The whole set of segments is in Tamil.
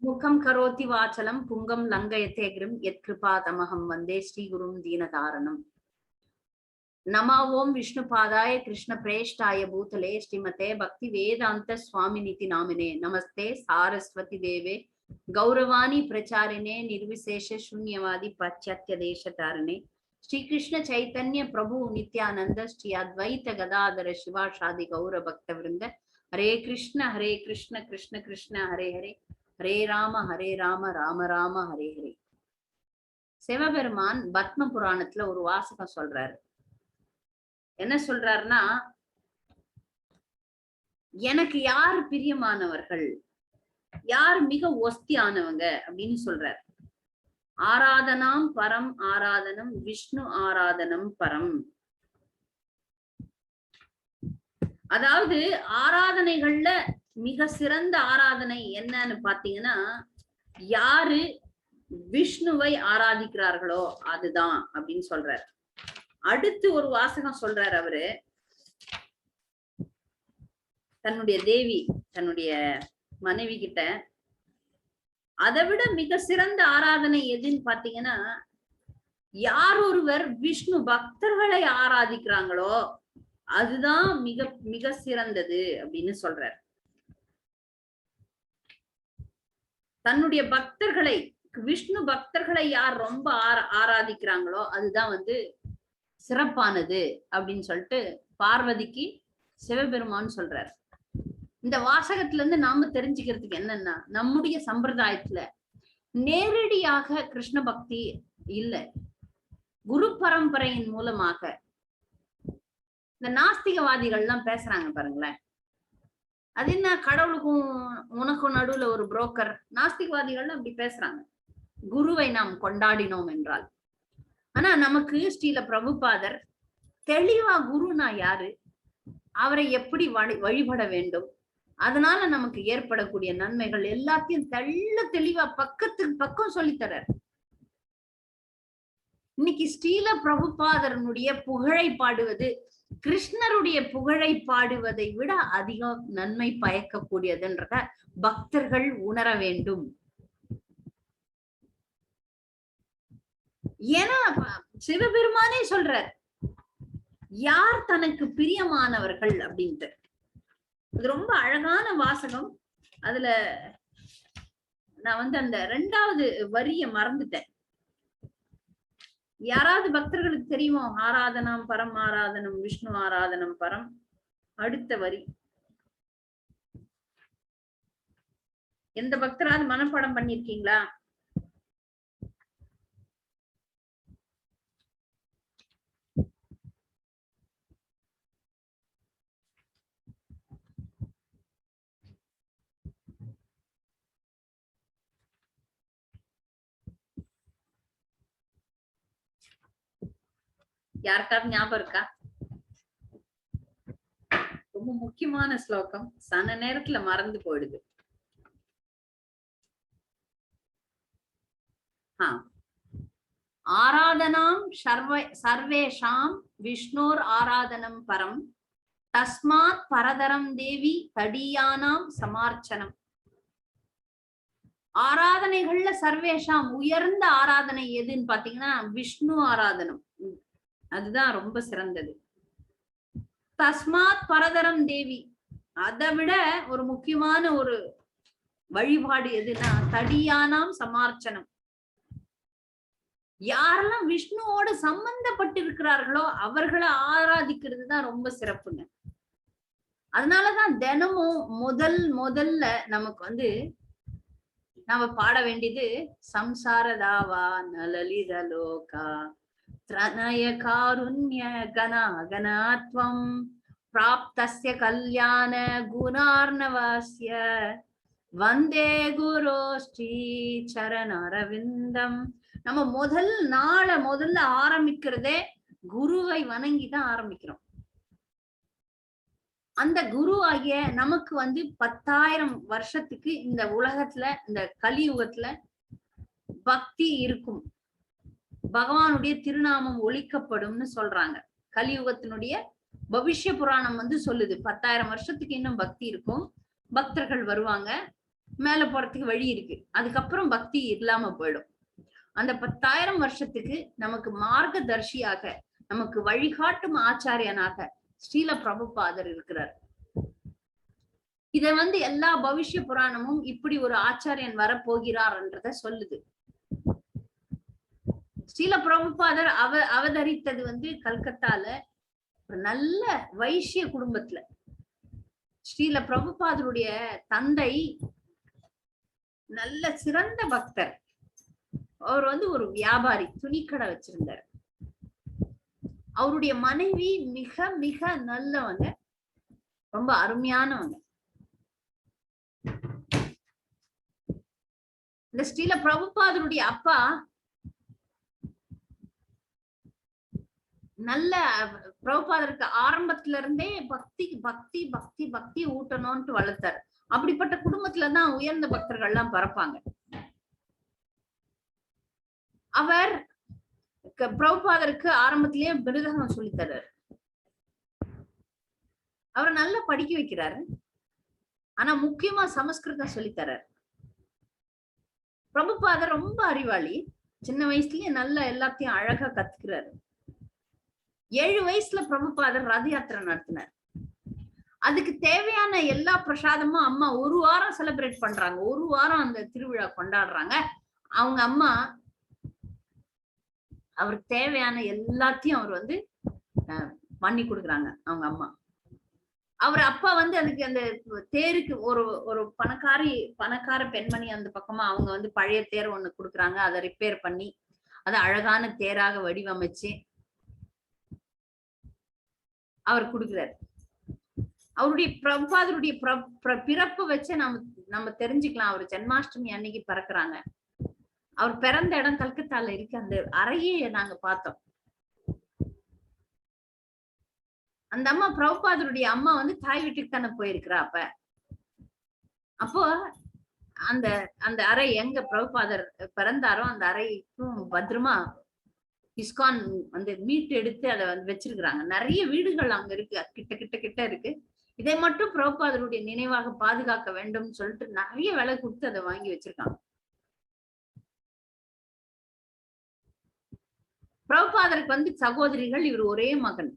मुखं करोति वाचलं पुंगं लंघयते गिरिं यत्कृपातमहं वन्दे श्रीगुरुं दीनतारणम्। नमो ओं विष्णुपादाय कृष्णप्रेष्ठाय भूतले श्रीमते भक्तिवेदान्त स्वामिनिति नामिने नमस्ते सारस्वती देवे गौरवाणी प्रचारिणे निर्विशेष शून्यवादी पाश्चात्य देशतारिणे श्री कृष्ण चैतन्य प्रभु नित्यानंद श्री अद्वैत गदाधर शिवाशादि गौर भक्त वृंद हरे कृष्ण कृष्ण कृष्ण हरे हरे हरे राम राम राम हरे हरे. சிவபெருமான் பத்ம புராணத்துல ஒரு வாசகம் சொல்றாரு. என்ன சொல்றாருன்னா, எனக்கு யார் பிரியமானவர்கள், யார் மிக ஒஸ்தியானவங்க அப்படின்னு சொல்றாரு. ஆராதனாம் பரம் ஆராதனம் விஷ்ணு ஆராதனம் பரம். அதாவது ஆராதனைகள்ல மிக சிறந்த ஆராதனை என்னன்னு பாத்தீங்கன்னா, யாரு விஷ்ணுவை ஆராதிக்கிறார்களோ அதுதான் அப்படின்னு சொல்றாரு. அடுத்து ஒரு வாசகம் சொல்றாரு அவரு, தன்னுடைய தேவி தன்னுடைய மனைவி கிட்ட, அதை விட மிக சிறந்த ஆராதனை எதுன்னு பாத்தீங்கன்னா, யார் ஒருவர் விஷ்ணு பக்தர்களை ஆராதிக்கிறாங்களோ அதுதான் மிக மிக சிறந்தது அப்படின்னு சொல்றார். தன்னுடைய பக்தர்களை, விஷ்ணு பக்தர்களை யார் ரொம்ப ஆராதிக்கிறாங்களோ அதுதான் சிறப்பானது அப்படின்னு சொல்லிட்டு பார்வதிக்கு சிவபெருமான் சொல்றாரு. இந்த வாசகத்துல இருந்து நாம தெரிஞ்சுக்கிறதுக்கு என்னன்னா, நம்முடைய சம்பிரதாயத்துல நேரடியாக கிருஷ்ண பக்தி இல்ல, குரு பரம்பரையின் மூலமாக. இந்த நாஸ்திகவாதிகள் எல்லாம் பேசுறாங்க பாருங்களேன், அது என்ன கடவுளுக்கும் உனக்கும் நடுவுல ஒரு புரோக்கர். நாஸ்திகவாதிகள் அப்படி பேசுறாங்க, குருவை நாம் கொண்டாடினோம் என்றால். ஆனா நமக்கு ஸ்ரீல பிரபுபாதர் தெளிவா குருனா யாரு, அவரை எப்படி வழிபட வேண்டும், அதனால நமக்கு ஏற்படக்கூடிய நன்மைகள் எல்லாத்தையும் தெளிவா பக்கத்துக்கு பக்கம் சொல்லித்தரார். இன்னைக்கு ஸ்ரீல பிரபுபாதரனுடைய புகழை பாடுவது கிருஷ்ணருடைய புகழை பாடுவதை விட அதிகம் நன்மை பயக்கக்கூடியதுன்றத பக்தர்கள் உணர வேண்டும். ஏன்னா சிவபெருமானே சொல்றார், யார் தனக்கு பிரியமானவர்கள் அப்படின்ட்டு. அது ரொம்ப அழகான வாசகம். அதுல நான் அந்த 2வது வரிய மறந்துட்டேன். யாராவது பக்தர்களுக்கு தெரியுமோ? ஆராதனம் பரம் ஆராதனம் விஷ்ணு ஆராதனம் பரம். அடுத்த வரி எந்த பக்தராவது மனப்பாடம் பண்ணிருக்கீங்களா? யாருக்காவது ஞாபகம் இருக்கா? ரொம்ப முக்கியமான ஸ்லோகம், சன நேரத்துல மறந்து போயிடுது. ஆராதனாம் சர்வேஷாம் விஷ்ணோர் ஆராதனம் பரம் தஸ்மாத் பரதரம் தேவி தடியானாம் சமார்ச்சனம். ஆராதனைகள்ல சர்வேஷாம் உயர்ந்த ஆராதனை எதுன்னு பாத்தீங்கன்னா விஷ்ணு ஆராதனம், அதுதான் ரொம்ப சிறந்தது. தஸ்மாத் பரதரம் தேவி, அதை விட ஒரு முக்கியமான ஒரு வழிபாடு எதுனா தடியானாம் சமார்ச்சனம். யாரெல்லாம் விஷ்ணுவோடு சம்பந்தப்பட்டு இருக்கிறார்களோ அவர்களை ஆராதிக்கிறது தான் ரொம்ப சிறப்புங்க. அதனாலதான் தினமும் முதல்ல நமக்கு நாம பாட வேண்டியது சம்சாரதாவா நலலிதலோகா த்ரணய காருண்ய கணாத்வம் பிராப்தஸ்ய கல்யாண குணார்ணவஸ்ய வந்தே குரு ஸ்ரீ சரணரவிந்தம். நம்ம முதல்ல ஆரம்பிக்கிறதே குருவை வணங்கிதான் ஆரம்பிக்கிறோம். அந்த குரு ஆகிய நமக்கு 10,000 வருஷத்துக்கு இந்த உலகத்துல, இந்த கலியுகத்துல பக்தி இருக்கும், பகவானுடைய திருநாமம் ஒலிக்கப்படும்னு சொல்றாங்க. கலியுகத்தினுடைய பவிஷ்ய புராணம் சொல்லுது 10,000 வருஷத்துக்கு இன்னும் பக்தி இருக்கும், பக்தர்கள் வருவாங்க, மேல போறதுக்கு வழி இருக்கு. அதுக்கப்புறம் பக்தி இல்லாம போயிடும். அந்த 10,000 வருஷத்துக்கு நமக்கு மார்க்கதர்ஷியாக, நமக்கு வழிகாட்டும் ஆச்சாரியனாக ஸ்ரீல பிரபுபாதர் இருக்கிறார். இத எல்லா பவிஷ்ய புராணமும் இப்படி ஒரு ஆச்சாரியன் வரப்போகிறார் என்றத சொல்லுது. ஸ்ரீல பிரபுபாதர் அவதரித்தது கல்கத்தால ஒரு நல்ல வைஷ்ய குடும்பத்துல. ஸ்ரீல பிரபுபாதருடைய தந்தை நல்ல சிறந்த பக்தர். அவர் ஒரு வியாபாரி, துணிக்கடை வச்சிருந்தார். அவருடைய மனைவி மிக மிக நல்லவங்க, ரொம்ப அருமையானவங்க. இந்த ஸ்ரீல பிரபுபாதருடைய அப்பா நல்ல பிரபுபாதருக்கு ஆரம்பத்துல இருந்தே பக்தி பக்தி பக்தி பக்தி ஊட்டணும்னு வளர்த்தாரு. அப்படிப்பட்ட குடும்பத்துலதான் உயர்ந்த பக்தர்கள் எல்லாம் பரப்பாங்க. அவர் பிரபுபாதருக்கு ஆரம்பத்திலேயே மிருதகம் சொல்லித்தராரு. அவர் நல்லா படிக்க வைக்கிறாரு. ஆனா முக்கியமா சமஸ்கிருதம் சொல்லித்தராரு. பிரபுபாதர் ரொம்ப அறிவாளி. சின்ன வயசுலயே நல்லா எல்லாத்தையும் அழகா கத்துக்கிறாரு. 7 வயசுல பிரபுபாதர் ரத யாத்திரை நடத்தினார். அதுக்கு தேவையான எல்லா பிரசாதமும் அம்மா ஒரு வாரம் செலிப்ரேட் பண்றாங்க. ஒரு வாரம் அந்த திருவிழா கொண்டாடுறாங்க. அவங்க அம்மா அவருக்கு தேவையான எல்லாத்தையும் அவர் பண்ணி கொடுக்குறாங்க. அவங்க அம்மா அவர் அப்பா அதுக்கு அந்த தேருக்கு ஒரு பணக்கார பெண்மணி அந்த பக்கமா அவங்க பழைய தேர் ஒண்ணு கொடுக்குறாங்க. அதை ரிப்பேர் பண்ணி அதை அழகான தேராக வடிவமைச்சு அவர் கொடுக்கிறார். அவருடைய பிரபுபாதருடைய பிறப்பு வச்சு நம்ம தெரிஞ்சுக்கலாம். அவர் ஜென்மாஷ்டமி அன்னைக்கு பிறக்குறாங்க. அவர் பிறந்த இடம் கல்கத்தால இருக்கு. அந்த அறையே நாங்க பார்த்தோம். அந்த அம்மா பிரபுபாதருடைய அம்மா தாய் வீட்டுக்கு தானே போயிருக்கிறா. அப்போ அந்த அந்த அறை எங்க பிரபுபாதர் பிறந்தாரோ அந்த அறைக்கும் பத்திரமா இஸ்கான் மீட்டு எடுத்து அதை வச்சிருக்கிறாங்க. நிறைய வீடுகள் அங்க இருக்கு, கிட்ட கிட்ட கிட்ட இருக்கு. இதை மட்டும் பிரபுபாதருடைய நினைவாக பாதுகாக்க வேண்டும் சொல்லிட்டு நிறைய விலை கொடுத்து அதை வாங்கி வச்சிருக்காங்க. பிரபுபாதருக்கு சகோதரிகள், இவர் ஒரே மகன்,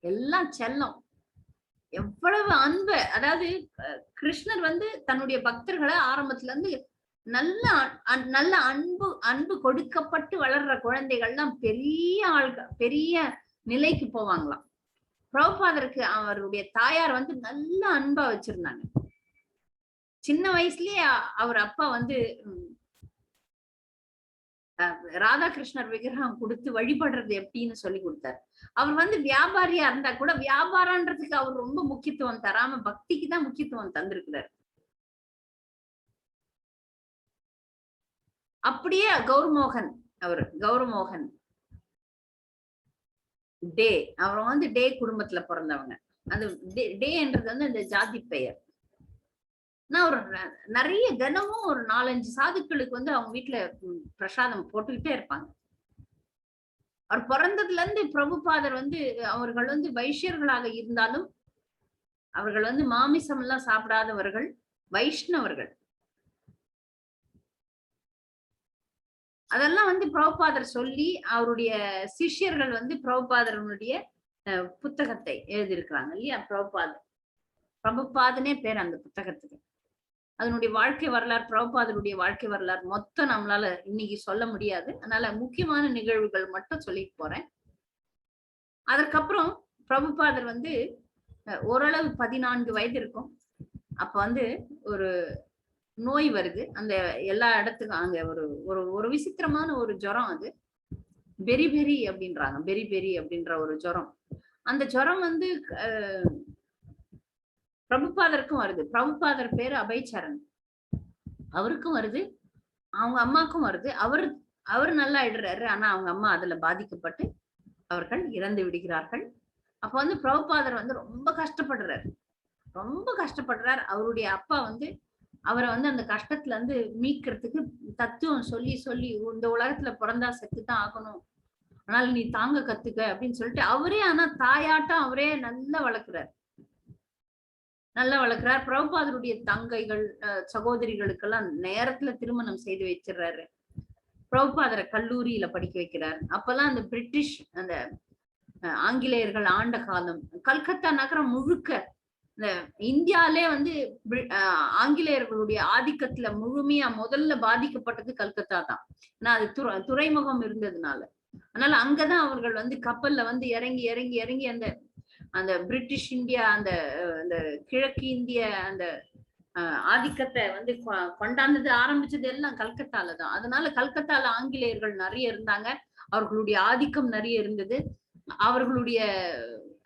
எல்லாம் செல்லம். எவ்வளவு அன்பு! அதாவது கிருஷ்ணர் தன்னுடைய பக்தர்களை ஆரம்பத்துல இருந்து நல்ல அன்பு கொடுக்கப்பட்டு வளர்ற குழந்தைகள்லாம் பெரிய ஆள்கள், பெரிய நிலைக்கு போவாங்களாம். பிரபுபாதருக்கு அவருடைய தாயார் நல்ல அன்பா வச்சிருந்தாங்க. சின்ன வயசுலயே அவர் அப்பா ராதாகிருஷ்ணர் விக்கிரகம் கொடுத்து வழிபடுறது எப்படின்னு சொல்லி கொடுத்தாரு. அவர் வியாபாரியா இருந்தா கூட வியாபாரன்றதுக்கு அவர் ரொம்ப முக்கியத்துவம் தராம பக்திக்கு தான் முக்கியத்துவம் தந்திருக்கிறார். அப்படியே கௌரமோகன் டே, அவர் டே குடும்பத்துல பிறந்தவங்க. அந்த டே என்றது இந்த ஜாதி பெயர். நான் நிறைய தினமும் ஒரு 4-5 சாதுக்களுக்கு அவங்க வீட்டுல பிரசாதம் போட்டுக்கிட்டே இருப்பாங்க. அவர் பிறந்ததுல இருந்து பிரபுபாதர் அவர்கள் வைஷ்யர்களாக இருந்தாலும் அவர்கள் மாமிசம் எல்லாம் சாப்பிடாதவர்கள், வைஷ்ணவர்கள். அதெல்லாம் பிரபுபாதர் சொல்லி அவருடைய சிஷ்யர்கள் பிரபுபாதருடைய புத்தகத்தை எழுதியிருக்கிறாங்க இல்லையா. பிரபுபாதனே பேர் அந்த புத்தகத்துக்கு. அதனுடைய வாழ்க்கை வரலாறு, பிரபுபாதருடைய வாழ்க்கை வரலாறு மொத்தம் நம்மளால இன்னைக்கு சொல்ல முடியாது. அதனால முக்கியமான நிகழ்வுகள் மட்டும் சொல்லிட்டு போறேன். அதற்கப்புறம் பிரபுபாதர் ஓரளவு 14 வயது இருக்கும். அப்ப ஒரு நோய் வருது. அந்த எல்லா இடத்துக்கும் அங்க ஒரு விசித்திரமான ஒரு ஜுரம். அது பெரி அப்படின்றாங்க. பெரி அப்படின்ற ஒரு ஜுரம். அந்த ஜுரம் பிரபுபாதருக்கும் வருது. பிரபுபாதர் பேரு அபய்சரண். அவருக்கும் வருது, அவங்க அம்மாக்கும் வருது. அவர் நல்லா ஆயிடுறாரு. ஆனா அவங்க அம்மா அதுல பாதிக்கப்பட்டு அவர்கள் இறந்து விடுகிறார்கள். அப்ப பிரபுபாதர் ரொம்ப கஷ்டப்படுறாரு. அவருடைய அப்பா அவரை அந்த கஷ்டத்துல மீட்கிறதுக்கு தத்துவம் சொல்லி இந்த உலகத்துல பிறந்தா செத்துதான் ஆகணும், ஆனால் நீ தாங்க கத்துக்க அப்படின்னு சொல்லிட்டு அவரே, ஆனா தாயாட்டம் அவரே நல்லா வளர்க்கிறார். நல்லா வளர்க்கிறார். பிரபுபாதருடைய தங்கைகள் சகோதரிகளுக்கெல்லாம் நேரத்துல திருமணம் செய்து வச்சிடுறாரு. பிரபுபாதரை கல்லூரியில படிக்க வைக்கிறார். அப்பெல்லாம் அந்த பிரிட்டிஷ் அந்த ஆங்கிலேயர்கள் ஆண்ட காலம். கல்கத்தா நகரம் முழுக்க இந்த இந்தியாலே வந்து ஆங்கிலேயர்களுடைய ஆதிக்கத்துல முழுமையா முதல்ல பாதிக்கப்பட்டது கல்கத்தா தான். ஏன்னா அது துறைமுகம் இருந்ததுனால. அதனால அங்கதான் அவர்கள் வந்து கப்பல்ல வந்து இறங்கி இறங்கி இறங்கி அந்த அந்த பிரிட்டிஷ் இந்தியா அந்த கிழக்கு இந்திய அந்த ஆதிக்கத்தை வந்து கொண்டாந்தது ஆரம்பிச்சது எல்லாம் கல்கத்தால தான். அதனால கல்கத்தால ஆங்கிலேயர்கள் நிறைய இருந்தாங்க. அவர்களுடைய ஆதிக்கம் நிறைய இருந்தது. அவர்களுடைய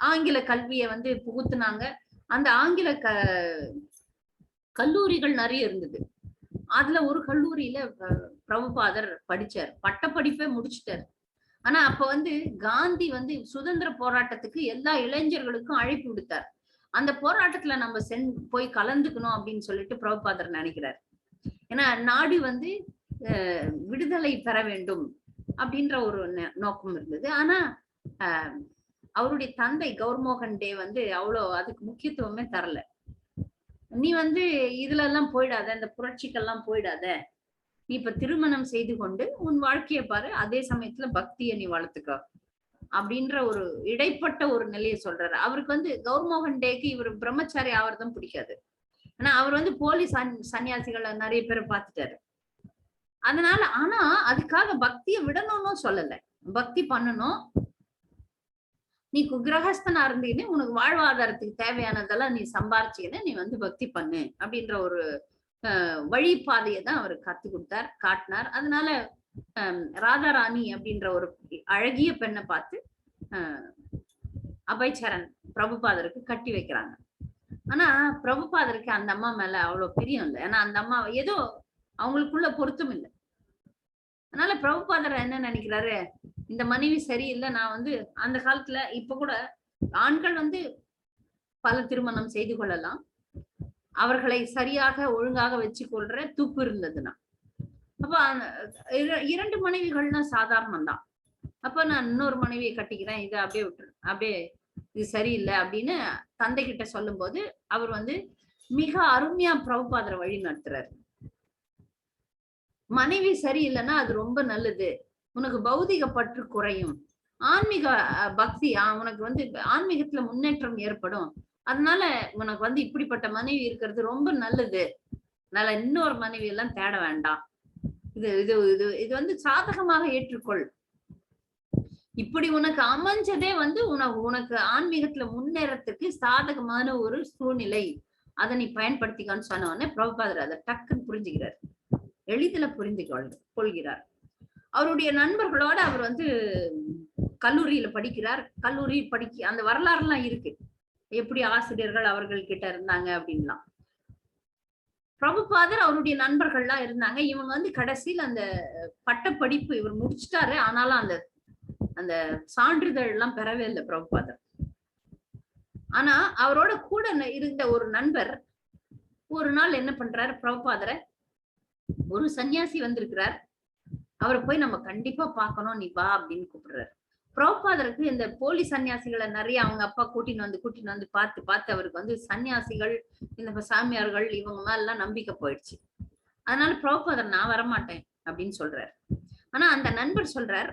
ஆங்கில கல்வியை வந்து புகுத்துனாங்க. அந்த ஆங்கில கல்லூரிகள் நிறைய இருந்தது. அதுல ஒரு கல்லூரியில பிரபுபாதர் படிச்சார். பட்டப்படிப்பே முடிச்சுட்டார். ஆனா அப்ப வந்து காந்தி வந்து சுதந்திர போராட்டத்துக்கு எல்லா இளைஞர்களுக்கும் அழைப்பு விடுத்தார். அந்த போராட்டத்துல நம்ம போய் கலந்துக்கணும் அப்படின்னு சொல்லிட்டு பிரபுபாதர் நினைக்கிறார். ஏன்னா நாடு வந்து விடுதலை பெற வேண்டும் அப்படின்ற ஒரு நோக்கம் இருந்தது. ஆனா அவருடைய தந்தை கௌர்மோகன் டே வந்து அவ்வளவு அதுக்கு முக்கியத்துவமே தரல. நீ வந்து இதுல எல்லாம் போயிடாத, இந்த புரட்சிக்கெல்லாம் போயிடாத, நீ இப்ப திருமணம் செய்து கொண்டு உன் வாழ்க்கையை பாரு, அதே சமயத்துல பக்தியை நீ வளர்த்துக்க அப்படின்ற ஒரு இடைப்பட்ட ஒரு நிலையை சொல்றாரு. அவருக்கு வந்து கௌர்மோகன் டேக்கு இவர் பிரம்மச்சாரி ஆவறதும் பிடிக்காது. ஆனா அவர் வந்து போலி சன்னியாசிகளை நிறைய பேரை பார்த்துட்டாரு. அதனால ஆனா அதுக்காக பக்தியை விடணும்னு சொல்லல. பக்தி பண்ணணும். நீ கிரகஸ்தனா இருந்தீன்னு உனக்கு வாழ்வாதாரத்துக்கு தேவையானதெல்லாம் நீ சம்பாரிச்சீன்னு நீ வந்து பக்தி பண்ணு அப்படின்ற ஒரு வழிபாதையை தான் அவர் கத்து கொடுத்தார், காட்டினார். அதனால ராதாராணி அப்படின்ற ஒரு அழகிய பெண்ணை பார்த்து அபய்சரண் பிரபுபாதருக்கு கட்டி வைக்கிறாங்க. ஆனா பிரபுபாதருக்கு அந்த அம்மா மேல அவ்வளவு பிரியம் இல்லை. ஏன்னா அந்த அம்மா ஏதோ அவங்களுக்குள்ள பொருத்தம் இல்லை. அதனால பிரபுபாதர் என்ன நினைக்கிறாரு, இந்த மனைவி சரியில்லை, நான் வந்து அந்த காலத்துல இப்ப கூட ஆண்கள் வந்து பல திருமணம் செய்து கொள்ளலாம், அவர்களை சரியாக ஒழுங்காக வச்சு கொள்ற துப்பு இருந்ததுன்னா. அப்ப 2 மனைவிகள்னா சாதாரணம் தான். அப்ப நான் இன்னொரு மனைவியை கட்டிக்கிறேன், இதை அப்படியே விட்டுரு, அப்படியே இது சரியில்லை அப்படின்னு தந்தை கிட்ட சொல்லும் போது அவர் வந்து மிக அருமையா பிரபுபாதரை வழி நடத்துறாரு. மனைவி சரியில்லைன்னா அது ரொம்ப நல்லது, உனக்கு பௌதிக பற்று குறையும், ஆன்மீக பக்தி உனக்கு வந்து ஆன்மீகத்துல முன்னேற்றம் ஏற்படும், அதனால உனக்கு வந்து இப்படிப்பட்ட மனைவி இருக்கிறது ரொம்ப நல்லது, அதனால இன்னொரு மனைவி எல்லாம் தேட வேண்டாம், இது இது இது இது வந்து சாதகமாக ஏற்றுக்கொள், இப்படி உனக்கு அமைஞ்சதே வந்து உனக்கு ஆன்மீகத்துல முன்னேறத்துக்கு சாதகமான ஒரு சூழ்நிலை, அதை நீ பயன்படுத்திக்கான்னு சொன்ன உடனே பிரபுபாதர் அதை டக்குன்னு புரிஞ்சுக்கிறார், எளிதில புரிந்து கொள்கிறார். அவருடைய நண்பர்களோட அவர் வந்து கல்லூரியில படிக்கிறார். கல்லூரி அந்த வரலாறு எல்லாம் இருக்கு, எப்படி ஆசிரியர்கள் அவர்கள் கிட்ட இருந்தாங்க அப்படின்லாம். பிரபுபாதர் அவருடைய நண்பர்கள்லாம் இருந்தாங்க. இவங்க வந்து கடைசியில் அந்த பட்டப்படிப்பு இவர் முடிச்சுட்டாரு. ஆனாலும் அந்த அந்த சான்றிதழ் எல்லாம் பெறவே இல்லை பிரபுபாதர். ஆனா அவரோட கூட இருந்த ஒரு நண்பர் ஒரு நாள் என்ன பண்றாரு, பிரபுபாதரை ஒரு சன்னியாசி வந்திருக்கிறார், அவரை போய் நம்ம கண்டிப்பா பார்க்கணும், நீ வா அப்படின்னு கூப்பிடுறாரு. பிரபுபாதருக்கு இந்த போலி சன்னியாசிகளை நிறைய அவங்க அப்பா கூட்டின்னு வந்து பார்த்து அவருக்கு வந்து சன்னியாசிகள் இந்த சாமியார்கள் இவங்க மேல எல்லாம் நம்பிக்கை போயிடுச்சு. அதனால பிரபுபாதர் நான் வரமாட்டேன் அப்படின்னு சொல்றாரு. ஆனா அந்த நண்பர் சொல்றார்,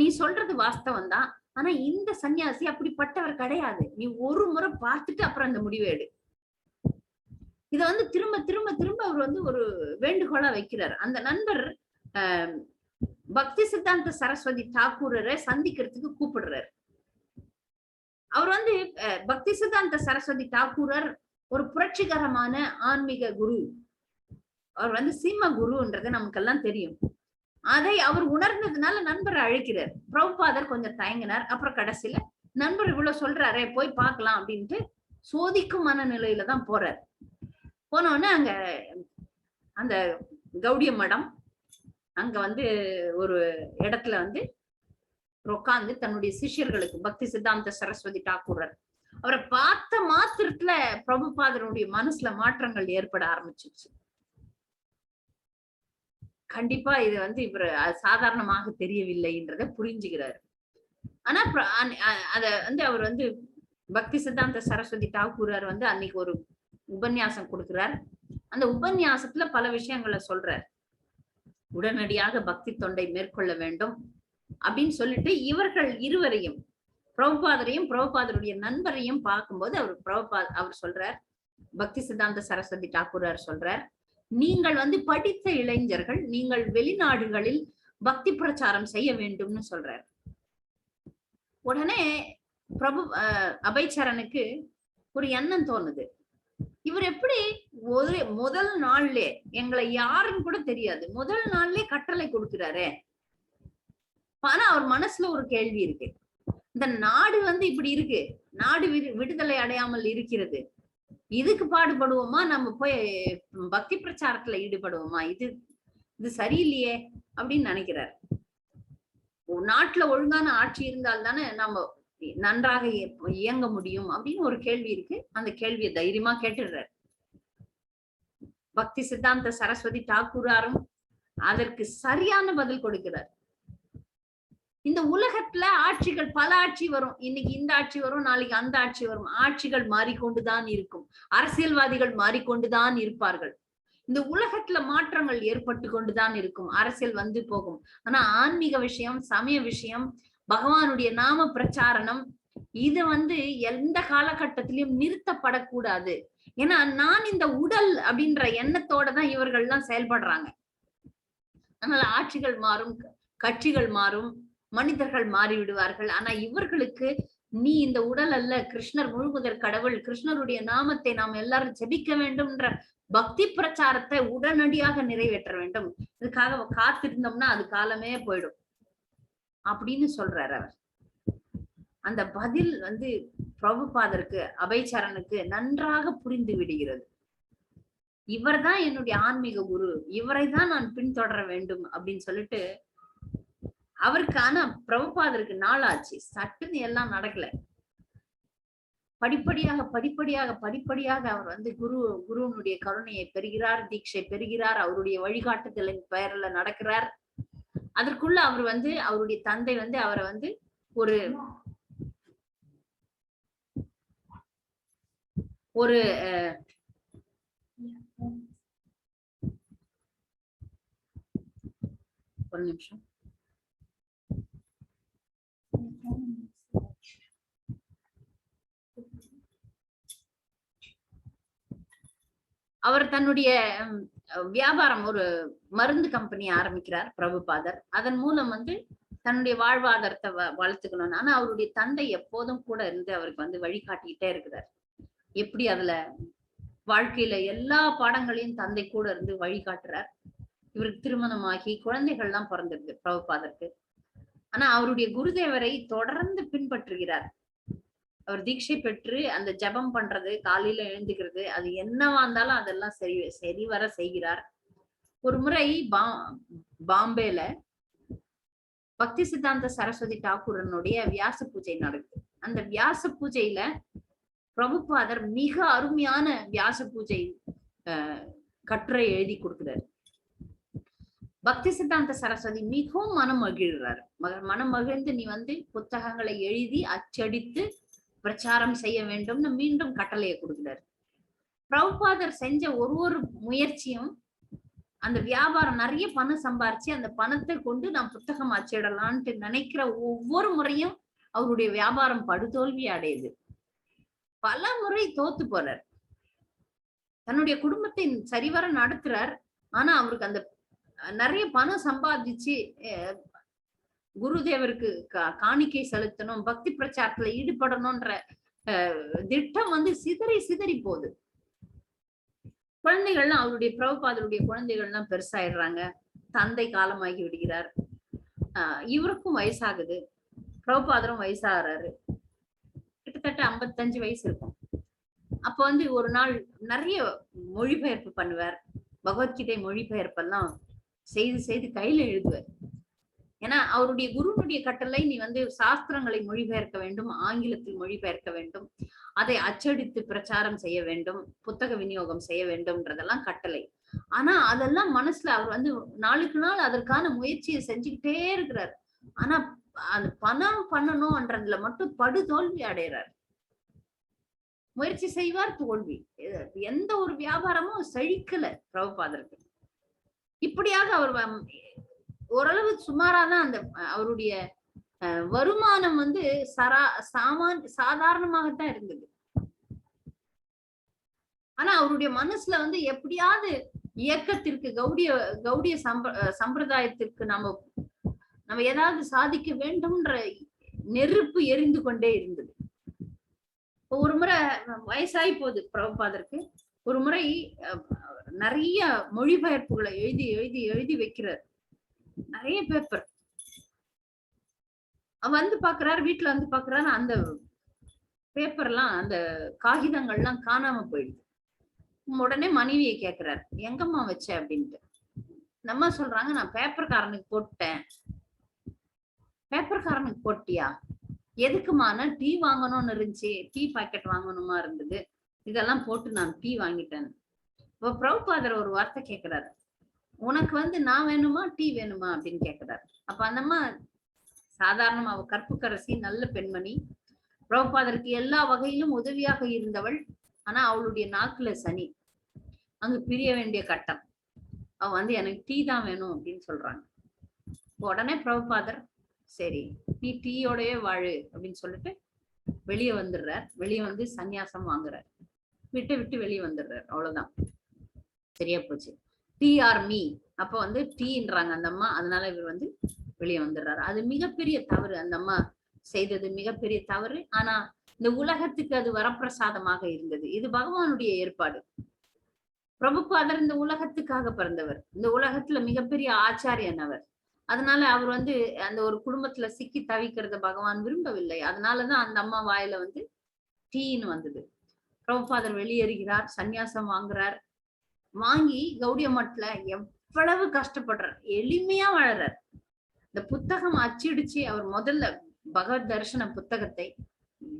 நீ சொல்றது வாஸ்தவம் தான், ஆனா இந்த சன்னியாசி அப்படிப்பட்டவர் கிடையாது, நீ ஒரு முறை பார்த்துட்டு அப்புறம் அந்த முடிவை எடு. இத வந்து திரும்ப திரும்ப திரும்ப அவர் வந்து ஒரு வேண்டுகோளா வைக்கிறார். அந்த நண்பர் பக்தி சித்தாந்த சரஸ்வதி தாக்கூரரை சந்திக்கிறதுக்கு கூப்பிடுறாரு. அவர் வந்து பக்தி சித்தாந்த சரஸ்வதி தாக்கூரர் ஒரு புரட்சிகரமான ஆன்மீக குரு, அவர் வந்து சிம்ம குருன்றது நமக்கெல்லாம் தெரியும். அதை அவர் உணர்ந்ததுனால நண்பரை அழைக்கிறார். பிரபுபாதர் கொஞ்சம் தயங்கினார். அப்புறம் கடைசியில நண்பர் இவ்வளவு சொல்றாரே போய் பார்க்கலாம் அப்படின்ட்டு சோதிக்கும் மனநிலையில தான் போறார். போனோடனே அங்க அந்த கௌடிய மடம் அங்க வந்து ஒரு இடத்துல வந்து உட்கார்ந்து தன்னுடைய சிஷ்யர்களுக்கு பக்தி சித்தாந்த சரஸ்வதி தாக்கூரர் அவரை பார்த்த மாத்திரத்துல பிரபுபாதருடைய மனசுல மாற்றங்கள் ஏற்பட ஆரம்பிச்சிருச்சு. கண்டிப்பா இது வந்து இவர் சாதாரணமாக தெரியவில்லைன்றத புரிஞ்சுக்கிறாரு. ஆனா அத வந்து அவர் வந்து பக்தி சித்தாந்த சரஸ்வதி தாக்கூரர் வந்து அன்னைக்கு ஒரு உபன்யாசம் கொடுக்கிறார். அந்த உபன்யாசத்துல பல விஷயங்களை சொல்றார். உடனடியாக பக்தி தொண்டை மேற்கொள்ள வேண்டும் அப்படின்னு சொல்லிட்டு இவர்கள் இருவரையும், பிரபுபாதரையும் பிரபுபாதருடைய நண்பரையும் பார்க்கும்போது அவர் சொல்றார், பக்தி சித்தாந்த சரஸ்வதி தாக்கூரர் சொல்றார், நீங்கள் வந்து படித்த இளைஞர்கள், நீங்கள் வெளிநாடுகளில் பக்தி பிரச்சாரம் செய்ய வேண்டும்னு சொல்றார். உடனே அபய்சரனுக்கு ஒரு எண்ணம் தோணுது, இவர் எப்படி முதல் நாள்லே, எங்களை யாருன்னு கூட தெரியாது, முதல் நாள்லே கட்டளை கொடுக்கிறாரு. ஆனா அவர் மனசுல ஒரு கேள்வி இருக்கு, இந்த நாடு வந்து இப்படி இருக்கு, நாடு விடுதலை அடையாமல் இருக்கிறது, இதுக்கு பாடுபடுவோமா, நம்ம போய் பக்தி பிரச்சாரத்துல ஈடுபடுவோமா, இது சரியில்லையே அப்படின்னு நினைக்கிறார். நாட்டுல ஒழுங்கான ஆட்சி இருந்தால் தானே நம்ம நன்றாக இயங்க முடியும் அப்படின்னு ஒரு கேள்வி இருக்கு. அந்த கேள்வியை தைரியமா கேட்டுடுறார். பக்தி சித்தாந்த சரஸ்வதி தாக்கூராரும் அதற்கு சரியான பதில் கொடுக்கிறார். இந்த உலகத்துல ஆட்சிகள், பல ஆட்சி வரும், இன்னைக்கு இந்த ஆட்சி வரும், நாளைக்கு அந்த ஆட்சி வரும், ஆட்சிகள் மாறிக்கொண்டுதான் இருக்கும், அரசியல்வாதிகள் மாறிக்கொண்டுதான் இருப்பார்கள், இந்த உலகத்துல மாற்றங்கள் ஏற்பட்டு கொண்டுதான் இருக்கும், அரசியல் வந்து போகும். ஆனா ஆன்மீக விஷயம், சமய விஷயம், பகவானுடைய நாம பிரச்சாரணம், இது வந்து எந்த காலகட்டத்திலையும் நிறுத்தப்படக்கூடாது. ஏன்னா நான் இந்த உடல் அப்படின்ற எண்ணத்தோட தான் இவர்கள் எல்லாம் செயல்படுறாங்க. அதனால ஆட்சிகள் மாறும், கட்சிகள் மாறும், மனிதர்கள் மாறி விடுவார்கள். ஆனா இவர்களுக்கு நீ இந்த உடல் அல்ல, கிருஷ்ணர் முழுமுதற் கடவுள், கிருஷ்ணருடைய நாமத்தை நாம் எல்லாரும் ஜெபிக்க வேண்டும்ன்ற பக்தி பிரச்சாரத்தை உடனடியாக நிறைவேற்ற வேண்டும். இதுக்காக காத்திருந்தோம்னா அது காலமே போயிடும் அப்படின்னு சொல்றாரு அவர். அந்த பதில் வந்து பிரபுபாதருக்கு, அபய்சரனுக்கு நன்றாக புரிந்து விடுகிறது. இவர்தான் என்னுடைய ஆன்மீக குரு, இவரை தான் நான் பின்தொடர வேண்டும் அப்படின்னு சொல்லிட்டு அவருக்கு. ஆனா பிரபுபாதருக்கு நாளாச்சு, சட்டுன்னு எல்லாம் நடக்கல. படிப்படியாக படிப்படியாக படிப்படியாக அவர் வந்து குருவனுடைய கருணையை பெறுகிறார், தீட்சை பெறுகிறார், அவருடைய வழிகாட்டுதலின் பெயர்ல நடக்கிறார். அதற்குள்ள அவர் வந்து, அவருடைய தந்தை வந்து அவரை வந்து ஒரு ஒரு ஒரு நிமிஷம், அவர் தன்னுடைய வியாபாரம், ஒரு மருந்து கம்பெனி ஆரம்பிக்கிறார் பிரபுபாதர். அதன் மூலம் வந்து தன்னுடைய வாழ்வாதாரத்தை வளர்த்துக்கணும். ஆனா அவருடைய தந்தை எப்போதும் கூட இருந்து அவருக்கு வந்து வழிகாட்டிக்கிட்டே இருக்கிறார். எப்படி அதுல வாழ்க்கையில எல்லா பாடங்களையும் தந்தை கூட இருந்து வழிகாட்டுறார். இவருக்கு திருமணமாகி குழந்தைகள் எல்லாம் பிறந்திருக்கு பிரபுபாதருக்கு. ஆனா அவருடைய குருதேவரை தொடர்ந்து பின்பற்றுகிறார். அவர் தீட்சை பெற்று அந்த ஜபம் பண்றது, காலையில எழுந்துக்கிறது, அது என்னவா இருந்தாலும் அதெல்லாம் சரிவர செய்கிறார். ஒரு முறை பாம்பேல பக்தி சித்தாந்த சரஸ்வதி தாக்கூரனுடைய வியாச பூஜை நடக்குது. அந்த வியாச பூஜையில பிரபுபாதர் மிக அருமையான வியாச பூஜை கட்டுரை எழுதி கொடுக்கிறார். பக்தி சித்தாந்த சரஸ்வதி மிகவும் மனம் மகிழ்றாரு. மனம் மகிழ்ந்து நீ வந்து புத்தகங்களை எழுதி அச்சடித்து பிரச்சாரம் செய்ய வேண்டும்னு மீண்டும் கட்டளையை கொடுக்கிறார். பிரபுபாதர் செஞ்ச ஒரு முயற்சியும், அந்த வியாபாரம் நிறைய பணம் சம்பாரிச்சு அந்த பணத்தை கொண்டு நாம் புத்தகம் அச்சிடலான்ட்டு நினைக்கிற ஒவ்வொரு முறையும் அவருடைய வியாபாரம் படுதோல்வி அடையுது. பல முறை தோத்து போறார். தன்னுடைய குடும்பத்தை சரிவர நடத்துறார். ஆனா அவருக்கு அந்த நிறைய பணம் சம்பாதிச்சு குருதேவருக்கு காணிக்கை செலுத்தணும், பக்தி பிரச்சாரத்துல ஈடுபடணும்ன்ற திட்டம் வந்து சிதறி போகுது. குழந்தைகள்லாம், அவருடைய பிரபுபாதருடைய குழந்தைகள்லாம் பெருசாயிடுறாங்க. தந்தை காலமாகி விடுகிறார். இவருக்கும் வயசாகுது, பிரபுபாதரும் வயசாகிறாரு. கிட்டத்தட்ட 55 வயசு இருக்கும். அப்ப வந்து ஒரு நாள் நிறைய மொழிபெயர்ப்பு பண்ணுவார். பகவத்கீதை மொழிபெயர்ப்பெல்லாம் செய்து கையில எழுதுவார். ஏன்னா அவருடைய குருனுடைய கட்டளை, நீ வந்து சாஸ்திரங்களை மொழிபெயர்க்க வேண்டும், ஆங்கிலத்தில் மொழிபெயர்க்க வேண்டும், அதை அச்சடித்து பிரச்சாரம் செய்ய வேண்டும், புத்தக விநியோகம் செய்ய வேண்டும்ன்றதெல்லாம் கட்டளை. ஆனா அதெல்லாம் மனசுல அவர் வந்து நாளுக்கு நாள் அதற்கான முயற்சியை செஞ்சுக்கிட்டே இருக்கிறார். ஆனா அது பணம் பண்ணணும்ன்றதுல மட்டும் படுதோல்வி அடைகிறார். முயற்சி செய்வார், தோல்வி. எந்த ஒரு வியாபாரமும் செழிக்கல பிரபுபாதருக்கு. இப்படியாக அவர் ஓரளவு சுமாராதான் அந்த அவருடைய வருமானம் வந்து சாதாரணமாகத்தான் இருந்தது. ஆனா அவருடைய மனசுல வந்து எப்படியாவது இயக்கத்திற்கு கௌடிய சம்பிரதாயத்திற்கு நம்ம ஏதாவது சாதிக்க வேண்டும்ன்ற நெருப்பு எரிந்து கொண்டே இருந்தது. ஒரு முறை வயசாகி போகுது பிரபுபாதருக்கு. ஒரு முறை நிறைய மொழிபெயர்ப்புகளை எழுதி எழுதி எழுதி வைக்கிறார், நிறைய பேப்பர். வந்து பாக்குறாரு, வீட்டுல வந்து பாக்குறாரு, அந்த பேப்பர்லாம் அந்த காகிதங்கள்லாம் காணாம போயிடுது. உடனே மனைவியை கேக்குறாரு, எங்கம்மா வச்ச அப்படின்ட்டு. நம்ம சொல்றாங்க, நான் பேப்பர்காரனுக்கு போட்டேன். பேப்பர்காரனுக்கு போட்டியா? எதுக்குமான? டீ வாங்கணும்னு இருந்துச்சு, டீ பாக்கெட் வாங்கணுமா இருந்தது, இதெல்லாம் போட்டு நான் டீ வாங்கிட்டேன். இப்போ பிரபுபாதர் ஒரு வார்த்தை கேட்கிறாரு, உனக்கு வந்து நான் வேணுமா டீ வேணுமா அப்படின்னு கேட்கிறாரு. அப்ப அந்தம்மா சாதாரணமா, அவ கற்புக்கரசி, நல்ல பெண்மணி, பிரபுபாதருக்கு எல்லா வகையிலும் உதவியாக இருந்தவள். ஆனா அவளுடைய நாக்குல சனி, அங்கு பிரிய வேண்டிய கட்டம். அவ வந்து எனக்கு டீ தான் வேணும் அப்படின்னு சொல்றாங்க. உடனே பிரபுபாதர், சரி நீ டீயோடவே வாழு அப்படின்னு சொல்லிட்டு வெளியே வந்துடுறார். வெளியே வந்து சந்நியாசம் வாங்குறார், விட்டு வெளியே வந்துடுறார். அவ்வளவுதான், சரியா போச்சு. டீ ஆர் மீ, அப்ப வந்து டீன்றாங்க அந்த அம்மா, அதனால இவர் வந்து வெளியே வந்துடுறாரு. அது மிகப்பெரிய தவறு, அந்த அம்மா செய்தது மிகப்பெரிய தவறு. ஆனா இந்த உலகத்துக்கு அது வரப்பிரசாதமாக இருந்தது. இது பகவானுடைய ஏற்பாடு. பிரபுபாதர் இந்த உலகத்துக்காக பிறந்தவர், இந்த உலகத்துல மிகப்பெரிய ஆச்சாரியன் அவர். அதனால அவர் வந்து அந்த ஒரு குடும்பத்துல சிக்கி தவிக்கிறத பகவான் விரும்பவில்லை. அதனாலதான் அந்த அம்மா வாயில வந்து டீன்னு வந்தது. பிரபுபாதர் வெளியேறுகிறார், சந்நியாசம் வாங்குறார். வாங்கி கௌடிய மட்ல எவ்வளவு கஷ்டப்படுறார், எளிமையா வாழறார். இந்த புத்தகம் அச்சிடிச்சு அவர் முதல்ல பகவத் தர்ஷன புத்தகத்தை,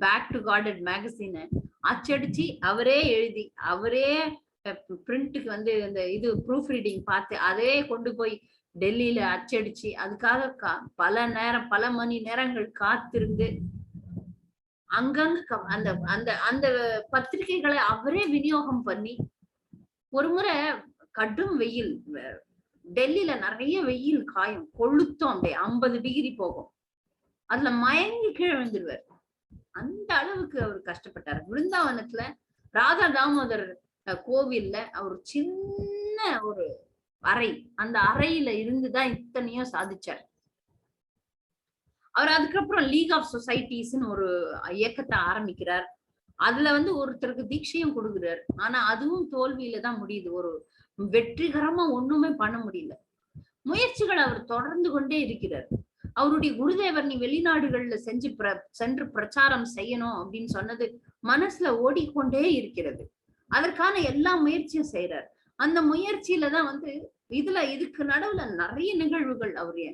பேக் டு காடட் மேகசினை அச்சடிச்சு அவரே எழுதி, அவரே பிரிண்ட்டுக்கு வந்து இந்த இது ப்ரூஃப் ரீடிங் பார்த்து அதே கொண்டு போய் டெல்லியில அச்சடிச்சு, அதுக்காக பல மணி நேரங்கள் காத்திருந்து அங்கங்க அந்த அந்த அந்த பத்திரிகைகளை அவரே விநியோகம் பண்ணி. ஒரு முறை கடும் வெயில், டெல்லியில நிறைய வெயில் காயும், கொளுத்தம், அப்படியே 50 டிகிரி போகும். அதுல மயங்கி கீழே விழுந்துருவார். அந்த அளவுக்கு அவர் கஷ்டப்பட்டார். விருந்தாவனத்துல ராதா தாமோதர் கோவில்ல அவர் சின்ன ஒரு அறை, அந்த அறையில இருந்துதான் இத்தனையும் சாதிச்சார். அவர் அதுக்கப்புறம் லீக் ஆஃப் சொசைட்டிஸ்ன்னு ஒரு இயக்கத்தை ஆரம்பிக்கிறார். அதுல வந்து ஒருத்தருக்கு தீட்சையும் கொடுக்குறாரு. ஆனா அதுவும் தோல்வியில தான் முடியுது. ஒரு வெற்றிகரமா ஒண்ணுமே பண்ண முடியல. முயற்சிகள் அவர் தொடர்ந்து கொண்டே இருக்கிறார். அவருடைய குருதேவர், நீ வெளிநாடுகள்ல சென்று பிரச்சாரம் செய்யணும் அப்படின்னு சொன்னது மனசுல ஓடிக்கொண்டே இருக்கிறது. அதற்கான எல்லா முயற்சியும் செய்யறார். அந்த முயற்சியில தான் வந்து இதுக்கு நடுவுல நிறைய நிகழ்வுகள் அவரு,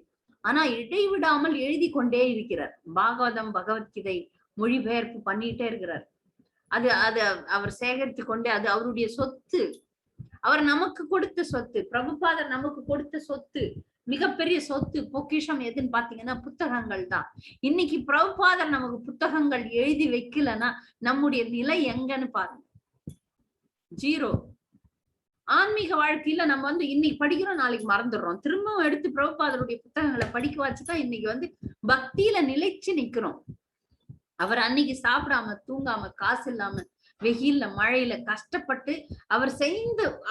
ஆனா இடைவிடாமல் எழுதி கொண்டே இருக்கிறார். பாகவதம், பகவத்கீதை மொழிபெயர்ப்பு பண்ணிட்டே இருக்கிறார். அது அவர் சேகரித்து கொண்டே, அது அவருடைய சொத்து. அவர் நமக்கு கொடுத்த சொத்து. பிரபுபாதர் நமக்கு கொடுத்த சொத்து, மிகப்பெரிய சொத்து, பொக்கிஷம் எதுன்னு பாத்தீங்கன்னா புத்தகங்கள் தான். இன்னைக்கு பிரபுபாதர் நமக்கு புத்தகங்கள் எழுதி வைக்கலன்னா நம்முடைய நிலை எங்கன்னு பாருங்க, ஜீரோ. ஆன்மீக வாழ்க்கையில நம்ம வந்து இன்னைக்கு படிக்கிறோம், நாளைக்கு மறந்துடுறோம். திரும்பவும் எடுத்து பிரபுபாதருடைய புத்தகங்களை படிக்க வச்சுதான் இன்னைக்கு வந்து பக்தியில நிலைச்சு நிக்கிறோம். அவர் அன்னைக்கு சாப்பிடாம தூங்காம காசு இல்லாம வெயில்ல மழையில கஷ்டப்பட்டு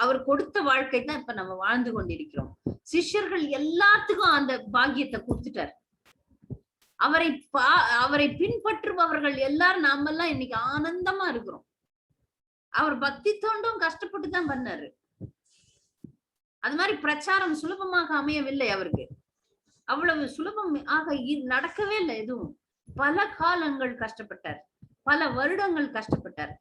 அவர் கொடுத்த வாழ்க்கை தான் இப்ப நம்ம வாழ்ந்து கொண்டிருக்கிறோம். சிஷ்யர்கள் எல்லாத்துக்கும் அந்த பாக்கியத்தை கொடுத்துட்டார். அவரை பின்பற்றுபவர்கள் எல்லாரும் நாமெல்லாம் இன்னைக்கு ஆனந்தமா இருக்கிறோம். அவர் பக்தி தோண்டும் கஷ்டப்பட்டு தான் பண்ணாரு. அது மாதிரி பிரச்சாரம் சுலபமாக அமையவில்லை அவருக்கு. அவ்வளவு சுலபமாக நடக்கவே இல்லை எதுவும். பல காலங்கள் கஷ்டப்பட்டார், பல வருடங்கள் கஷ்டப்பட்டார்.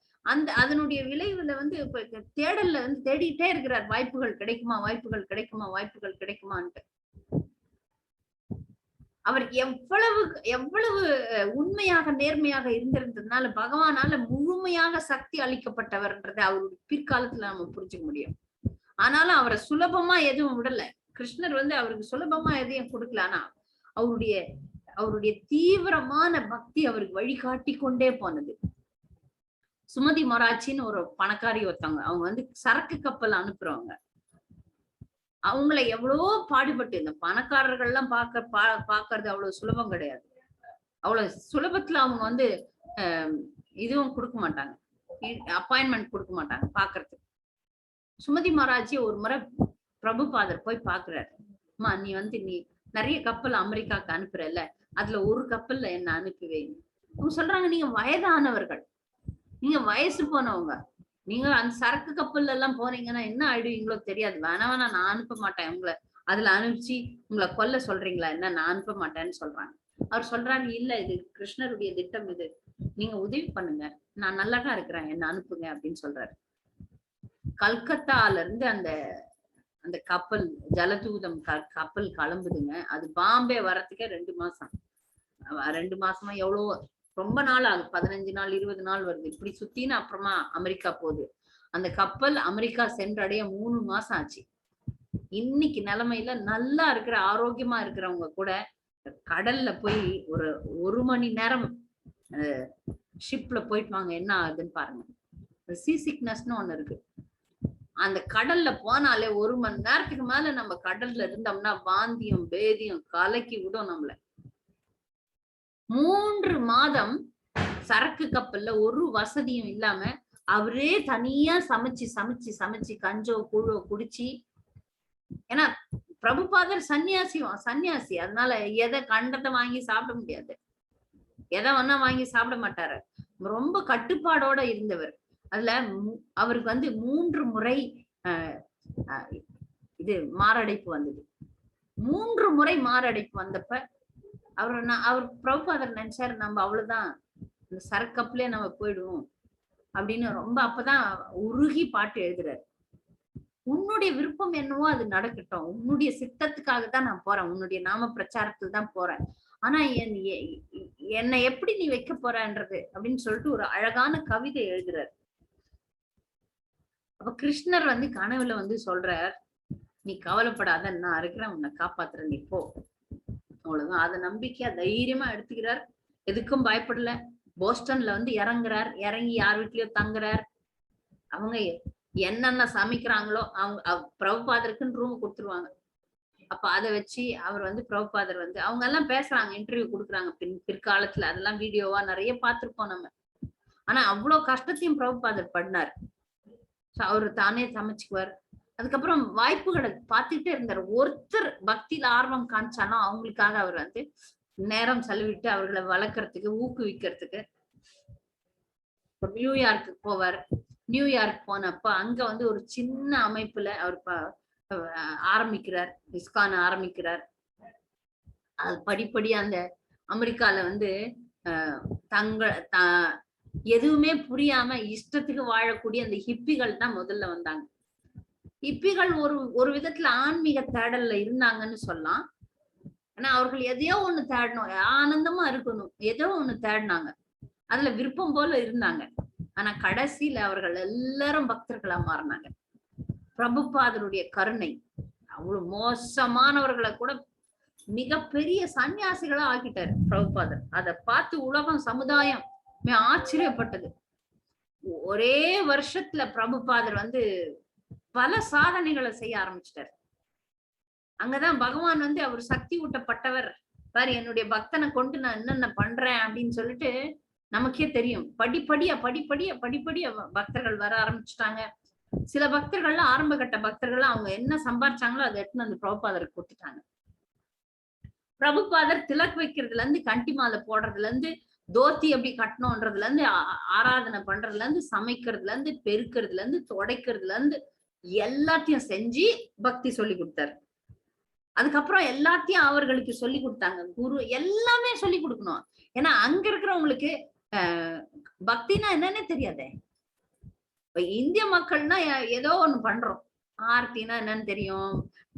அதனுடைய விளைவுல வந்து இப்ப தேடல்ல வந்து தேடிட்டே இருக்கிறார், வாய்ப்புகள் கிடைக்குமா, வாய்ப்புகள் கிடைக்குமா, வாய்ப்புகள் கிடைக்குமான்ட்டு. அவர் எவ்வளவு உண்மையாக நேர்மையாக இருந்திருந்ததுனால பகவானால முழுமையாக சக்தி அளிக்கப்பட்டவர்ன்றதை அவருடைய பிற்காலத்துல நம்ம புரிஞ்சுக்க முடியும். ஆனாலும் அவரை சுலபமா எதுவும் விடல. கிருஷ்ணர் வந்து அவருக்கு சுலபமா எதையும் கொடுக்கல. ஆனா அவருடைய தீவிரமான பக்தி அவருக்கு வழிகாட்டி கொண்டே போனது. சுமதி மொராச்சின்னு ஒரு பணக்காரி ஒருத்தவங்க, அவங்க வந்து சரக்கு கப்பல் அனுப்புறவங்க. அவங்கள எவ்வளவோ பாடுபட்டு இந்த பணக்காரர்கள் எல்லாம் பாக்குறது அவ்வளவு சுலபம் கிடையாது. அவ்வளவு சுலபத்துல அவங்க வந்து இதுவும் கொடுக்க மாட்டாங்க, அப்பாயின்மெண்ட் கொடுக்க மாட்டாங்க பாக்குறதுக்கு. சுமதி மகாராஜி ஒரு முறை பிரபுபாதர் போய் பாக்குறாரு. அம்மா, நீ வந்து நீ நிறைய கப்பல் அமெரிக்காவுக்கு அனுப்புறல்ல, அதுல ஒரு கப்பல்ல என்ன அனுப்புவேன். அவங்க சொல்றாங்க, நீங்க வயதானவர்கள், நீங்க வயசு போனவங்க, நீங்க அந்த சரக்கு கப்பல்ல எல்லாம் போனீங்கன்னா என்ன ஆயிடுவீங்களோ தெரியாது. வேணா வேணா, நான் அனுப்ப மாட்டேன் உங்களை அதுல அனுப்பிச்சு உங்களை கொல்ல சொல்றீங்களா என்ன, நான் அனுப்ப மாட்டேன்னு சொல்றாங்க. அவர் சொல்றாரு, இல்ல, இது கிருஷ்ணருடைய திட்டம், இது நீங்க உதவி பண்ணுங்க, நான் நல்லாதான் இருக்கிறேன், என்ன அனுப்புங்க அப்படின்னு சொல்றாரு. கல்கத்தால இருந்து அந்த அந்த கப்பல் ஜலதூதம் கப்பல் கிளம்புதுங்க. அது பாம்பே வரத்துக்கே 2 மாசம், 2 மாசமா எவ்வளவோ, ரொம்ப நாள் ஆகுது, 15 நாள் 20 நாள் வருது. இப்படி சுத்தின்னு அப்புறமா அமெரிக்கா போகுது. அந்த கப்பல் அமெரிக்கா சென்றடைய 3 மாசம் ஆச்சு. இன்னைக்கு நிலைமையில நல்லா இருக்கிற ஆரோக்கியமா இருக்கிறவங்க கூட கடல்ல போய் ஒரு மணி நேரம் ஷிப்ல போயிட்டு வாங்க, என்ன ஆகுதுன்னு பாருங்க. சீ சிக்னஸ்னு ஒண்ணு இருக்கு. அந்த கடல்ல போனாலே 1 மணி நேரத்துக்கு மேல நம்ம கடல்ல இருந்தோம்னா வாந்தியும் பேதியும் கலக்கி விடும் நம்மள. 3 மாதம் சரக்கு கப்பல்ல ஒரு வசதியும் இல்லாம அவரே தனியா சமைச்சு சமைச்சு சமைச்சு கஞ்சோ கூழோ குடிச்சு. ஏன்னா பிரபுபாதர் சன்னியாசி, அதனால எதை கண்டத்தை வாங்கி சாப்பிட முடியாது, எதை வேணா வாங்கி சாப்பிட மாட்டாரு. ரொம்ப கட்டுப்பாடோட இருந்தவர். அதுல அவருக்கு வந்து 3 முறை இது மாரடைப்பு வந்தது. 3 முறை மாரடைப்பு வந்தப்ப அவர் பிரபுபாதர் நினைச்சாரு, நம்ம அவ்வளவுதான், இந்த சரக்கப்பலே நம்ம போயிடுவோம் அப்படின்னு. ரொம்ப அப்பதான் உருகி பாட்டு எழுதுறாரு. உன்னுடைய விருப்பம் என்னவோ அது நடக்கட்டும், உன்னுடைய சித்தத்துக்காக தான் நான் போறேன், உன்னுடைய நாம பிரச்சாரத்துல தான் போறேன், ஆனா என்னை எப்படி நீ வைக்க போறன்றது அப்படின்னு சொல்லிட்டு ஒரு அழகான கவிதை எழுதுறாரு. அப்ப கிருஷ்ணர் வந்து கனவுல வந்து சொல்றார், நீ கவலைப்படாத, நான் இருக்கிறேன், உன்னை காப்பாத்துறேன், நீ போ. அவ்வளவுதான். அதை நம்பிக்கையா தைரியமா எடுத்துக்கிறார், எதுக்கும் பயப்படல. போஸ்டன்ல வந்து இறங்குறார், இறங்கி யார் வீட்லயோ தங்குறார். அவங்க என்னென்ன சமைக்கிறாங்களோ அவங்க பிரபுபாதருக்குன்னு ரூம் கொடுத்துருவாங்க. அப்ப அதை வச்சு அவர் வந்து பிரபுபாதர் வந்து அவங்க எல்லாம் பேசுறாங்க, இன்டர்வியூ கொடுக்குறாங்க பிற்காலத்துல. அதெல்லாம் வீடியோவா நிறைய பார்த்திருப்போம் நம்ம. ஆனா அவ்வளவு கஷ்டத்தையும் பிரபுபாதர் பண்ணார். அவரு தானே சமைச்சுக்குவார். அதுக்கப்புறம் வாய்ப்புகளை பார்த்துட்டே இருந்தார். ஒருத்தர் பக்தியில ஆர்வம் காமிச்சானோ அவங்களுக்காக அவர் வந்து நேரம் செலவிட்டு அவர்களை வளர்க்கறதுக்கு ஊக்குவிக்கிறதுக்கு நியூயார்க்கு போவார். நியூயார்க் போனப்ப அங்க வந்து ஒரு சின்ன அமைப்புல அவர் ஆரம்பிக்கிறார், இஸ்கான் ஆரம்பிக்கிறார். அது படிப்படியா அந்த அமெரிக்கால வந்து எதுவுமே புரியாம இஷ்டத்துக்கு வாழக்கூடிய அந்த ஹிப்பிகள் தான் முதல்ல வந்தாங்க. ஹிப்பிகள் ஒரு விதத்துல ஆன்மீக தேடல்ல இருந்தாங்கன்னு சொல்லலாம். ஆனா அவர்கள் எதையோ ஒண்ணு தேடணும், ஆனந்தமா இருக்கணும், ஏதோ ஒண்ணு தேடினாங்க, அதுல விருப்பம் போல இருந்தாங்க. ஆனா கடைசியில அவர்கள் எல்லாரும் பக்தர்களா மாறினாங்க. பிரபுபாதருடைய கருணை, அவ்வளவு மோசமானவர்களை கூட மிகப்பெரிய சன்னியாசிகளா ஆக்கிட்டாரு பிரபுபாதர். அதை பார்த்து உலகம் சமுதாயம் ஆச்சரியப்பட்டது. ஒரே வருஷத்துல பிரபுபாதர் வந்து பல சாதனைகளை செய்ய ஆரம்பிச்சிட்டாரு. அங்கதான் பகவான் வந்து அவர் சக்தி ஊட்டப்பட்டவர். பாரு, என்னுடைய பக்தனை கொண்டு நான் என்னென்ன பண்றேன் அப்படின்னு சொல்லிட்டு நமக்கே தெரியும். படிப்படியா பக்தர்கள் வர ஆரம்பிச்சுட்டாங்க. சில பக்தர்கள்லாம் ஆரம்ப கட்ட பக்தர்கள் அவங்க என்ன சம்பாரிச்சாங்களோ அதை எடுத்துன்னு அந்த பிரபுபாதருக்கு கொடுத்துட்டாங்க. பிரபுபாதர் திலக் வைக்கிறதுல இருந்து, கண்டி மாலை போடுறதுல இருந்து, தோத்தி எப்படி கட்டணும்ன்றதுல இருந்து, ஆராதனை பண்றதுல இருந்து, சமைக்கிறதுல இருந்து, பெருக்கிறதுல இருந்து, துடைக்கிறதுல இருந்து எல்லாத்தையும் செஞ்சு பக்தி சொல்லி கொடுத்தாரு. அதுக்கப்புறம் எல்லாத்தையும் அவர்களுக்கு சொல்லி கொடுத்தாங்க. குரு எல்லாமே சொல்லி கொடுக்கணும். ஏன்னா அங்க இருக்கிறவங்களுக்கு பக்தினா என்னன்னே தெரியாதே. இந்திய மக்கள்னா ஏதோ ஒண்ணு பண்றோம். ஆர்த்தினா என்னன்னு தெரியும்,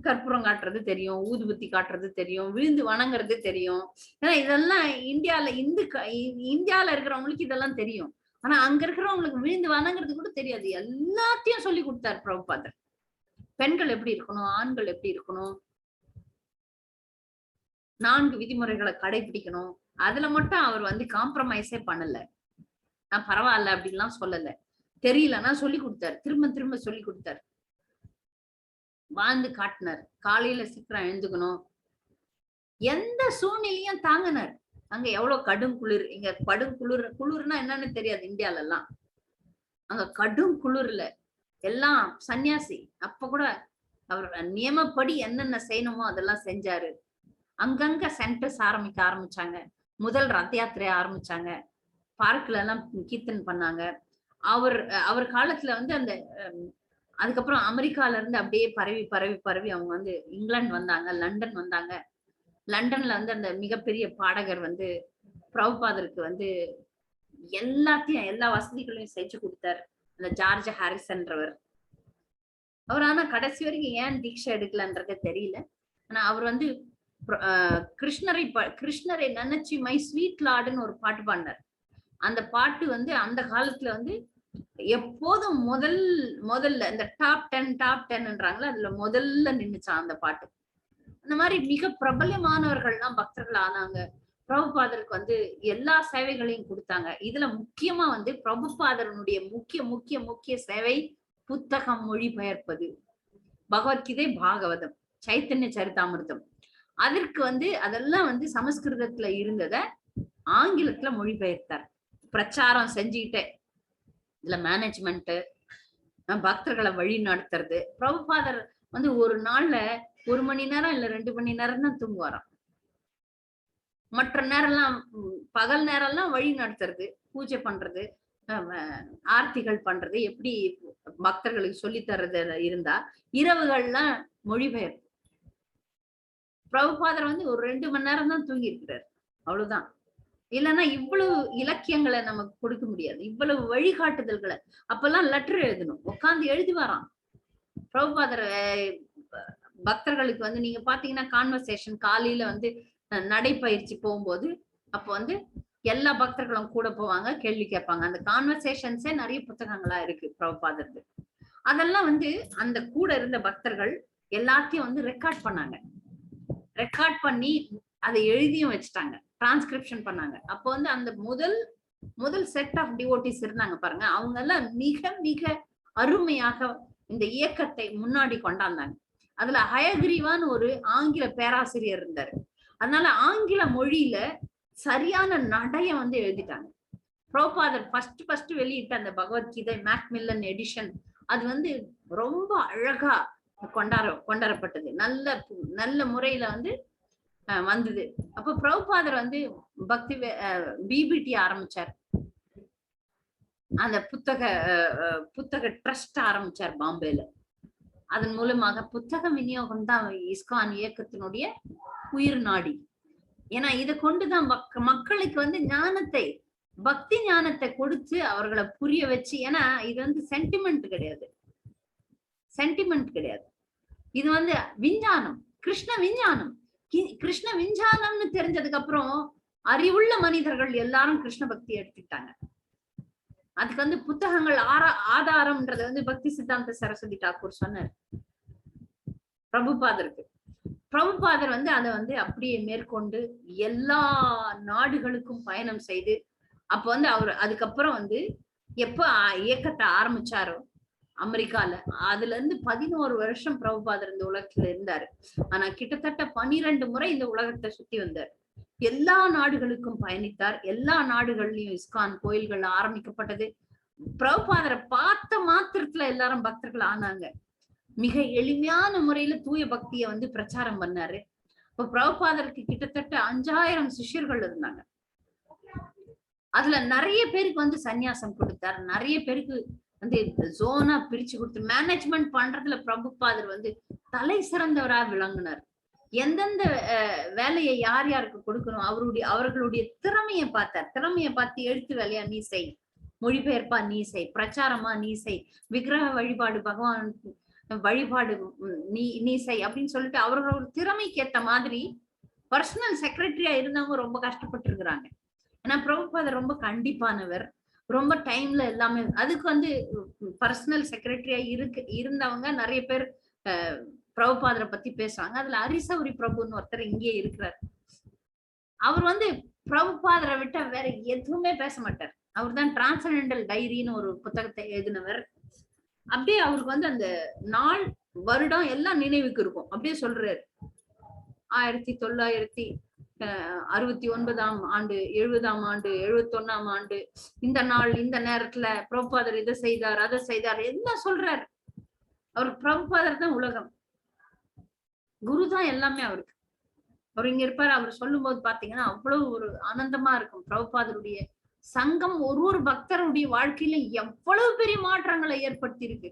கற்பூரம் காட்டுறது தெரியும், ஊதுபத்தி காட்டுறது தெரியும், விழுந்து வணங்குறது தெரியும். ஏன்னா இதெல்லாம் இந்தியால இருக்கிறவங்களுக்கு இதெல்லாம் தெரியும். ஆனா அங்க இருக்கிறவங்களுக்கு விழுந்து வணங்குறது கூட தெரியாது. எல்லாத்தையும் சொல்லி கொடுத்தாரு பிரபுபாதர். பெண்கள் எப்படி இருக்கணும், ஆண்கள் எப்படி இருக்கணும், 4 விதிமுறைகளை கடைபிடிக்கணும், அதுல மட்டும் அவர் வந்து காம்ப்ரமைஸே பண்ணல. நான் பரவாயில்ல அப்படின்லாம் சொல்லல. தெரியலன்னா சொல்லி கொடுத்தாரு. திரும்ப திரும்ப சொல்லி கொடுத்தாரு. வாழ்ந்து காட்டினார். காலையில சீக்கிரம் எழுந்துக்கணும். எந்த சூழ்நிலையும் தாங்கினார். அங்க எவ்வளவு கடும் குளிர். இங்க கடும் குளிர்னா என்னன்னு தெரியாது இந்தியால எல்லாம். அங்க கடும் குளிர்ல எல்லாம் சன்னியாசி. அப்ப கூட அவர் நியமப்படி என்னென்ன செய்யணுமோ அதெல்லாம் செஞ்சாரு. அங்கங்க சென்டர்ஸ் ஆரம்பிச்சாங்க. முதல் ரத யாத்திரை ஆரம்பிச்சாங்க. பார்க்ல எல்லாம் கீர்த்தன் பண்ணாங்க. அவர் காலத்துல வந்து அந்த அதுக்கப்புறம் அமெரிக்கால இருந்து அப்படியே பரவி அவங்க வந்து இங்கிலாந்து வந்தாங்க, லண்டன் வந்தாங்க. லண்டன்ல வந்து அந்த மிகப்பெரிய பாடகர் வந்து பிரபுபாதருக்கு வந்து எல்லாத்தையும் எல்லா வசதிகளையும் செஞ்சு கொடுத்தாரு. அந்த ஜார்ஜ் ஹாரிசன்றவர். அவர் ஆனா கடைசி வரைக்கும் ஏன் தீட்சை எடுக்கலன்றதே தெரியல. ஆனா அவர் வந்து கிருஷ்ணரை நினைச்சு மை ஸ்வீட் லார்டுன்னு ஒரு பாட்டு பாடினார். அந்த பாட்டு வந்து அந்த காலத்துல வந்து எப்போதும் முதல்ல இந்த டாப் 10ன்றாங்களா, அதுல முதல்ல நின்னுச்சான் அந்த பாட்டு. அந்த மாதிரி மிக பிரபலமானவர்கள்லாம் பக்தர்கள் ஆனாங்க. பிரபுபாதருக்கு வந்து எல்லா சேவைகளையும் கொடுத்தாங்க. இதுல முக்கியமா வந்து பிரபுபாதரனுடைய முக்கிய சேவை புத்தகம் மொழிபெயர்ப்பது. பகவத்கீதை, பாகவதம், சைத்தன்ய சரிதாமிர்தம். அதற்கு வந்து அதெல்லாம் வந்து சமஸ்கிருதத்துல இருந்தத ஆங்கிலத்துல மொழிபெயர்த்தார். பிரச்சாரம் செஞ்சுக்கிட்டே இதுல மேனேஜ்மெண்ட், பக்தர்களை வழி நடத்துறது. பிரபுபாதர் வந்து ஒரு நாள்ல 1 மணி நேரம் இல்ல 2 மணி நேரம் தான் தூங்குவாராம். மற்ற நேரம்லாம் பகல் நேரம்லாம் வழி நடத்துறது, பூஜை பண்றது, ஆர்த்திகள் பண்றது, எப்படி பக்தர்களுக்கு சொல்லி தர்றது இருந்தா இரவுகள்லாம் மொழிபெயர்ப்பு. பிரபுபாதர் வந்து ஒரு 2 மணி நேரம் தான் தூங்கி இருக்கிறார், அவ்வளவுதான். இல்லைன்னா இவ்வளவு இலக்கியங்களை நமக்கு கொடுக்க முடியாது, இவ்வளவு வழிகாட்டுதல்களை. அப்பெல்லாம் லெட்டர் எழுதணும், உட்கார்ந்து எழுதி வரான் பிரபுபாதர். பக்தர்களுக்கு வந்து நீங்க பாத்தீங்கன்னா கான்வர்சேஷன் காலையில வந்து நடைப்பயிற்சி போகும்போது அப்ப வந்து எல்லா பக்தர்களும் கூட போவாங்க, கேள்வி கேட்பாங்க. அந்த கான்வர்சேஷன்ஸே நிறைய புத்தகங்களா இருக்கு பிரபுபாதருக்கு. அதெல்லாம் வந்து அந்த கூட இருந்த பக்தர்கள் எல்லாத்தையும் வந்து ரெக்கார்ட் பண்ணாங்க. ரெக்கார்ட் பண்ணி அதை எழுதியும் வச்சுட்டாங்க, டிரான்ஸ்கிரிப்ஷன் பண்ணாங்க. அப்போ வந்து அந்த முதல் செட் ஆஃப் டிவோட்டிஸ் இருந்தாங்க பாருங்க, அவங்க எல்லாம் மிக மிக அருமையாக இந்த இயக்கத்தை முன்னாடி கொண்டாந்தாங்க. அதுல ஹயகிரீவான்னு ஒரு ஆங்கில பேராசிரியர் இருந்தாரு. அதனால ஆங்கில மொழியில சரியான நடைய வந்து எழுதிட்டாங்க. பிரபுபாதர் ஃபர்ஸ்ட் வெளியிட்ட அந்த பகவத்கீதை மேக்மில்லன் எடிஷன், அது வந்து ரொம்ப அழகா கொண்டாடப்பட்டது. நல்ல முறையில வந்து வந்தது. அப்ப பிரபுபாதர் வந்து பக்தி பிபிடி ஆரம்பிச்சார். அந்த புத்தக ட்ரஸ்ட் ஆரம்பிச்சார் பாம்பேல. அதன் மூலமாக புத்தக விநியோகம் தான் இஸ்கான் இயக்கத்தினுடைய உயிர் நாடி. ஏன்னா இதை கொண்டுதான் மக்களுக்கு வந்து ஞானத்தை, பக்தி ஞானத்தை கொடுத்து அவர்களை புரிய வச்சு. ஏன்னா இது வந்து சென்டிமெண்ட் கிடையாது, இது வந்து விஞ்ஞானம், கிருஷ்ண விஞ்ஞானம். கிருஷ்ண விஞ்ஞானம்னு தெரிஞ்சதுக்கு அப்புறம் அறிவுள்ள மனிதர்கள் எல்லாரும் கிருஷ்ண பக்தி எடுத்துக்கிட்டாங்க. அதுக்கு வந்து புத்தகங்கள் ஆதாரம்ன்றத வந்து பக்தி சித்தாந்த சரஸ்வதி தாக்கூர் சொன்னார் பிரபுபாதருக்கு. பிரபுபாதர் வந்து அதை வந்து அப்படியே மேற்கொண்டு எல்லா நாடுகளுக்கும் பயணம் செய்து, அப்ப வந்து அவர் அதுக்கப்புறம் வந்து எப்ப இயக்கத்தை ஆரம்பிச்சாரோ அமெரிக்கால, அதுல இருந்து 11 வருஷம் பிரபுபாதர் இந்த உலகத்துல இருந்தாரு. ஆனா கிட்டத்தட்ட 12 முறை இந்த உலகத்தை சுத்தி வந்தார். எல்லா நாடுகளுக்கும் பயணித்தார். எல்லா நாடுகள்லயும் இஸ்கான் கோயில்கள் ஆரம்பிக்கப்பட்டது. பிரபுபாதரை பார்த்த மாத்திரத்துல எல்லாரும் பக்தர்கள் ஆனாங்க. மிக எளிமையான முறையில தூய பக்தியை வந்து பிரச்சாரம் பண்ணாரு. இப்ப பிரபுபாதருக்கு கிட்டத்தட்ட 5000 சிஷ்யர்கள் இருந்தாங்க. அதுல நிறைய பேருக்கு வந்து சந்நியாசம் கொடுத்தார், நிறைய பேருக்கு வந்து ஜோனா பிரிச்சு கொடுத்து மேனேஜ்மெண்ட் பண்றதுல பிரபுபாதர் வந்து தலை சிறந்தவரா விளங்கினார். எந்தெந்த வேலையை யார் யாருக்கு கொடுக்கணும் அவர்களுடைய திறமையை பார்த்தார். திறமையை பார்த்து எழுத்து வேலையா நீ செய், மொழிபெயர்ப்பா நீ செய், பிரச்சாரமா நீ செய், விக்கிரக வழிபாடு பகவான் வழிபாடு நீ செய் அப்படின்னு சொல்லிட்டு அவர்களோட திறமைக்கு ஏத்த மாதிரி பர்சனல் செக்ரட்டரியா இருந்தவங்க ரொம்ப கஷ்டப்பட்டு இருக்கிறாங்க. ஏன்னா பிரபுபாதர் ரொம்ப கண்டிப்பானவர், ரொம்ப டைம்ல எல்லாமே. அதுக்கு வந்து பர்சனல் செக்ரட்டரியா இருந்தவங்க நிறைய பேர் பிரபுபாதரை பத்தி பேசுவாங்க. அதுல அரிசௌரி பிரபுன்னு ஒருத்தர் இங்கே இருக்கிறார். அவர் வந்து பிரபுபாதரை விட்டா வேற எதுவுமே பேச மாட்டார். அவர் தான் டிரான்சென்டென்டல் டைரின்னு ஒரு புத்தகத்தை எழுதினவர். அப்படியே அவருக்கு வந்து அந்த நாள் வருடம் எல்லாம் நினைவுக்கு இருக்கும். அப்படியே சொல்றாரு, 1969 ஆண்டு, 70 ஆண்டு, 71 ஆண்டு, இந்த நாள் இந்த நேரத்துல பிரபுபாதர் இதை செய்தார் அதை செய்தார் என்ன சொல்றாரு. அவருக்கு பிரபுபாதர் தான் உலகம், குரு தான் எல்லாமே அவருக்கு. அவர் இங்க இருப்பாரு. அவர் சொல்லும் போது பாத்தீங்கன்னா அவ்வளவு ஒரு ஆனந்தமா இருக்கும். பிரபுபாதருடைய சங்கம் ஒரு பக்தருடைய வாழ்க்கையில எவ்வளவு பெரிய மாற்றங்களை ஏற்படுத்தி இருக்கு,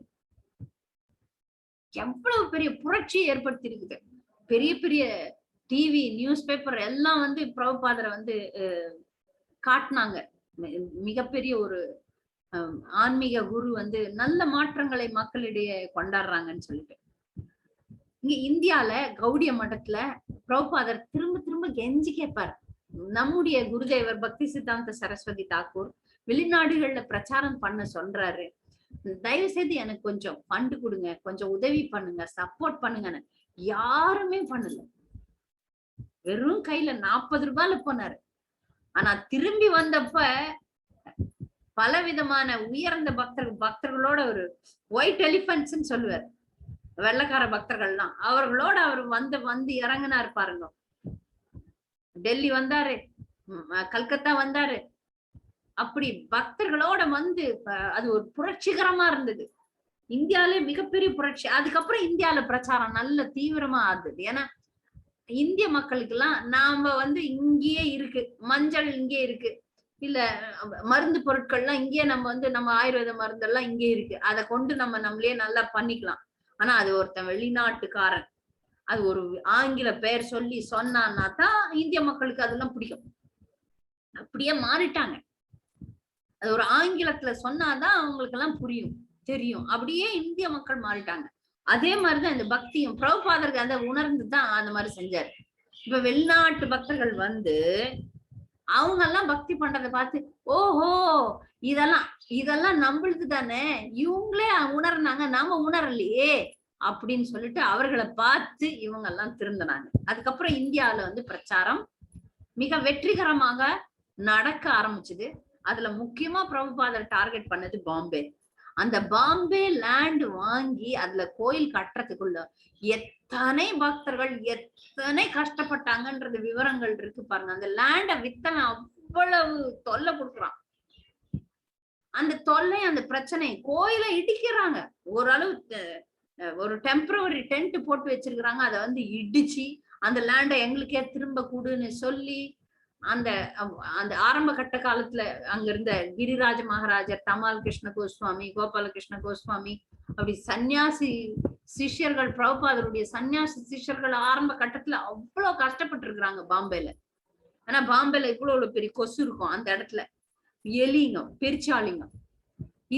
எவ்வளவு பெரிய புரட்சியை ஏற்படுத்தி இருக்குது. பெரிய பெரிய டிவி நியூஸ் பேப்பர் எல்லாம் வந்து பிரபுபாதரை வந்து காட்டினாங்க. மிகப்பெரிய ஒரு ஆன்மீக குரு வந்து நல்ல மாற்றங்களை மக்களிடையே கொண்டாடுறாங்கன்னு சொல்லிட்டு. இங்க இந்தியால கௌடிய மடத்துல பிரபுபாதர் திரும்ப திரும்ப கெஞ்சி கேட்பார். நம்முடைய குருதேவர் பக்தி சித்தாந்த சரஸ்வதி தாக்கூர் வெளிநாடுகள்ல பிரச்சாரம் பண்ண சொல்றாரு, தயவு செய்து எனக்கு கொஞ்சம் ஃபண்ட் கொடுங்க, கொஞ்சம் உதவி பண்ணுங்க, சப்போர்ட் பண்ணுங்கன்னு. யாருமே பண்ணல. வெறும் கையில 40 ரூபாயில போனாரு. ஆனா திரும்பி வந்தப்ப பலவிதமான உயர்ந்த பக்தர்களோட ஒரு ஒயிட் எலிபென்ட்ஸ் சொல்லுவார், வெள்ளக்கார பக்தர்கள்லாம் அவர்களோட அவர் வந்து இறங்கினாரு பாருங்க. டெல்லி வந்தாரு, கல்கத்தா வந்தாரு, அப்படி பக்தர்களோட வந்து அது ஒரு புரட்சிகரமா இருந்தது. இந்தியாவிலே மிகப்பெரிய புரட்சி. அதுக்கப்புறம் இந்தியால பிரச்சாரம் நல்ல தீவிரமா ஆகுது. ஏன்னா இந்திய மக்களுக்கு எல்லாம் நாம வந்து இங்கேயே இருக்கு, மஞ்சள் இங்கே இருக்கு, இல்ல மருந்து பொருட்கள்லாம் இங்கேயே நம்ம வந்து நம்ம ஆயுர்வேத மருந்தெல்லாம் இங்கே இருக்கு, அதை கொண்டு நம்ம நம்மளே நல்லா பண்ணிக்கலாம். ஆனா அது ஒருத்தன் வெளிநாட்டுக்காரன் அது ஒரு ஆங்கில பெயர் சொல்லி சொன்னான்னா தான் இந்திய மக்களுக்கு அதெல்லாம் பிடிக்கும். அப்படியே மாறிட்டாங்க. அது ஒரு ஆங்கிலத்துல சொன்னாதான் அவங்களுக்கு எல்லாம் புரியும் தெரியும். அப்படியே இந்திய மக்கள் மாறிட்டாங்க. அதே மாதிரிதான் இந்த பக்தியும் பிரபுபாதருக்கு அந்த உணர்ந்துதான் அந்த மாதிரி செஞ்சாரு. இப்ப வெளிநாட்டு பக்தர்கள் வந்து அவங்க எல்லாம் பக்தி பண்றதை பார்த்து, ஓஹோ இதெல்லாம் நம்மளுக்கு தானே, இவங்களே உணர்னாங்க நாம உணரலையே அப்படின்னு சொல்லிட்டு அவர்களை பார்த்து இவங்க எல்லாம் திருந்தினாங்க. அதுக்கப்புறம் இந்தியாவில வந்து பிரச்சாரம் மிக வெற்றிகரமாக நடக்க ஆரம்பிச்சது. அதுல முக்கியமா பிரபுபாதர் டார்கெட் பண்ணது பாம்பே. அந்த பாம்பே லேண்ட் வாங்கி அதுல கோயில் கட்டுறதுக்குள்ள எத்தனை பக்தர்கள் எத்தனை கஷ்டப்பட்டாங்கன்றது விவரங்கள் இருக்கு பாருங்க. அந்த லேண்ட வித்தவன் அவ்வளவு தொல்லை கொடுக்குறான். அந்த தொல்லை அந்த பிரச்சனை கோயிலை இடிக்கிறாங்க. ஓரளவு ஒரு டெம்பரவரி டென்ட் போட்டு வச்சிருக்கிறாங்க, அதை வந்து இடிச்சு அந்த லேண்டை எங்களுக்கே திரும்ப கூடுன்னு சொல்லி அந்த அந்த ஆரம்ப கட்ட காலத்துல அங்க இருந்த கிரிராஜ மகாராஜர், தமால் கிருஷ்ண கோஸ்வாமி, கோபால கிருஷ்ண கோஸ்வாமி, அப்படி சன்னியாசி சிஷ்யர்கள், பிரபுபாதருடைய சன்னியாசி சிஷ்யர்கள் ஆரம்ப கட்டத்துல அவ்வளவு கஷ்டப்பட்டு இருக்கிறாங்க பாம்பேல. ஆனா பாம்பேல இவ்வளவு பெரிய கொசு இருக்கும், அந்த இடத்துல எலிங்க பெருச்சாலிங்க,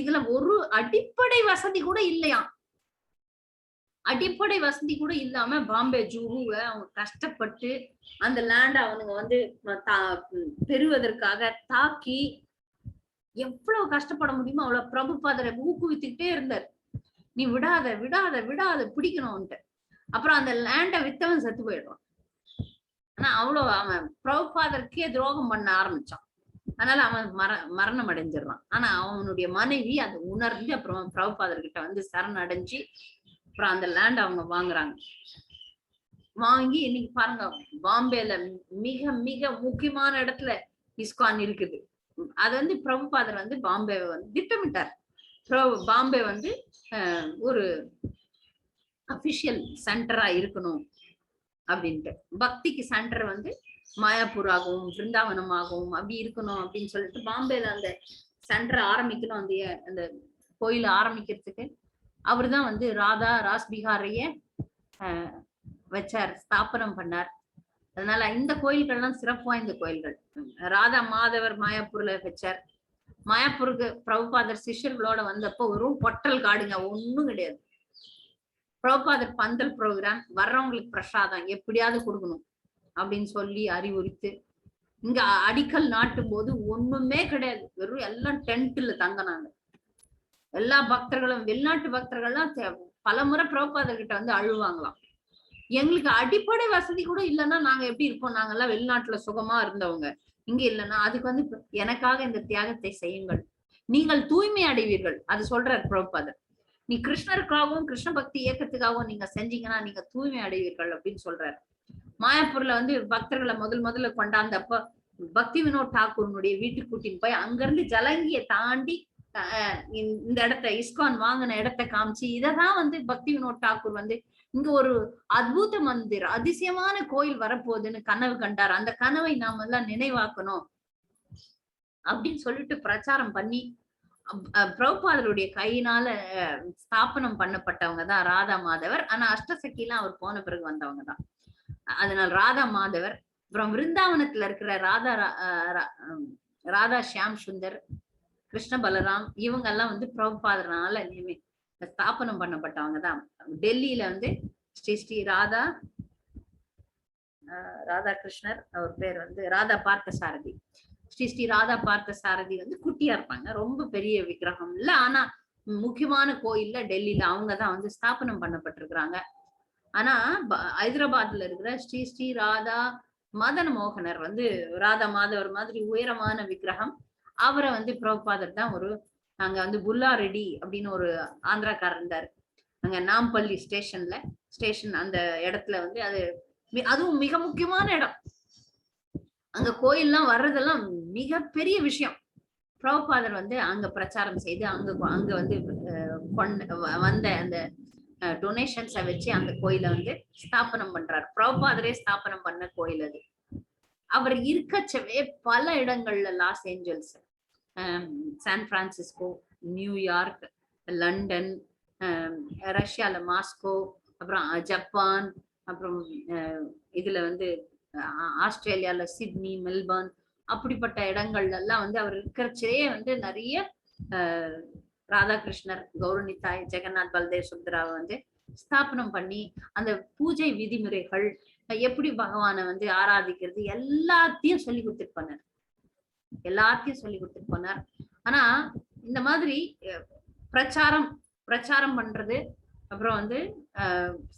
இதுல ஒரு அடிப்படை வசதி கூட இல்லையா. அடிப்படை வசதி கூட இல்லாம பாம்பே ஜூவை அவங்க கஷ்டப்பட்டு அந்த லேண்ட அவனுங்க வந்து பெறுவதற்காக தாக்கி எவ்வளவு கஷ்டப்பட முடியுமோ அவ்வளவு பிரபுபாதரை ஊக்குவித்துக்கிட்டே இருந்தார். நீ விடாத விடாத விடாத பிடிக்கணும்ட்டு. அப்புறம் அந்த லேண்ட வித்தவன் செத்து போயிடுவான். ஆனா அவ்வளவு அவன் பிரபுபாதருக்கே துரோகம் பண்ண ஆரம்பிச்சான். அதனால அவன் மரணம் அடைஞ்சிடறான். ஆனா அவனுடைய மனைவி அதை உணர்ந்து அப்புறம் பிரபுபாதர்கிட்ட வந்து சரணடைஞ்சு அப்புறம் அந்த லேண்ட் அவங்க வாங்குறாங்க. வாங்கி இன்னைக்கு பாருங்க பாம்பேல மிக மிக முக்கியமான இடத்துல இஸ்கான் இருக்குது. அது வந்து பிரபுபாதர் வந்து பாம்பேவை வந்து திட்டமிட்டார். பாம்பே வந்து ஒரு அபிஷியல் சென்டரா இருக்கணும் அப்படின்ட்டு. பக்திக்கு சென்டர் வந்து மாயாப்பூர் ஆகவும் பிருந்தாவனமாகவும் அப்படி இருக்கணும் அப்படின்னு சொல்லிட்டு பாம்பேல அந்த சென்டர் ஆரம்பிக்கணும். அந்த கோயில ஆரம்பிக்கிறதுக்கு அவர் தான் வந்து ராதா ராஸ்பிகாரைய வச்சார், ஸ்தாபனம் பண்ணார். அதனால இந்த கோயில்கள்லாம் சிறப்பு வாய்ந்த கோயில்கள். ராதா மாதவர் மாயாப்பூர்ல வச்சார். மாயாப்பூருக்கு பிரபுபாதர் சிஷ்யர்களோட வந்தப்போ ஒரு பொட்டல் காடுங்க, ஒண்ணும் கிடையாது. பிரபுபாதர் பந்தல் ப்ரோக்ராம், வர்றவங்களுக்கு பிரசாதம் எப்படியாவது கொடுக்கணும் அப்படின்னு சொல்லி அறிவுறுத்து இங்க அடிக்கல் நாட்டும் போது ஒண்ணுமே கிடையாது, வெறும் எல்லாம் டென்ட்ல தங்கினாங்க. எல்லா பக்தர்களும் வெளிநாட்டு பக்தர்கள்லாம் பல முறை பிரபுபாதர் கிட்ட வந்து அழுவாங்களாம். எங்களுக்கு அடிப்படை வசதி கூட இல்லைன்னா நாங்க எப்படி இருப்போம்? நாங்கெல்லாம் வெளிநாட்டுல சுகமா இருந்தவங்க. இங்க இல்லைன்னா அதுக்கு வந்து எனக்காக இந்த தியாகத்தை செய்யுங்கள், நீங்கள் தூய்மை அடைவீர்கள். அது சொல்றார் பிரபுபாதர். நீ கிருஷ்ணருக்காகவும் கிருஷ்ண பக்தி இயக்கத்துக்காகவும் நீங்க செஞ்சீங்கன்னா நீங்க தூய்மை அடைவீர்கள் அப்படின்னு சொல்றாரு. மாயாப்பூர்ல வந்து பக்தர்களை முதல்ல கொண்டாந்தப்ப பக்தி வினோத் தாக்கூரனுடைய வீட்டுக்கு கூட்டின்னு போய் அங்கிருந்து ஜலங்கிய தாண்டி இந்த இடத்த இஸ்கான் வாங்கின இடத்த காமிச்சு இததான் வந்து பக்தி வினோத் தாக்கூர் வந்து இங்க ஒரு அத்புத மந்திர் அதிசயமான கோயில் வரப்போகுதுன்னு கனவு கண்டார். அந்த கனவை நாம எல்லாம் நினைவாக்கணும் அப்படின்னு சொல்லிட்டு பிரச்சாரம் பண்ணி பிரபுபாதருடைய கையினால ஸ்தாபனம் பண்ணப்பட்டவங்க தான் ராதா மாதவர். ஆனா அஷ்டசக்கிலாம் அவர் போன பிறகு வந்தவங்க தான். அதனால ராதா மாதவர். அப்புறம் விருந்தாவனத்துல இருக்கிற ராதா ஷியாம் சுந்தர், கிருஷ்ண பலராம் இவங்க எல்லாம் வந்து பிரபுபாதரனால ஸ்தாபனம் பண்ணப்பட்டவங்க தான். டெல்லியில வந்து ஸ்ரீ ராதா கிருஷ்ணர், அவர் பேர் வந்து ராதா பார்த்த சாரதி. ஸ்ரீ ராதா பார்த்த சாரதி வந்து குட்டியா இருப்பாங்க, ரொம்ப பெரிய விக்கிரகம் இல்ல. ஆனா முக்கியமான கோயில்ல டெல்லியில அவங்கதான் வந்து ஸ்தாபனம் பண்ணப்பட்டிருக்கிறாங்க. ஆனா ஹைதராபாத்ல இருக்கிற ஸ்ரீ ராதா மதன மோகனர் வந்து ராதா மாதவர் மாதிரி உயரமான விக்கிரகம். அவரை வந்து பிரபுபாதர் தான் அங்க வந்து புல்லா ரெட்டி அப்படின்னு ஒரு ஆந்திராக்காரர் இருந்தாரு. அங்க நாம்பள்ளி ஸ்டேஷன் அந்த இடத்துல வந்து அதுவும் மிக முக்கியமான இடம். அங்க கோயில்லாம் வர்றதெல்லாம் மிக பெரிய விஷயம். பிரபுபாதர் வந்து அங்க பிரச்சாரம் செய்து அங்க வந்து வந்த அந்த டொனேஷன்ஸை வச்சு அந்த கோயிலை வந்து ஸ்தாபனம் பண்றாரு. பிரபுபாதரே ஸ்தாபனம் பண்ண கோயில் அது. அவர் இருக்கச்சவே பல இடங்கள்ல Los Angeles, San Francisco, New York, London, ரஷ்யால மாஸ்கோ, அப்புறம் ஜப்பான், அப்புறம் இதுல வந்து ஆஸ்திரேலியால சிட்னி, மெல்பர்ன், அப்படிப்பட்ட இடங்கள்ல எல்லாம் வந்து அவர் இருக்கிறச்சே வந்து நிறைய ராதாகிருஷ்ணர், கௌரணிதாய், ஜெகநாத், பல்தேவ், சுப்தராவை வந்து ஸ்தாபனம் பண்ணி அந்த பூஜை விதிமுறைகள் எப்படி பகவானை வந்து ஆராதிக்கிறது எல்லாத்தையும் சொல்லி கொடுத்துட்டு போனார். ஆனா இந்த மாதிரி பிரச்சாரம் பண்றது, அப்புறம் வந்து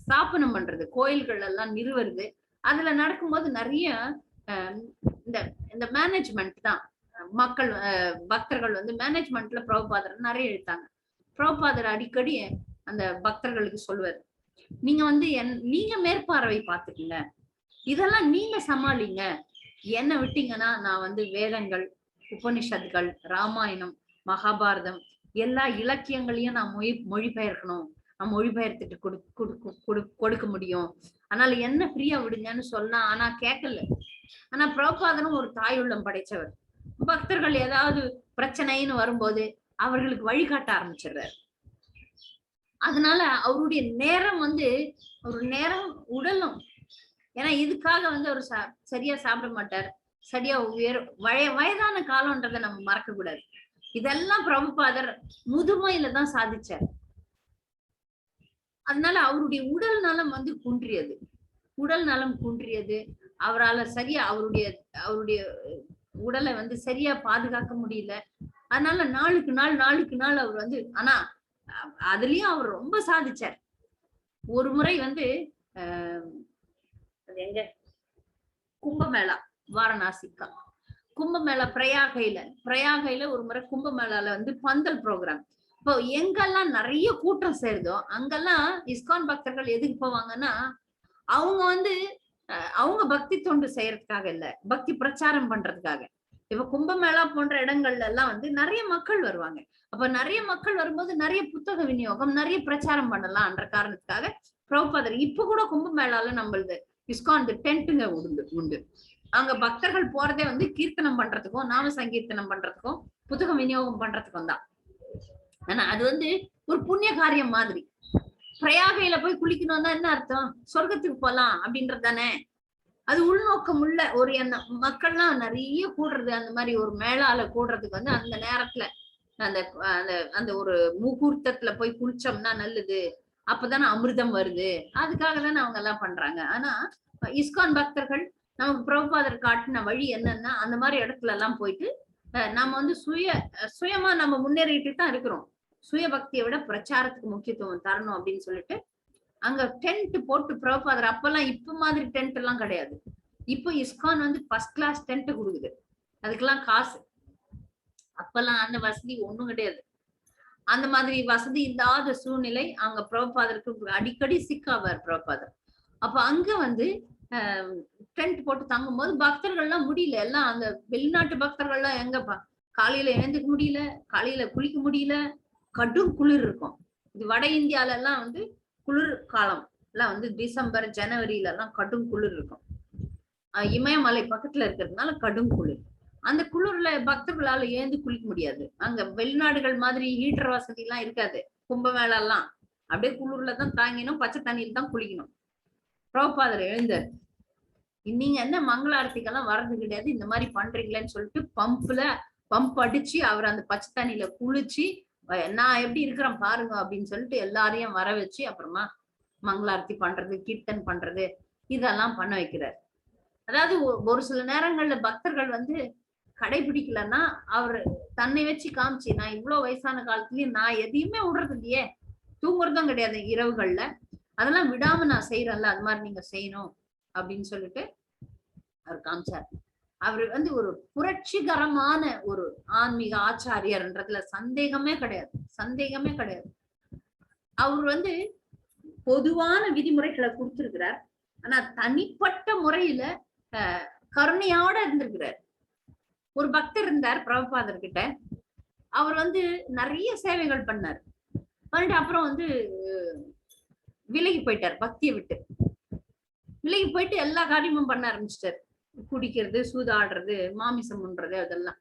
ஸ்தாபனம் பண்றது, கோயில்கள் எல்லாம் நிறுவுறது, அதுல நடக்கும்போது நிறைய இந்த மேனேஜ்மெண்ட் தான் மக்கள் பக்தர்கள் வந்து மேனேஜ்மெண்ட்ல பிரபுபாதர் நிறைய எழுத்தாங்க. பிரபுபாதர் அடிக்கடி அந்த பக்தர்களுக்கு சொல்லுவார், நீங்க வந்து நீங்க மேற்பார்வை பார்த்துக்கீங்க, இதெல்லாம் நீங்க சமாளிங்க, என்ன விட்டீங்கன்னா நான் வந்து வேதங்கள், உபனிஷத்துகள், ராமாயணம், மகாபாரதம் எல்லா இலக்கியங்களையும் நான் மொழிபெயர்க்கணும், நான் மொழிபெயர்த்துட்டு கொடுக்க முடியும், அதனால என்ன ஃப்ரீயா விடுங்கன்னு சொன்னா. ஆனா கேட்கல. ஆனா பிரபுபாதரும் ஒரு தாய் உள்ளம் படைச்சவர். பக்தர்கள் ஏதாவது பிரச்சனைன்னு வரும்போது அவர்களுக்கு வழிகாட்ட ஆரம்பிச்சிடுறாரு. அதனால அவருடைய நேரம் வந்து ஒரு நேரம் உடலும். ஏன்னா இதுக்காக வந்து அவர் சரியா சாப்பிட மாட்டார், சரியா வயதான காலம்ன்றதை நம்ம மறக்க கூடாது. இதெல்லாம் பிரபுபாதர் முதுமையில தான் சாதிச்சார். அதனால அவருடைய உடல் நலம் வந்து குன்றியது. அவரால் சரியா அவருடைய உடலை வந்து சரியா பாதுகாக்க முடியல. அதனால நாளுக்கு நாள் அவர் வந்து, ஆனா அதுலயும் அவர் ரொம்ப சாதிச்சார். ஒரு முறை வந்து எங்க கும்பமேளா, வாரணாசிக்கா கும்பமேளா, பிரயாகையில ஒரு முறை கும்பமேளால வந்து பந்தல் ப்ரோக்ராம். இப்போ எங்கெல்லாம் நிறைய கூட்டம் சேருதோ அங்கெல்லாம் இஸ்கான் பக்தர்கள் எதுக்கு போவாங்கன்னா, அவங்க வந்து அவங்க பக்தி தொண்டு செய்யறதுக்காக இல்ல, பக்தி பிரச்சாரம் பண்றதுக்காக. இப்ப கும்பமேளா போன்ற இடங்கள்ல எல்லாம் வந்து நிறைய மக்கள் வருவாங்க. அப்ப நிறைய மக்கள் வரும்போது நிறைய புத்தக விநியோகம், நிறைய பிரச்சாரம் பண்ணலாம்ன்ற காரணத்துக்காக பிரபுபாதர் இப்ப கூட கும்பமேளால நம்மளது இஸ்கான் டென்ட்டுங்க உண்டு. அங்க பக்தர்கள் போறதே வந்து கீர்த்தனம் பண்றதுக்கும், நாம சங்கீர்த்தனம் பண்றதுக்கும், புத்தகம் விநியோகம் பண்றதுக்கும் தான். ஆனா அது வந்து ஒரு புண்ணிய காரியம் மாதிரி. பிரயாகையில போய் குளிக்கணும்னா என்ன அர்த்தம்? சொர்க்கத்துக்கு போலாம் அப்படின்றது தானே. அது உள்நோக்கம் உள்ள ஒரு எண்ணம். மக்கள்லாம் நிறைய கூடுறது, அந்த மாதிரி ஒரு மேளால கூடுறதுக்கு வந்து அந்த நேரத்துல அந்த அந்த ஒரு முகூர்த்தத்துல போய் குளிச்சோம்னா நல்லது, அப்பதானே அமிர்தம் வருது, அதுக்காக தானே அவங்க எல்லாம் பண்றாங்க. ஆனா இஸ்கான் பக்தர்கள் நமக்கு பிரபுபாதர் காட்டின வழி என்னன்னா, அந்த மாதிரி இடத்துல எல்லாம் போயிட்டு நம்ம வந்து சுயமா நம்ம முன்னேறிட்டு தான் இருக்கிறோம். சுய பக்தியை விட பிரச்சாரத்துக்கு முக்கியத்துவம் தரணும் அப்படின்னு சொல்லிட்டு அங்க டென்ட் போட்டு பிரபாதர் அப்பெல்லாம் இப்ப மாதிரி டென்ட் எல்லாம் கிடையாது. இப்போ இஸ்கான் வந்து ஃபர்ஸ்ட் கிளாஸ் டென்ட் கொடுக்குது, அதுக்கெல்லாம் காசு. அப்பெல்லாம் அந்த வசதி ஒண்ணும் கிடையாது. அந்த மாதிரி வசதி இல்லாத சூழ்நிலை. அங்க பிரபாதருக்கு அடிக்கடி சிக்காவார் பிரபாதர். அப்ப அங்க வந்து டென்ட் போட்டு தங்கும் போது பக்தர்கள்லாம் முடியல, எல்லாம் அந்த வெளிநாட்டு பக்தர்கள்லாம் எங்கப்பா காலையில எழுந்துக்க முடியல, காலையில குளிக்க முடியல, கடும் குளிர் இருக்கும். இது வட இந்தியால எல்லாம் வந்து குளிர் காலம் எல்லாம் வந்து டிசம்பர் ஜனவரியில எல்லாம் கடும் குளிர் இருக்கும். இமயமலை பக்கத்துல இருக்கிறதுனால கடும் குளிர். அந்த குளிர்ல பக்தர்களால ஏந்து குளிக்க முடியாது. அங்க வெளிநாடுகள் மாதிரி ஹீட்டர் வசதி எல்லாம் இருக்காது. கும்பமேளா எல்லாம் அப்படியே குளிர்ல தான் தாங்கினோம், பச்சை தண்ணியில தான் குளிக்கணும். பிரபாதர் எழுந்தார், நீங்க என்ன மங்களாரத்திக்கெல்லாம் வர்றது கிடையாது, இந்த மாதிரி பண்றீங்களேன்னு சொல்லிட்டு பம்ப் அடிச்சு அவர் அந்த பச்சை தண்ணியில குளிச்சு நான் எப்படி இருக்கிறேன் பாருங்க அப்படின்னு சொல்லிட்டு எல்லாரையும் வர வச்சு அப்புறமா மங்களாரத்தி பண்றது, கீர்த்தன் பண்றது இதெல்லாம் பண்ண வைக்கிறார். அதாவது ஒரு சில நேரங்கள்ல பக்தர்கள் வந்து கடைபிடிக்கலன்னா அவர் தன்னை வச்சு காமிச்சு, நான் இவ்வளவு வயசான காலத்துலயும் நான் எதையுமே விடுறது இல்லையே, தூங்குறதும் கிடையாது இரவுகள்ல, அதெல்லாம் விடாம நான் செய்யறேன்ல, அது மாதிரி நீங்க செய்யணும் அப்படின்னு சொல்லிட்டு அவர் காமிச்சார். அவர் வந்து ஒரு புரட்சிகரமான ஒரு ஆன்மீக ஆச்சாரியர்ன்றதுல சந்தேகமே கிடையாது. அவர் வந்து பொதுவான விதிமுறைகளை கொடுத்திருக்கிறார், ஆனா தனிப்பட்ட முறையில கருணையோட இருந்திருக்கிறார். ஒரு பக்தர் இருந்தார் பிரபுபாதர் கிட்ட, அவர் வந்து நிறைய சேவைகள் பண்ணார். பண்ணிட்டு அப்புறம் வந்து விலகி போயிட்டார், பக்தியை விட்டு விலகி போயிட்டு எல்லா காரியமும் பண்ண ஆரம்பிச்சிட்டார். குடிக்கிறது, சூதாடுறது, மாமிசம் பண்றது அதெல்லாம்.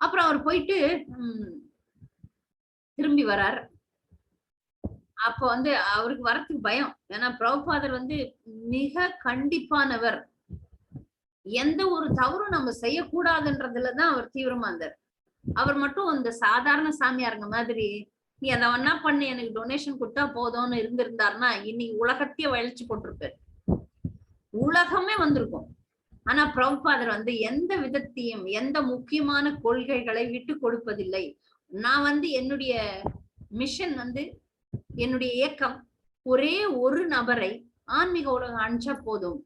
அப்புறம் அவர் போயிட்டு திரும்பி வரார். அப்ப வந்து அவருக்கு வரத்துக்கு பயம், ஏன்னா பிரபுபாதர் வந்து மிக கண்டிப்பானவர், எந்த ஒரு தவறும் நம்ம செய்யக்கூடாதுன்றதுலதான் அவர் தீவிரமா இருந்தார். அவர் மட்டும் இந்த சாதாரண சாமியாருங்க மாதிரி நீ அதை ஒன்னா பண்ணி எனக்கு டொனேஷன் கொடுத்தா போதும்னு இருந்திருந்தாருன்னா இன்னைக்கு உலகத்தையே வளைச்சு போட்டிருப்பாரு, உலகமே வந்திருக்கும். ஆனா பிரபுபாதர் வந்து எந்த விதத்தையும் எந்த முக்கியமான கொள்கைகளை விட்டு கொடுப்பதில்லை. நான் வந்து என்னுடைய மிஷன் வந்து என்னுடைய இயக்கம் ஒரே ஒரு நபரை ஆன்மீக உலகம் அனுப்பிச்சா போதும்,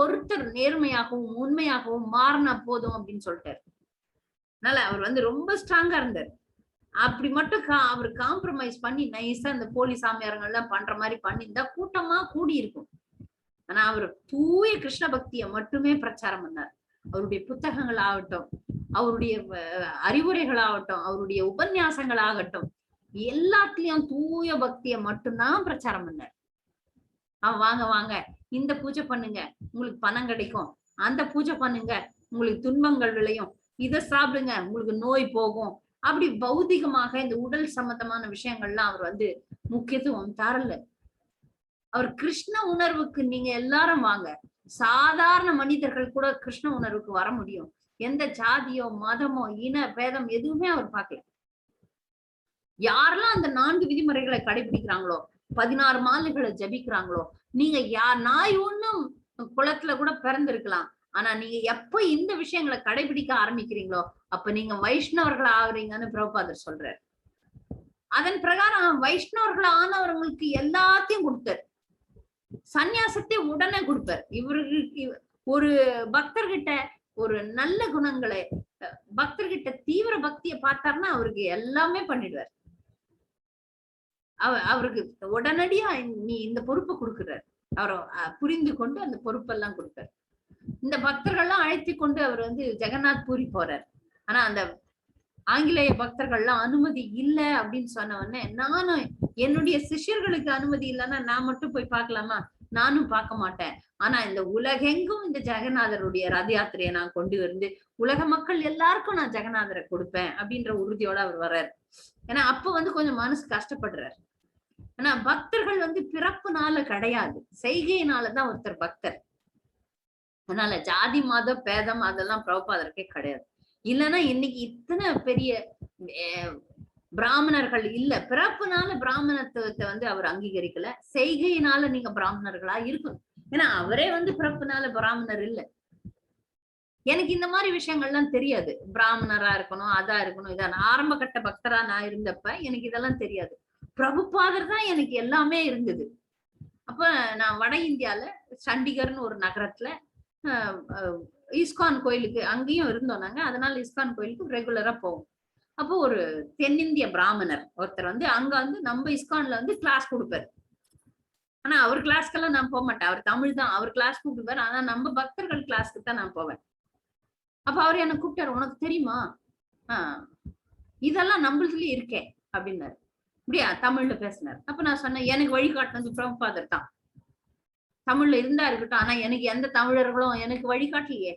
ஒருத்தர் நேர்மையாகவும் உண்மையாகவும் மாறினா போதும் அப்படின்னு சொல்லிட்டாரு. அதனால அவர் வந்து ரொம்ப ஸ்ட்ராங்கா இருந்தார். அப்படி மட்டும் அவர் காம்ப்ரமைஸ் பண்ணி நைஸா அந்த போலி சாமியாரங்கள் எல்லாம் பண்ற மாதிரி பண்ணியிருந்தா கூட்டமா கூடி இருக்கும். ஆனா அவர் தூய கிருஷ்ண பக்தியை மட்டுமே பிரச்சாரம் பண்ணார். அவருடைய புத்தகங்கள் ஆகட்டும், அவருடைய அறிவுரைகள் ஆகட்டும், அவருடைய உபன்யாசங்கள் ஆகட்டும், எல்லாத்துலயும் தூய பக்தியை மட்டும்தான் பிரச்சாரம் பண்ணார். வாங்க வாங்க இந்த பூஜை பண்ணுங்க உங்களுக்கு பணம் கிடைக்கும், அந்த பூஜை பண்ணுங்க உங்களுக்கு துன்பங்கள் விளையும், இதை சாப்பிடுங்க உங்களுக்கு நோய் போகும். அப்படி பௌதிகமாக இந்த உடல் சம்பந்தமான விஷயங்கள்லாம் அவர் வந்து முக்கியத்துவம் தரல. அவர் கிருஷ்ண உணர்வுக்கு நீங்க எல்லாரும் வாங்க, சாதாரண மனிதர்கள் கூட கிருஷ்ண உணர்வுக்கு வர முடியும். எந்த ஜாதியோ மதமோ இன பேதம் எதுவுமே அவர் பார்க்கல. யாரெல்லாம் அந்த 4 விதிமுறைகளை கடைபிடிக்கிறாங்களோ, 16 மாலைகளை ஜபிக்கிறாங்களோ, நீங்க நாய் ஒண்ணும் குளத்துல கூட பிறந்திருக்கலாம், ஆனா நீங்க எப்ப இந்த விஷயங்களை கடைபிடிக்க ஆரம்பிக்கிறீங்களோ அப்ப நீங்க வைஷ்ணவர்கள் ஆகுறீங்கன்னு பிரபுபாதர் சொல்றாரு. அதன் பிரகாரம் வைஷ்ணவர்கள் ஆனவர்களுக்கு எல்லாத்தையும் கொடுத்தார், சந்நியாசத்தை உடனே கொடுப்பார். இவருக்கு ஒரு பக்தர்கிட்ட ஒரு நல்ல குணங்களை, பக்தர்கிட்ட தீவிர பக்தியை பார்த்தாருன்னா அவருக்கு எல்லாமே பண்ணிடுவார். அவருக்கு உடனடியா நீ இந்த பொறுப்பை கொடுக்கிறார். அவரை புரிந்து கொண்டு அந்த பொறுப்பெல்லாம் கொடுப்பார். இந்த பக்தர்கள்லாம் அழைத்து கொண்டு அவர் வந்து ஜெகநாத் பூரி போறார். ஆனா அந்த ஆங்கிலேய பக்தர்கள்லாம் அனுமதி இல்லை அப்படின்னு சொன்ன உடனே, நானும் என்னுடைய சிஷ்யர்களுக்கு அனுமதி இல்லைன்னா நான் மட்டும் போய் பார்க்கலாமா, நானும் பார்க்க மாட்டேன். ஆனா இந்த உலகெங்கும் இந்த ஜெகநாதருடைய ரத யாத்திரையை நான் கொண்டு வந்து உலக மக்கள் எல்லாருக்கும் நான் ஜெகநாதரை கொடுப்பேன் அப்படின்ற உறுதியோட அவர் வர்றாரு. ஏன்னா அப்ப வந்து கொஞ்சம் மனசு கஷ்டப்படுறாரு. ஆனா பக்தர்கள் வந்து பிறப்புனால கிடையாது, செய்கையினாலதான் ஒருத்தர் பக்தர். அதனால ஜாதி மத பேதம் அதெல்லாம் பிரபுபாதருக்கே கிடையாது. இல்லைன்னா இன்னைக்கு இத்தனை பெரிய பிராமணர்கள் இல்ல. பிறப்புனால பிராமணத்துவத்தை வந்து அவர் அங்கீகரிக்கல, செய்கையினால நீங்க பிராமணர்களா இருக்கணும். ஏன்னா அவரே வந்து பிறப்புனால பிராமணர் இல்ல. எனக்கு இந்த மாதிரி விஷயங்கள்லாம் தெரியாது, பிராமணரா இருக்கணும் அதா இருக்கணும் இதான். ஆரம்ப கட்ட பக்தரா நான் இருந்தப்ப எனக்கு இதெல்லாம் தெரியாது. பிரபுபாதர் தான் எனக்கு எல்லாமே இருந்தது. அப்ப நான் வட இந்தியால சண்டிகர்னு ஒரு நகரத்துல இஸ்கான் கோயிலுக்கு அங்கேயும் இருந்தோம் நாங்க. அதனால இஸ்கான் கோயிலுக்கு ரெகுலரா போவோம். அப்போ ஒரு தென்னிந்திய பிராமணர் ஒருத்தர் வந்து அங்க வந்து நம்ம இஸ்கான்ல வந்து கிளாஸ் கொடுப்பாரு. ஆனா அவர் கிளாஸ்க்கெல்லாம் நான் போக மாட்டேன். அவர் தமிழ் தான். அவர் கிளாஸ் கூப்பிடுவார். ஆனா நம்ம பக்தர்கள் கிளாஸ்க்கு தான் நான் போவேன். அப்ப அவர் என்ன கூப்பிட்டாரு, உனக்கு தெரியுமா இதெல்லாம் நம்மளுக்குள்ளே இருக்கேன் அப்படின்னாரு. அப்படியா, தமிழ்ல பேசினார். அப்ப நான் சொன்னேன், எனக்கு வழிகாட்டினது பிரபுபாதர் தான். தமிழ்ல இருந்தா இருக்கட்டும், ஆனா எனக்கு எந்த தமிழர்களும் எனக்கு வழிகாட்டலையே.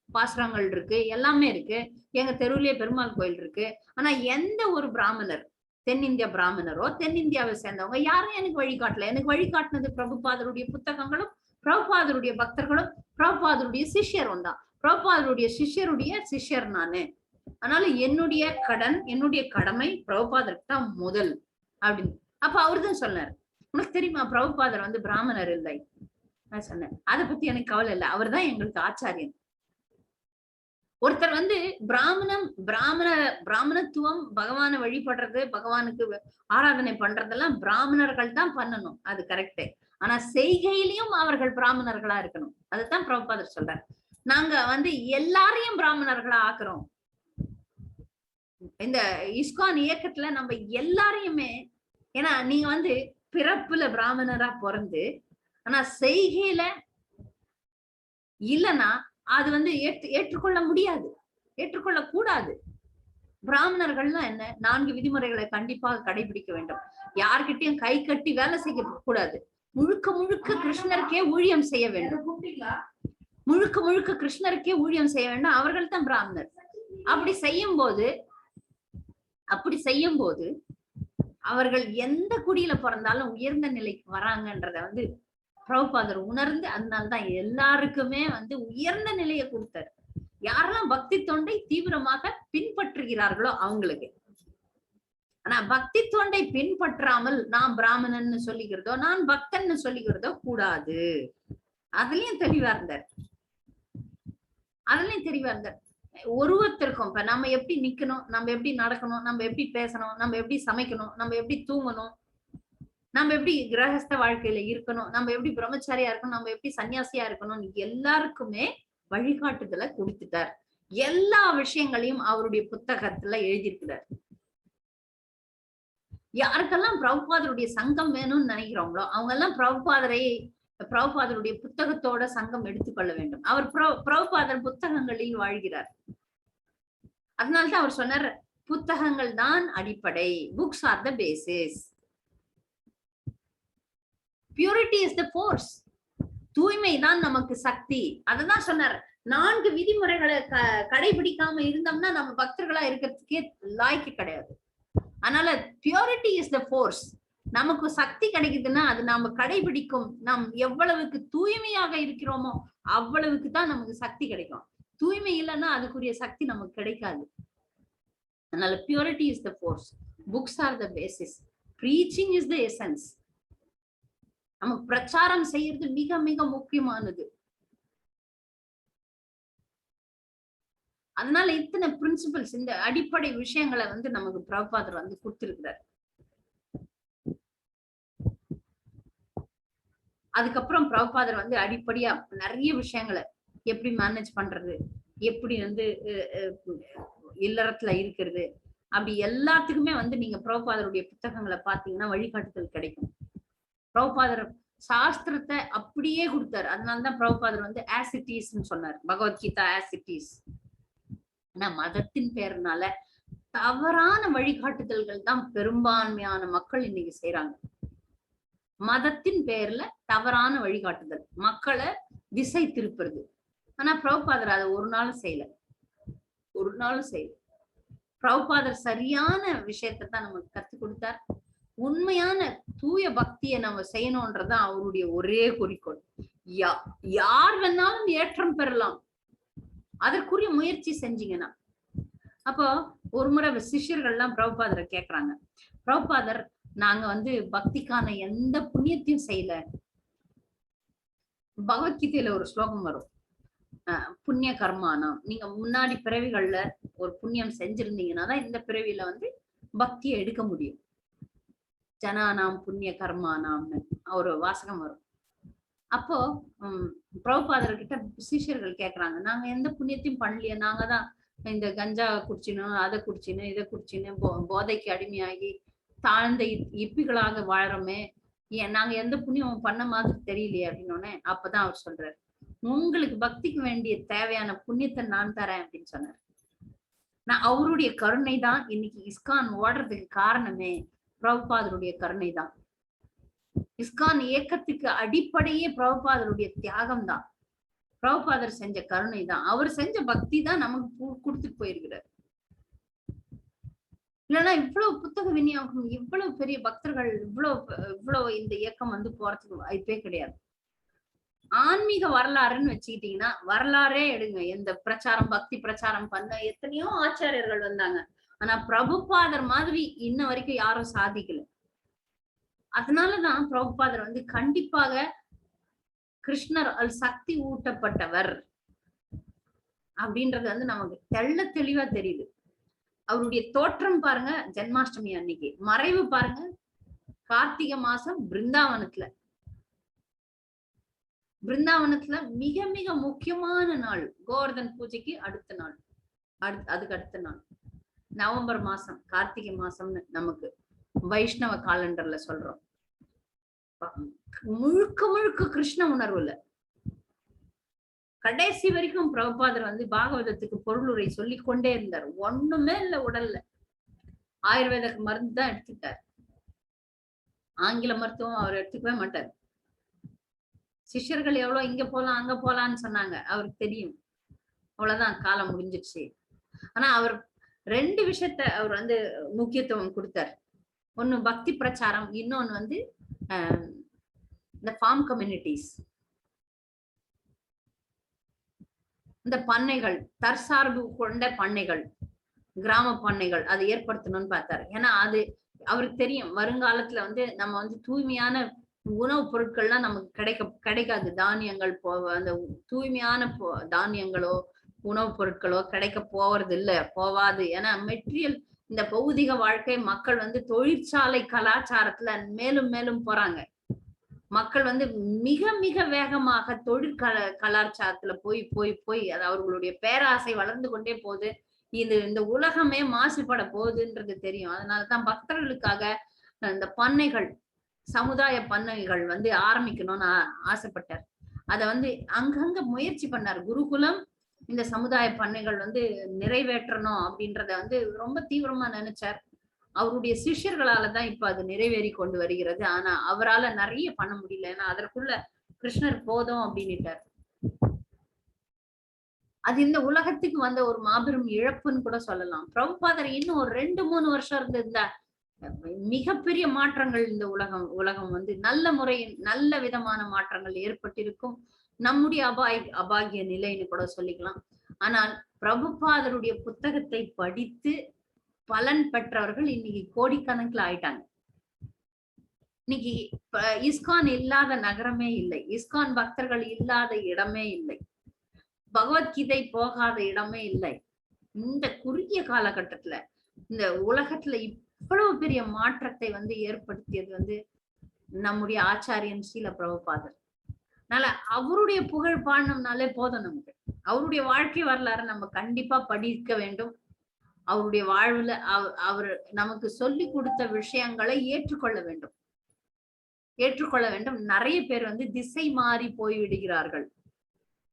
பாசுரங்கள் இருக்கு, எல்லாமே இருக்கு. எங்க தெருவிலேயே பெருமாள் கோயில் இருக்கு. ஆனா எந்த ஒரு பிராமணர், தென்னிந்திய பிராமணரோ தென்னிந்தியாவை சேர்ந்தவங்க யாரும் எனக்கு வழிகாட்டல. எனக்கு வழிகாட்டினது பிரபுபாதருடைய புத்தகங்களும், பிரபுபாதருடைய பக்தர்களும், பிரபுபாதருடைய சிஷ்யரும் தான். பிரபுபாதருடைய சிஷ்யருடைய சிஷ்யர் நானு. அதனால என்னுடைய கடன், என்னுடைய கடமை பிரபுபாதருக்கு தான் முதல் அப்படின்னு. அப்ப அவருதான் சொன்னார், உனக்கு தெரியுமா பிரபுபாதர் வந்து பிராமணர் இல்லை. நான் சொன்னேன், அதை பத்தி எனக்கு கவலை இல்லை, அவர் தான் எங்களுக்கு ஆச்சாரியன். ஒருத்தர் வந்து பிராமணத்துவம், பகவானை வழிபடுறது, பகவானுக்கு ஆராதனை பண்றதெல்லாம் பிராமணர்கள் தான் பண்ணணும், அது கரெக்ட். ஆனா செய்கையிலையும் அவர்கள் பிராமணர்களா இருக்கணும். அதுதான் பிரபுபாதர் சொல்றார். நாங்க வந்து எல்லாரையும் பிராமணர்களா ஆக்குறோம். இந்த இஸ்கான் இயக்கத்துல நம்ம எல்லாரையுமே, ஏன்னா நீங்க வந்து பிறப்புல பிராமணரா பிறந்து ஆனா செய்கையில இல்லைன்னா அது வந்து ஏற்றுக்கொள்ள முடியாது, ஏற்றுக்கொள்ள கூடாது. பிராமணர்கள்லாம் என்ன, 4 விதிமுறைகளை கண்டிப்பாக கடைபிடிக்க வேண்டும். யார்கிட்டயும் கை கட்டி வேலை செய்ய கூடாது. முழுக்க முழுக்க கிருஷ்ணருக்கே ஊழியம் செய்ய வேண்டும். முழுக்க முழுக்க கிருஷ்ணருக்கே ஊழியம் செய்ய வேண்டும். அவர்கள் தான் பிராமணர். அப்படி செய்யும் போது அவர்கள் எந்த குடியில பிறந்தாலும் உயர்ந்த நிலைக்கு வராங்கன்றத வந்து பிரபுபாதர் உணர்ந்து, அதனால்தான் எல்லாருக்குமே வந்து உயர்ந்த நிலையை கொடுத்தாரு. யாரெல்லாம் பக்தி தொண்டை தீவிரமாக பின்பற்றுகிறார்களோ அவங்களுக்கு. ஆனா பக்தி தொண்டை பின்பற்றாமல் நான் பிராமணன்னு சொல்லிக்கிறதோ, நான் பக்தன்னு சொல்லிக்கிறதோ கூடாது. அதுலயும் தெளிவா இருந்தார். ஒருவருத்தருக்கும் இப்ப நம்ம எப்படி நிக்கணும், நம்ம எப்படி நடக்கணும், நம்ம எப்படி பேசணும், நம்ம எப்படி சமைக்கணும், நம்ம எப்படி தூங்கணும், நம்ம எப்படி கிரகஸ்த வாழ்க்கையில இருக்கணும், நம்ம எப்படி பிரம்மச்சாரியா இருக்கணும், நம்ம எப்படி சன்னியாசியா இருக்கணும், எல்லாருக்குமே வழிகாட்டுதலை கொடுத்துட்டார். எல்லா விஷயங்களையும் அவருடைய புத்தகத்துல எழுதியிருக்கிறார். யாருக்கெல்லாம் பிரபுபாதருடைய சங்கம் வேணும்னு நினைக்கிறோங்களோ அவங்க எல்லாம் பிரபுபாதருடைய புத்தகத்தோட சங்கம் எடுத்துக்கொள்ள வேண்டும். அவர் பிரபுபாதர் புத்தகங்களில் வாழ்கிறார். அதனால்தான் அவர் சொன்னார், புத்தகங்கள் தான் அடிப்படை. Books R the basis. Purity is the force. தூய்மை தான் நமக்கு சக்தி. அததான் சொன்னார். 4 விதிமுறைகளை கடைபிடிக்காம இருந்தோம்னா நம்ம பக்தர்களா இருக்கிறதுக்கே லாய்க்கு கிடையாது. அதனால பியூரிட்டி இஸ் த ஃபோர்ஸ். நமக்கு சக்தி கிடைக்குதுன்னா அது நாம கடைபிடிக்கும். நாம் எவ்வளவுக்கு தூய்மையாக இருக்கிறோமோ அவ்வளவுக்கு தான் நமக்கு சக்தி கிடைக்கும். தூய்மை இல்லைன்னா அதுக்குரிய சக்தி நமக்கு கிடைக்காது. அதனால purity is the force, books R the basis, preaching is the essence. நம்ம பிரச்சாரம் செய்யறது மிக மிக முக்கியமானது. அதனால இத்தனை பிரின்சிபல்ஸ், இந்த அடிப்படை விஷயங்களை வந்து நமக்கு பிரபுபாதர் வந்து கொடுத்திருக்கிறார். அதுக்கப்புறம் பிரபுபாதர் வந்து அடிப்படையா நிறைய விஷயங்களை எப்படி மேனேஜ் பண்றது, எப்படி வந்து இல்லறத்துல இருக்கிறது, அப்படி எல்லாத்துக்குமே வந்து நீங்க பிரபுபாதருடைய புத்தகங்களை பாத்தீங்கன்னா வழிகாட்டுதல் கிடைக்கும். பிரபுபாதர் சாஸ்திரத்தை அப்படியே கொடுத்தாரு. அதனாலதான் பிரபுபாதர் வந்து ஆசிட்டிஸ்ன்னு சொன்னார், பகவத்கீதா ஆசிட்டிஸ். ஆனா மதத்தின் பேருனால தவறான வழிகாட்டுதல்கள் தான் பெரும்பான்மையான மக்கள் இன்னைக்கு செய்யறாங்க. மதத்தின் பேர்ல தவறான வழிகாட்டுதல், மக்களை திசை திருப்புறது. ஆனா பிரபுபாதர் அதை ஒரு நாளும் செய்யல. பிரபுபாதர் சரியான விஷயத்தை தான் நமக்கு கத்து கொடுத்தார். உண்மையான தூய பக்தியை நம்ம செய்யணும்ன்றதான் அவருடைய ஒரே குறிக்கோள். யார் வேணாலும் ஏற்றம் பெறலாம், அதற்குரிய முயற்சி செஞ்சீங்கன்னா. அப்போ ஒரு முறை சிஷ்யர்கள் எல்லாம் பிரபுபாதரை கேக்குறாங்க, பிரபுபாதர் நாங்க வந்து பக்திக்கான எந்த புண்ணியத்தையும் செய்யல. பகவத்கீதையில ஒரு ஸ்லோகம் வரும், புண்ணிய கர்மானம். நீங்க முன்னாடி பிறவிகள்ல ஒரு புண்ணியம் செஞ்சிருந்தீங்கன்னா தான் இந்த பிறவியில வந்து பக்தியை எடுக்க முடியும். ஜனானாம் புண்ணிய கர்மானாம்னு ஒரு வாசகம் வரும். அப்போ பிரபுபாதர்கிட்ட சிஷ்யர்கள் கேக்குறாங்க, நாங்க எந்த புண்ணியத்தையும் பண்ணலையே, நாங்க தான் இந்த கஞ்சா குடிச்சினோம், அதை குடிச்சினோம், இதை குடிச்சினோம், போதைக்கு அடிமையாகி தாழ்ந்த இப்பிகளாக வாழறோமே, நாங்க எந்த புண்ணியம் பண்ண மாதிரி தெரியலையே அப்படின்னு. அப்பதான் அவர் சொல்றாரு, உங்களுக்கு பக்திக்கு வேண்டிய தேவையான புண்ணியத்தை நான் தரேன் அப்படின்னு சொன்னார். நான் அவருடைய கருணை தான் இன்னைக்கு இஸ்கான் ஓடுறதுக்கு காரணமே பிரபுபாதருடைய கருணை தான். இஸ்கான் இயக்கத்துக்கு அடிப்படையே பிரபுபாதருடைய தியாகம் தான், பிரபுபாதர் செஞ்ச கருணை தான், அவர் செஞ்ச பக்தி தான் நமக்கு கொடுத்துட்டு போயிருக்கிறார். இல்லைன்னா இவ்வளவு புத்தக விநியோகம், இவ்வளவு பெரிய பக்தர்கள், இவ்வளவு இந்த இயக்கம் வந்து போறதுக்கு வாய்ப்பே கிடையாது. ஆன்மீக வரலாறுன்னு வச்சுக்கிட்டீங்கன்னா வரலாறே எடுங்க, எந்த பிரச்சாரம் பக்தி பிரச்சாரம் பண்ண எத்தனையோ ஆச்சாரியர்கள் வந்தாங்க, ஆனா பிரபுபாதர் மாதிரி இன்ன வரைக்கும் யாரும் சாதிக்கல. அதனாலதான் பிரபுபாதர் வந்து கண்டிப்பாக கிருஷ்ணர் சக்தி ஊட்டப்பட்டவர் அப்படின்றது வந்து நமக்கு தெள்ள தெளிவா தெரியுது. அவருடைய தோற்றம் பாருங்க ஜென்மாஷ்டமி அன்னைக்கு, மறைவு பாருங்க கார்த்திகை மாசம் பிருந்தாவனத்துல மிக மிக முக்கியமான நாள், கோவர்தன் பூஜைக்கு அடுத்த நாள், அதுக்கு அடுத்த நாள் நவம்பர் மாசம், கார்த்திகை மாசம்னு நமக்கு வைஷ்ணவ காலண்டர்ல சொல்றோம். முழுக்க முழுக்க கிருஷ்ண உணர்வுல கடைசி வரைக்கும் பிரபுபாதர் வந்து பாகவதத்துக்கு பொருளுரை சொல்லி கொண்டே இருந்தார். ஒண்ணுமே இல்ல உடல்ல, ஆயுர்வேத மருந்து தான் எடுத்துட்டார், ஆங்கில மருத்துவம் அவர் எடுத்துக்கவே மாட்டார். சிஷ்யர்கள் எவ்வளவு இங்க போலாம் அங்க போலான்னு சொன்னாங்க, அவருக்கு தெரியும் அவ்வளவுதான், காலம் முடிஞ்சிடுச்சு. ஆனா அவர் ரெண்டு விஷயத்த அவர் வந்து முக்கியத்துவம் கொடுத்தார். ஒண்ணு பக்தி பிரச்சாரம், இன்னொன்னு வந்து இந்த ஃபார்ம் கம்யூனிட்டிஸ், இந்த பண்ணைகள், தற்சார்பு கொண்ட பண்ணைகள், கிராம பண்ணைகள் அதை ஏற்படுத்தணும்னு பார்த்தாரு. ஏன்னா அது அவருக்கு தெரியும், வருங்காலத்துல வந்து நம்ம வந்து தூய்மையான உணவுப் பொருட்கள்லாம் நமக்கு கிடைக்காது. தானியங்கள் அந்த தூய்மையான தானியங்களோ உணவுப் பொருட்களோ கிடைக்க போவாது. ஏன்னா மெட்டீரியல், இந்த பௌதிக வாழ்க்கை, மக்கள் வந்து தொழிற்சாலை கலாச்சாரத்துல மேலும் மேலும் போறாங்க. மக்கள் வந்து மிக மிக வேகமாக கலாச்சாரத்துல போய் போய் போய் அது அவர்களுடைய பேராசை வளர்ந்து கொண்டே போகுது. இந்த உலகமே மாசுபட போகுதுன்றது தெரியும். அதனாலதான் பக்தர்களுக்காக இந்த பண்ணைகள், சமுதாய பண்ணைகள் வந்து ஆரம்பிக்கணும்னு ஆசைப்பட்டார். அத வந்து அங்கங்க முயற்சி பண்ணார். குருகுலம் இந்த சமுதாய பண்ணைகள் வந்து நிறைவேற்றணும் அப்படின்றத வந்து ரொம்ப தீவிரமா நினைச்சார். அவருடைய சிஷ்யர்களாலதான் இப்ப அது நிறைவேறி கொண்டு வருகிறது. ஆனா அவரால நிறைய பண்ண முடியல, ஏன்னா அதற்குள்ள கிருஷ்ணர் போதும் அப்படின்னுட்டார். அது இந்த உலகத்துக்கு வந்த ஒரு மாபெரும் இழப்புன்னு கூட சொல்லலாம். பிரபுபாதர் இன்னும் ஒரு 2-3 வருஷம் இருந்திருந்தா மிகப்பெரிய மாற்றங்கள் இந்த உலகம் வந்து நல்ல முறையில் நல்ல விதமான மாற்றங்கள் ஏற்பட்டிருக்கும். நம்முடைய அபாகிய நிலைன்னு கூட சொல்லிக்கலாம். ஆனால் பிரபுபாதருடைய புத்தகத்தை படித்து பலன் பெற்றவர்கள் இன்னைக்கு கோடிக்கணக்கில் ஆயிட்டாங்க. இன்னைக்கு இஸ்கான் இல்லாத நகரமே இல்லை, இஸ்கான் பக்தர்கள் இல்லாத இடமே இல்லை, பகவத்கீதை போகாத இடமே இல்லை. இந்த குறுகிய காலகட்டத்துல இந்த உலகத்துல இவ்வளவு பெரிய மாற்றத்தை வந்து ஏற்படுத்தியது வந்து நம்முடைய ஆச்சாரியன் ஸ்ரீல பிரபுபாதர். அதனால அவருடைய புகழ் பாடணும்னாலே போதும் நமக்கு. அவருடைய வாழ்க்கை வரலாறு நம்ம கண்டிப்பா படிக்க வேண்டும். அவருடைய வாழ்வுல அவர் நமக்கு சொல்லி கொடுத்த விஷயங்களை ஏற்றுக்கொள்ள வேண்டும். நிறைய பேர் வந்து திசை மாறி போய் விடுகிறார்கள்,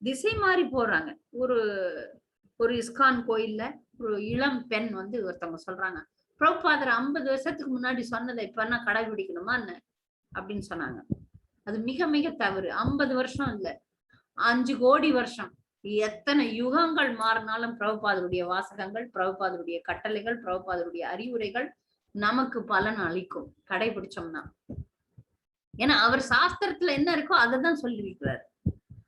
திசை மாறி போறாங்க. ஒரு இஸ்கான் கோயில்ல ஒரு இளம் பெண் வந்து ஒருத்தவங்க சொல்றாங்க, பிரபுபாதர் 50 வருஷத்துக்கு முன்னாடி சொன்னதை இப்ப என்ன கடைபிடிக்கணுமா என்ன அப்படின்னு சொன்னாங்க. அது மிக மிக தவறு. 50 வருஷம் இல்ல, 5 கோடி வருஷம், எத்தனை யுகங்கள் மாறினாலும் பிரபுபாதருடைய வாசகங்கள், பிரபுபாதருடைய கட்டளைகள், பிரபுபாதருடைய அறிவுரைகள் நமக்கு பலன் அளிக்கும் கடைபிடிச்சோம்னா. ஏன்னா அவர் சாஸ்திரத்துல என்ன இருக்கோ அதைதான் சொல்லியிருக்கிறார்.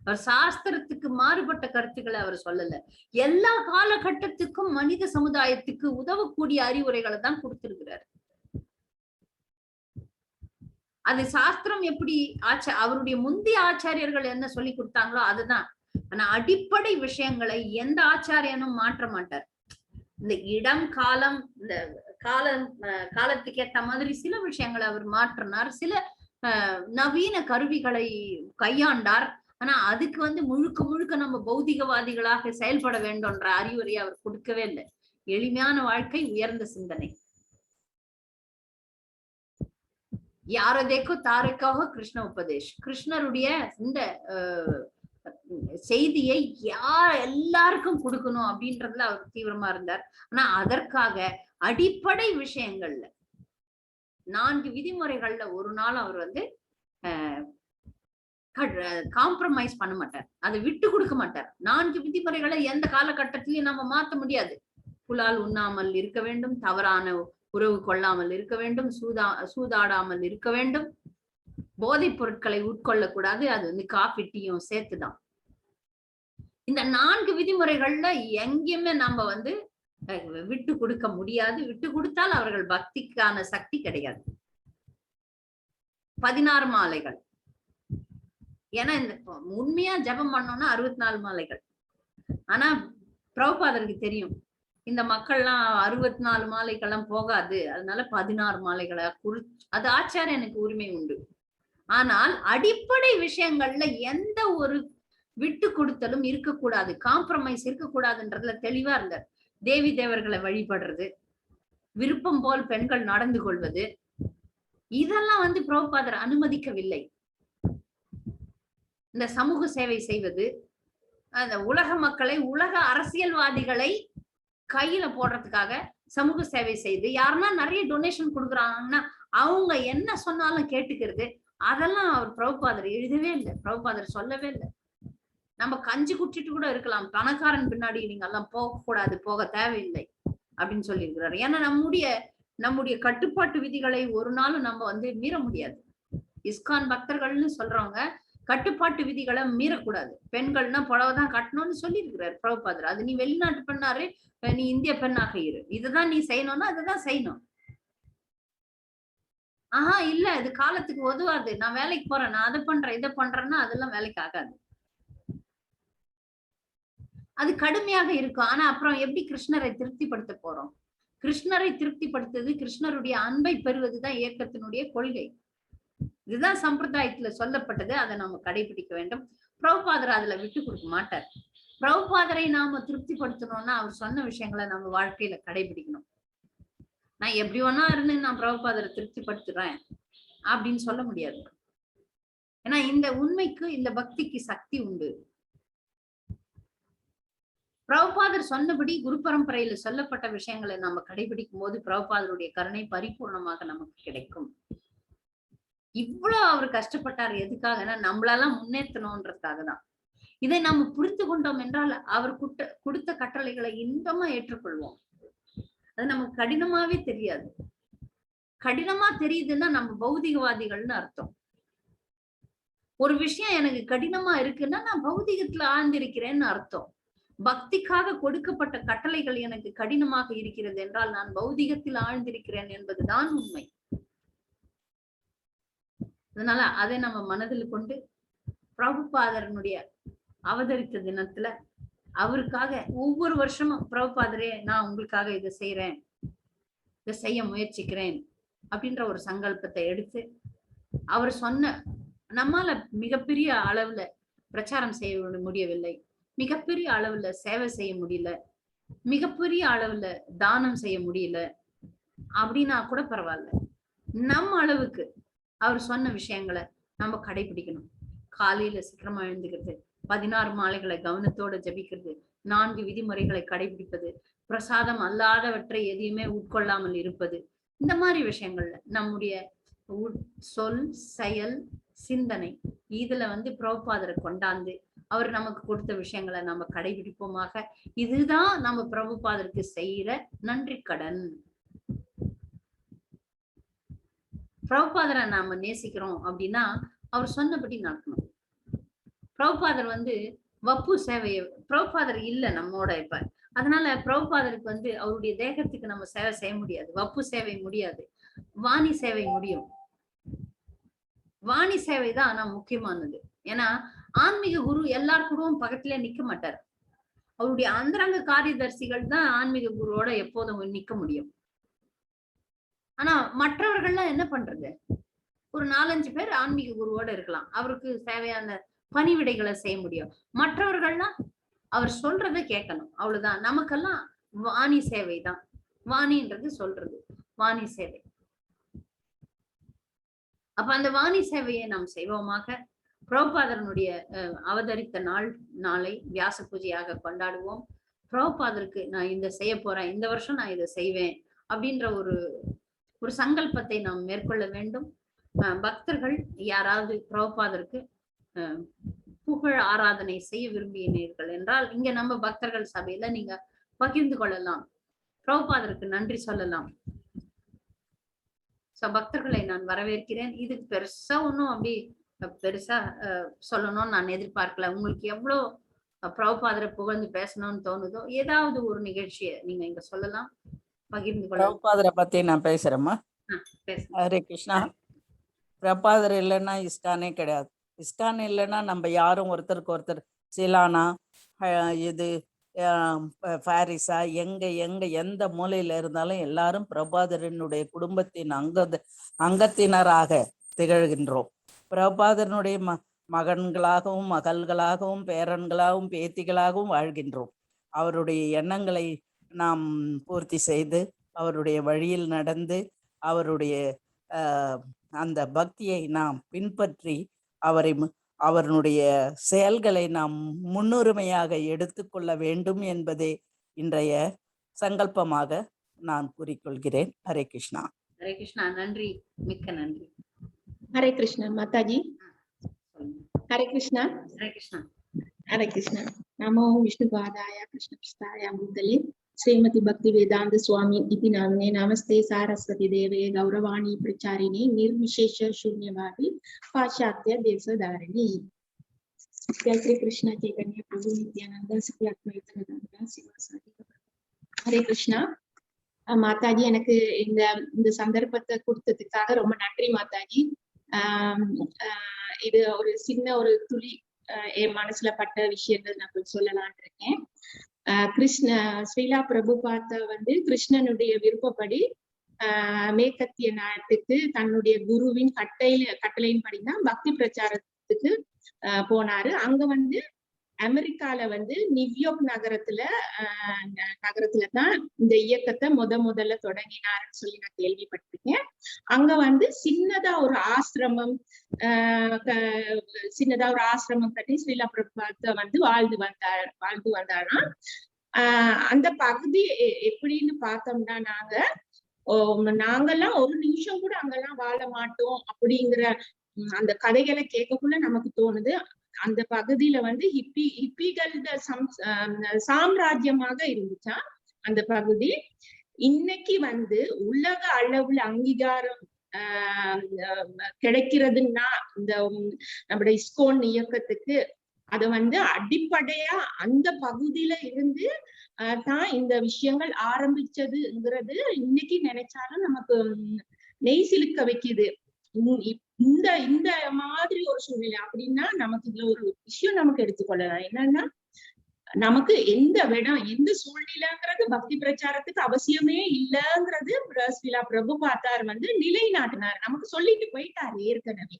அவர் சாஸ்திரத்துக்கு மாறுபட்ட கருத்துக்களை அவர் சொல்லல. எல்லா காலகட்டத்துக்கும் மனித சமுதாயத்துக்கு உதவக்கூடிய அறிவுரைகளை தான் கொடுத்திருக்கிறார். அது சாஸ்திரம் எப்படி அவருடைய முந்தைய ஆச்சாரியர்கள் என்ன சொல்லி கொடுத்தாங்களோ அதுதான். ஆனா அடிப்படை விஷயங்களை எந்த ஆச்சாரியனும் மாற்ற மாட்டார். இந்த இடம் காலம், இந்த காலத்துக்கு ஏத்த மாதிரி சில விஷயங்களை அவர் மாற்றினார். சில நவீன கருவிகளை கையாண்டார். ஆனா அதுக்கு முழுக்க முழுக்க நம்ம பௌதிகவாதிகளாக செயல்பட வேண்டும்ன்ற அறிவுரையை அவர் கொடுக்கவே இல்லை. எளிமையான வாழ்க்கை, உயர்ந்த சிந்தனை. யார தேக்கோ தாரக்காக கிருஷ்ண உபதேஷ். கிருஷ்ணருடைய இந்த செய்தியை எல்லாருக்கும் கொடுக்கணும் அப்படின்றதுல அவர் தீவிரமா இருந்தார். ஆனா அதற்காக அடிப்படை விஷயங்கள்ல 4 விதிமுறைகள்ல ஒரு நாள் அவர் காம்ப்ரமைஸ் பண்ண மாட்டார், அதை விட்டு கொடுக்க மாட்டார். 4 விதிமுறைகளை எந்த காலகட்டத்திலையும் நம்ம மாத்த முடியாது. புலால் உண்ணாமல் இருக்க வேண்டும், தவறான உறவு கொள்ளாமல் இருக்க வேண்டும், சூதாடாமல் இருக்க வேண்டும், போதைப் பொருட்களை உட்கொள்ளக்கூடாது. அது காஃபி டீயும் சேர்த்துதான். இந்த 4 விதிமுறைகள்ல எங்கேயுமே நம்ம விட்டு கொடுக்க முடியாது. விட்டு கொடுத்தால் அவர்கள் பக்திக்கான சக்தி கிடையாது. 16 மாலைகள். ஏன்னா இந்த உண்மையா ஜபம் பண்ணோம்னா 64 மாலைகள். ஆனா பிரபுபாதருக்கு தெரியும் இந்த மக்கள்லாம் 64 மாலைக்கெல்லாம் போகாது, அதனால 16 மாலைகளை அது ஆச்சாரியனுக்கு உரிமை உண்டு. ஆனால் அடிப்படை விஷயங்கள்ல எந்த ஒரு விட்டு கொடுத்தலும் இருக்கக்கூடாது, காம்ப்ரமைஸ் இருக்கக்கூடாதுன்றதுல தெளிவா இருந்தார். தேவி தேவர்களை வழிபடுறது, விருப்பம் போல் பெண்கள் நடந்து கொள்வது, இதெல்லாம் பிரபுபாதர் அனுமதிக்கவில்லை. இந்த சமூக சேவை செய்வது, அந்த உலக மக்களை, உலக அரசியல்வாதிகளை கையில போடுறதுக்காக சமூக சேவை செய்து யாருன்னா நிறைய டொனேஷன் கொடுக்குறாங்கன்னா அவங்க என்ன சொன்னாலும் கேட்டுக்கிறது, அதெல்லாம் அவர் பிரபுபாதர் எழுதவே இல்லை, பிரபுபாதர் சொல்லவே இல்லை. நம்ம கஞ்சி குடிச்சிட்டு கூட இருக்கலாம், பணக்காரன் பின்னாடி நீங்க எல்லாம் போக கூடாது, போக தேவையில்லை அப்படின்னு சொல்லி இருக்கிறாரு. ஏன்னா நம்முடைய கட்டுப்பாட்டு விதிகளை ஒரு நாளும் நம்ம மீற முடியாது. இஸ்கான் பக்தர்கள்னு சொல்றவங்க கட்டுப்பாட்டு விதிகளை மீறக்கூடாது. பெண்கள்னா புடவைதான் கட்டணும்னு சொல்லி இருக்கிறாரு பிரபுபாதர். அது நீ வெளிநாட்டு பெண்ணாரு, நீ இந்திய பெண்ணாக இரு, இதுதான் நீ செய்யணும்னா அதுதான் செய்யணும். இல்ல இது காலத்துக்கு உதவாது, நான் வேலைக்கு போறேன், நான் அதை பண்றேன் இதை பண்றேன்னா அதெல்லாம் வேலைக்கு ஆகாது. அது கடுமையாக இருக்கும். ஆனா அப்புறம் எப்படி கிருஷ்ணரை திருப்திப்படுத்த போறோம்? கிருஷ்ணரை திருப்திப்படுத்துவது, கிருஷ்ணருடைய அன்பை பெறுவதுதான் இயக்கத்தினுடைய கொள்கை. இதுதான் சம்பிரதாயத்துல சொல்லப்பட்டது. அதை நம்ம கடைபிடிக்க வேண்டும். பிரபுபாதர் அதுல விட்டு கொடுக்க மாட்டார். பிரபுபாதரை நாம திருப்திப்படுத்தணும்னா அவர் சொன்ன விஷயங்களை நம்ம வாழ்க்கையில கடைபிடிக்கணும். நான் எப்படி வேணா இருந்து நான் பிரபுபாதரை திருப்திப்படுத்துறேன் அப்படின்னு சொல்ல முடியாது. ஏன்னா இந்த உண்மைக்கு, இந்த பக்திக்கு சக்தி உண்டு. பிரபுபாதர் சொன்னபடி குரு பரம்பரையில சொல்லப்பட்ட விஷயங்களை நம்ம கடைபிடிக்கும் போது பிரபுபாதருடைய கருணை பரிபூர்ணமாக நமக்கு கிடைக்கும். இவ்வளவு அவர் கஷ்டப்பட்டார் எதுக்காகனா நம்மளெல்லாம் முன்னேற்றணும்ன்றதுக்காக தான். இதை நம்ம புரிந்து கொண்டோம் என்றால் அவர் கொடுத்த கட்டளைகளை இன்பமா ஏற்றுக்கொள்வோம். அது நமக்கு கடினமாவே தெரியாது. கடினமா தெரியுதுன்னா நம்ம பௌதிகவாதிகள்னு அர்த்தம். ஒரு விஷயம் எனக்கு கடினமா இருக்குன்னா நான் பௌதிகத்துல ஆழ்ந்திருக்கிறேன்னு அர்த்தம். பக்திக்காக கொடுக்கப்பட்ட கட்டளைகள் எனக்கு கடினமாக இருக்கிறது என்றால் நான் பௌதிகத்தில் ஆழ்ந்திருக்கிறேன் என்பதுதான் உண்மை. அதனால அதை நம்ம மனதில் கொண்டு பிரபுபாதரனுடைய அவதரித்த தினத்துல அவருக்காக ஒவ்வொரு வருஷமும் பிரபுபாதரே நான் உங்களுக்காக இதை செய்யறேன், இதை செய்ய முயற்சிக்கிறேன் அப்படின்ற ஒரு சங்கல்பத்தை எடுத்து அவர் சொன்ன, நம்மால மிகப்பெரிய அளவுல பிரச்சாரம் செய்ய முடியவில்லை, மிகப்பெரிய அளவுல சேவை செய்ய முடியல, மிகப்பெரிய அளவுல தானம் செய்ய முடியல அப்படின்னா கூட பரவாயில்ல, நம்ம அளவுக்கு அவர் சொன்ன விஷயங்களை நம்ம கடைபிடிக்கணும். காலையில சீக்கிரமா எழுந்துக்கிறது, 16 மாலைகளை கவனத்தோட ஜபிக்கிறது, 4 விதிமுறைகளை கடைபிடிப்பது, பிரசாதம் அல்லாதவற்றை எதையுமே உட்கொள்ளாமல் இருப்பது, இந்த மாதிரி விஷயங்கள்ல நம்முடைய சொல், செயல், சிந்தனை இதுல பிரபுபாதரை கொண்டாந்து அவர் நமக்கு கொடுத்த விஷயங்களை நம்ம கடைபிடிப்போமாக. இதுதான் நம்ம பிரபுபாதருக்கு செய்யற நன்றி கடன். பிரபுபாதரை நாம நேசிக்கிறோம் அப்படின்னா அவர் சொன்னபடி நடக்கணும். பிரபுபாதர் வப்பு சேவையை, பிரபுபாதர் இல்ல நம்மோட இப்ப, அதனால பிரபுபாதருக்கு அவருடைய தேகத்துக்கு நம்ம சேவை செய்ய முடியாது, வப்பு சேவை முடியாது, வாணி சேவை முடியும். வாணி சேவை தான் ஆனா முக்கியமானது. ஏன்னா ஆன்மீக குரு எல்லார் கூடவும் பக்கத்துல நிக்க மாட்டார். அவருடைய அந்தரங்க காரியதர்சிகள் தான் ஆன்மீக குருவோட எப்போதும் நிக்க முடியும். ஆனா மற்றவர்கள்லாம் என்ன பண்றது? ஒரு 4-5 பேர் ஆன்மீக குருவோட இருக்கலாம், அவருக்கு தேவையான பணிவிடைகளை செய்ய முடியும். மற்றவர்கள்லாம் அவர் சொல்றதை கேட்கணும், அவ்வளவுதான். நமக்கெல்லாம் வாணி சேவை தான். வாணின்றது சொல்றது, வாணி சேவை. அப்ப அந்த வாணி சேவையை நாம் செய்வோமாக. பிரபுபாதரனுடைய அவதரித்த நாளை வியாச பூஜையாக கொண்டாடுவோம். பிரபுபாதருக்கு நான் இந்த செய்ய போறேன், இந்த வருஷம் நான் இதை செய்வேன் அப்படின்ற ஒரு சங்கல்பத்தை நாம் மேற்கொள்ள வேண்டும். பக்தர்கள் யாராவது பிரபுபாதருக்கு புகழ் ஆராதனை செய்ய விரும்பினீர்கள் என்றால் இங்க நம்ம பக்தர்கள் சபையில நீங்க பகிர்ந்து கொள்ளலாம், பிரபுபாதருக்கு நன்றி சொல்லலாம். பக்தர்களை நான் வரவேற்கிறேன். இதுக்கு பெருசா ஒன்னும் அப்படி பெருசா சொல்லணும்னு நான் எதிர்பார்க்கல. உங்களுக்கு எவ்வளவு பிரபுபாதரை புகழ்ந்து பேசணும்னு தோணுதோ ஏதாவது ஒரு நிகழ்ச்சியை நீங்க இங்க சொல்லலாம், பகிர்ந்து கொள்ள. பிரபுபாதரை பத்தி நான் பேசுறேம்மா. ஹரே கிருஷ்ணா. பிரபுபாதர் இல்லைன்னா இஸ்கானே கிடையாது. இஸ்கான் இல்லைன்னா நம்ம யாரும் ஒருத்தருக்கு ஒருத்தர் சிலானா இது பாரிஸா எந்த மூலையில இருந்தாலும் எல்லாரும் பிரபுபாதரனுடைய குடும்பத்தின் அங்கத்தினராக திகழ்கின்றோம். பிரபுபாதரனுடைய மகன்களாகவும் மகள்களாகவும் பேரன்களாகவும் பேத்திகளாகவும் வாழ்கின்றோம். அவருடைய எண்ணங்களை நாம் பூர்த்தி செய்து அவருடைய வழியில் நடந்து அவருடைய அந்த பக்தியை நாம் பின்பற்றி அவருடைய செயல்களை நாம் முன்னுரிமையாக எடுத்துக்கொள்ள வேண்டும் என்பதே இன்றைய சங்கல்பமாக நான் கூறிக்கொள்கிறேன். ஹரே கிருஷ்ணா. ஹரே கிருஷ்ணா. நன்றி, மிக்க நன்றி. ஹரே கிருஷ்ணா மாதாஜி. ஹரே கிருஷ்ணா. ஹரே கிருஷ்ணா. ஹரே கிருஷ்ணா. நமோ விஷ்ணுபாதாய கிருஷ்ணபிரஸ்தாய பூதலே श्रीमती भक्ति वेदांत स्वामी इति नाम्ने नमस्ते सारस्वती देवे गौरवाणी प्रचारिणी निर्विशेष शून्यवादी पाश्चात्य देशधारिणी जय श्री कृष्ण चैतन्य प्रभु नित्यानंद श्री अद्वैत गदाधर शिवासादि. हरे कृष्णा. மாதாஜி, எனக்கு இந்த சந்தர்ப்பத்தை கொடுத்ததுக்காக ரொம்ப நன்றி மாதாஜி. இது ஒரு சின்ன ஒரு துளி என் மனசுல பட்ட விஷயங்கள் நான் சொல்லலான் இருக்கேன். ஸ்ரீலா பிரபுபாத கிருஷ்ணனுடைய விருப்பப்படி மேற்கத்திய நாட்டுக்கு தன்னுடைய குருவின் கட்டளையின் படிதான் பக்தி பிரச்சாரத்துக்கு போனாரு. அங்க அமெரிக்கால நியூயார்க் நகரத்துலதான் இந்த இயக்கத்தை முதல்ல தொடங்கினாருன்னு சொல்லி நான் கேள்விப்பட்டிருக்கேன். அங்க சின்னதா ஒரு ஆசிரமம் கட்டி ஸ்ரீலா பிரபுபாத வாழ்ந்து வந்தாராம். அந்த பகுதி எப்படின்னு பார்த்தோம்னா நாங்கெல்லாம் ஒரு நிமிஷம் கூட அங்கெல்லாம் வாழ மாட்டோம் அப்படிங்கிற அந்த கதைகளை கேட்கக்குள்ள நமக்கு தோணுது. அந்த பகுதியில ஹிப்பிகள் சாம்ராஜ்யமாக இருந்துச்சா அந்த பகுதி. இன்னைக்கு உலக அளவுல அங்கீகாரம் கிடைக்கிறதுன்னா இந்த நம்முடைய இஸ்கோன் இயக்கத்துக்கு அத அடிப்படையா அந்த பகுதியில இருந்து தான் இந்த விஷயங்கள் ஆரம்பிச்சதுங்கிறது இன்னைக்கு நினைச்சாலும் நமக்கு நெய் சிலுக்க வைக்குது. இந்த இந்த மாதிரி ஒரு சூழ்நிலை அப்படின்னா நமக்கு இதுல ஒரு விஷயம் நமக்கு எடுத்துக்கொள்ளலாம். என்னன்னா, நமக்கு எந்த எந்த சூழ்நிலைங்கிறது பக்தி பிரச்சாரத்துக்கு அவசியமே இல்லைங்கிறது ஸ்ரீலா பிரபுபாதார் நிலைநாட்டினார், நமக்கு சொல்லிட்டு போயிட்டாரு ஏற்கனவே.